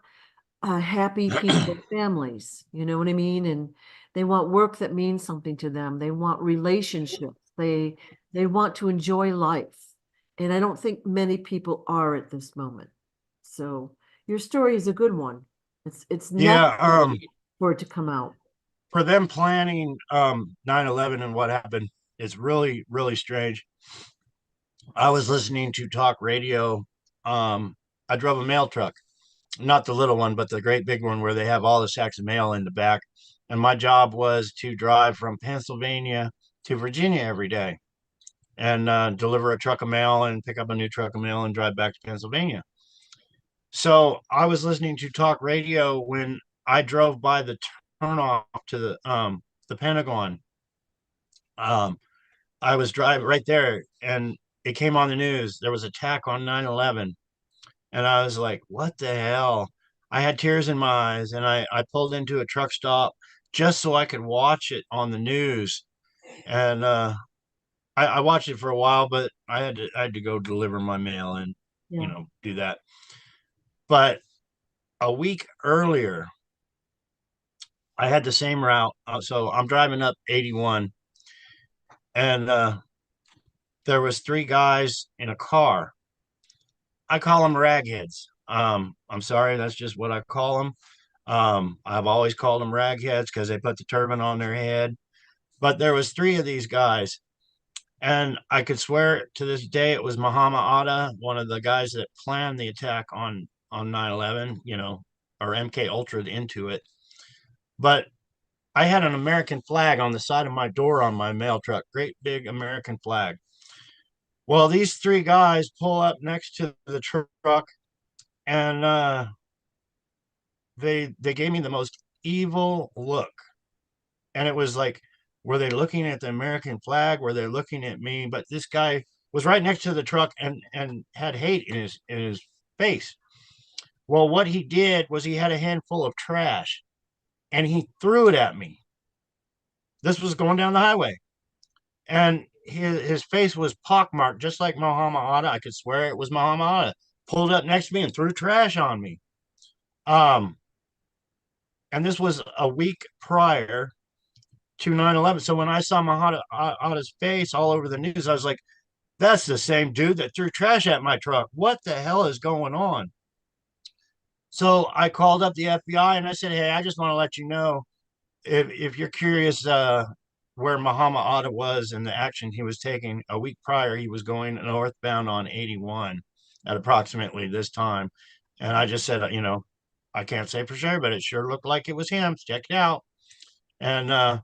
happy, peaceful families. You know what I mean? And they want work that means something to them. They want relationships. They want to enjoy life. And I don't think many people are at this moment. So your story is a good one. It's
Yeah,
necessary for it to come out.
for them planning 9/11 and what happened, it's really, really strange. I was listening to talk radio. I drove a mail truck, not the little one, but the great big one where they have all the sacks of mail in the back. And my job was to drive from Pennsylvania to Virginia every day and deliver a truck of mail and pick up a new truck of mail and drive back to Pennsylvania. So I was listening to talk radio when I drove by the turnoff to the Pentagon. Um, I was driving right there and it came on the news. There was an attack on 9/11. And I was like, what the hell? I had tears in my eyes and I pulled into a truck stop just so I could watch it on the news. And I watched it for a while, but I had to go deliver my mail and
Yeah.
do that. But a week earlier, I had the same route. So I'm driving up 81 and there was three guys in a car. I call them ragheads. I'm sorry, that's just what I call them. I've always called them ragheads because they put the turban on their head. But there was three of these guys, and I could swear to this day it was Mohammad Atta, one of the guys that planned the attack on 9/11, or MK Ultra'd into it. But I had an American flag on the side of my door on my mail truck, great big American flag. Well, these three guys pull up next to the truck, and they gave me the most evil look. And it was like, were they looking at the American flag? Were they looking at me? But this guy was right next to the truck and had hate in his face. Well, what he did was he had a handful of trash and he threw it at me. This was going down the highway. And his face was pockmarked, just like Muhammad Atta. I could swear it was Muhammad Atta. Pulled up next to me and threw trash on me. Um, and this was a week prior to 9/11. So when I saw Muhammad Atta's face all over the news, I was like, that's the same dude that threw trash at my truck. What the hell is going on? So I called up the FBI and I said, hey, I just want to let you know if you're curious where Muhammad Atta was and the action he was taking a week prior, he was going northbound on 81 at approximately this time. And I just said, I can't say for sure, but it sure looked like it was him. Check it out. And,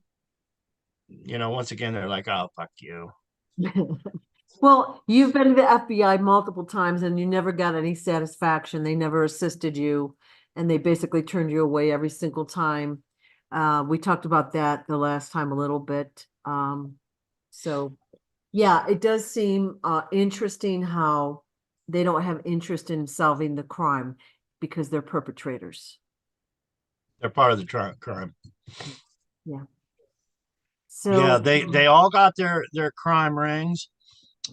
once again, they're like, oh, fuck you.
Well, you've been to the FBI multiple times and you never got any satisfaction. They never assisted you and they basically turned you away every single time. We talked about that the last time a little bit. So yeah, it does seem interesting how they don't have interest in solving the crime because they're perpetrators.
They're part of the crime.
Yeah.
Yeah,
So
they all got their crime rings.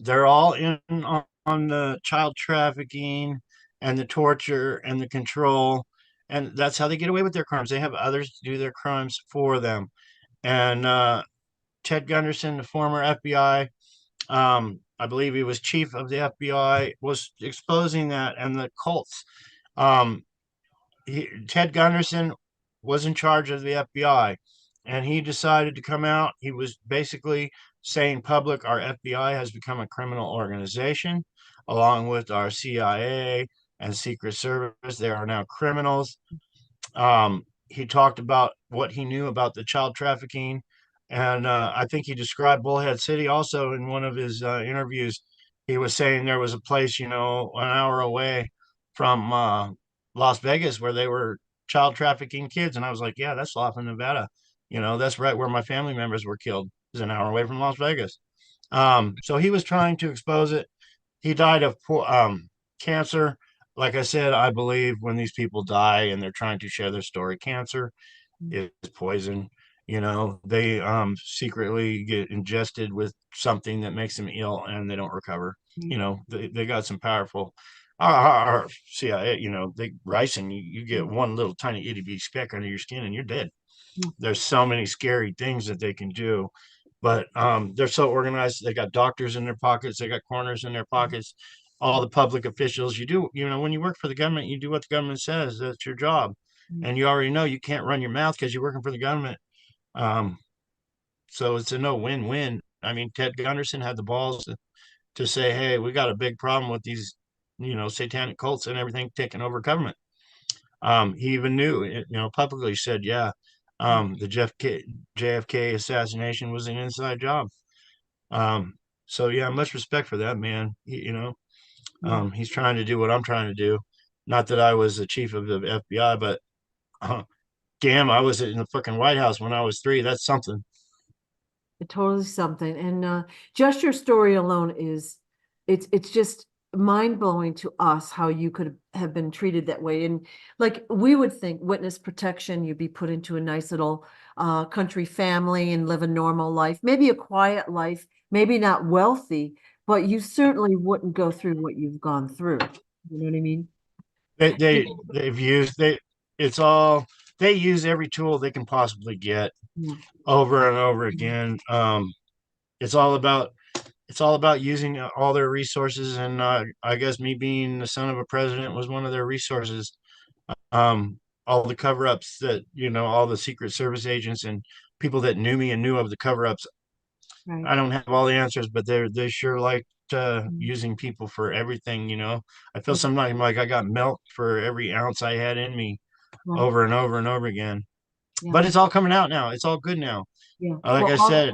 They're all in on the child trafficking and the torture and the control, and that's how they get away with their crimes. They have others to do their crimes for them. And Ted Gunderson, the former FBI, I believe he was chief of the FBI, was exposing that and the cults. Um, Ted Gunderson was in charge of the FBI and he decided to come out. He was basically saying public, our FBI has become a criminal organization along with our CIA and Secret Service. They are now criminals. He talked about what he knew about the child trafficking. And I think he described Bullhead City also in one of his interviews. He was saying there was a place, an hour away from Las Vegas where they were child trafficking kids. And I was like, yeah, that's Laughlin, Nevada. That's right where my family members were killed, is an hour away from Las Vegas. So he was trying to expose it. He died of cancer. Like I said, I believe when these people die and they're trying to share their story, cancer is poison. You know, they secretly get ingested with something that makes them ill and they don't recover.
Mm,
You know, they got some powerful CIA, you know, they ricin, you get
mm,
one little tiny itty bitty speck under your skin and you're dead.
mm,
There's so many scary things that they can do, but they're so organized. They got doctors in their pockets, they got coroners in their pockets, all the public officials. You do, you know, when you work for the government, you do what the government says. That's your job.
mm.
And you already know you can't run your mouth because you're working for the government. um, so it's a no win-win. I mean, Ted Gunderson had the balls to say, "Hey, we got a big problem with these, you know, satanic cults and everything taking over government." He even knew, you know, publicly said, "Yeah, the JFK assassination was an inside job." Um, so yeah, much respect for that man. You know,
Yeah.
he's trying to do what I'm trying to do. Not that I was the chief of the FBI, but damn, I was in the fucking White House when I was 3. That's something.
Totally something. And just your story alone is it's just mind blowing to us how you could have been treated that way. And like we would think witness protection, you'd be put into a nice little country family and live a normal life, maybe a quiet life, maybe not wealthy, but you certainly wouldn't go through what you've gone through. You know what I mean?
They've used they it's all they use every tool they can possibly get
Yeah.
over and over again. It's all about using all their resources, and I guess me being the son of a president was one of their resources. All the cover-ups that, you know, all the Secret Service agents and people that knew me and knew of the cover-ups.
Right.
I don't have all the answers, but they sure like
Mm.
using people for everything. You know, I feel
Yeah.
sometimes like I got milk for every ounce I had in me
Right.
over and over and over again.
Yeah.
But it's all coming out now. It's all good now.
Yeah.
Like
Well,
I said,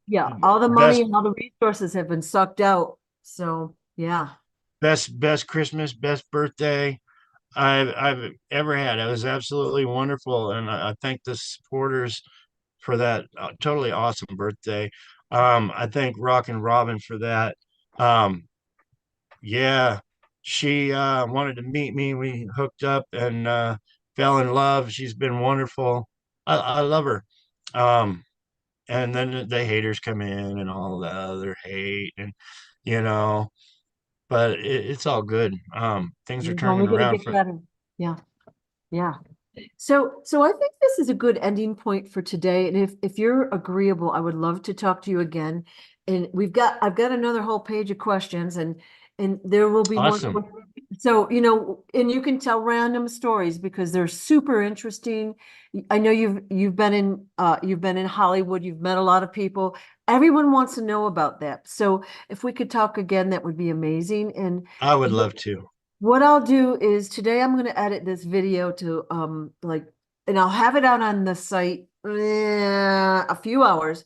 yeah, all the money
best
and all the resources have been sucked out. So yeah.
best Christmas, best birthday I've ever had. It was absolutely wonderful, and I thank the supporters for that totally awesome birthday. I thank Rockin' Robin for that. Um, yeah, she wanted to meet me. We hooked up and fell in love. She's been wonderful. I love her. Um, and then the haters come in and all the other hate, and you know, but it's all good. Things are
It's
turning
only going to
around
get
for.
better. Yeah. Yeah. So I think this is a good ending point for today. And if you're agreeable, I would love to talk to you again. And I've got another whole page of questions and there will be more.
Awesome.
So, you know, and you can tell random stories because they're super interesting. I know you've been in Hollywood, you've met a lot of people. Everyone wants to know about that. So if we could talk again, that would be amazing. And
I would love to.
what I'll do is today I'm going to edit this video to and I'll have it out on the site a few hours.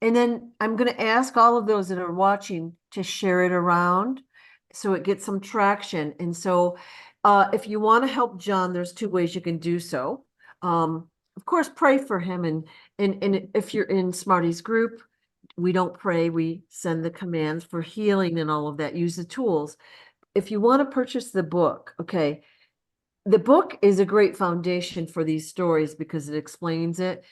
And then I'm going to ask all of those that are watching to share it around so it gets some traction. And so if you want to help John, there's 2 ways you can do so. Of course, pray for him. And if you're in Smarty's group, we don't pray, we send the commands for healing and all of that. Use the tools. If you want to purchase the book, okay, the book is a great foundation for these stories because it explains it.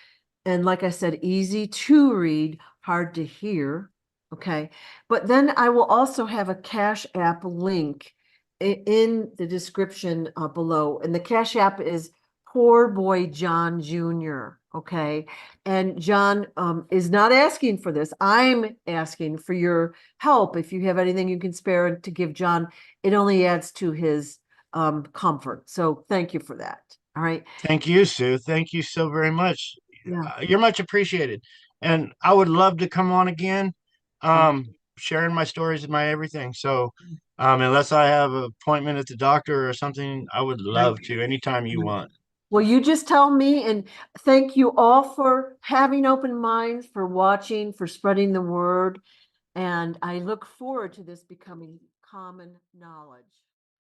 And like I said, easy to read, hard to hear. Okay. But then I will also have a Cash App link in the description below. And the Cash App is Poor Boy John Jr. Okay. And John is not asking for this. I'm asking for your help. If you have anything you can spare to give John, it only adds to his comfort. So thank you for that. All right.
Thank you, Sue. Thank you so very much.
Yeah.
You're much appreciated. And I would love to come on again, sharing my stories and my everything. So, unless I have an appointment at the doctor or something, I would
Right.
love to anytime you want.
Well, you just tell me, and thank you all for having open minds, for watching, for spreading the word. And I look forward to this becoming common knowledge.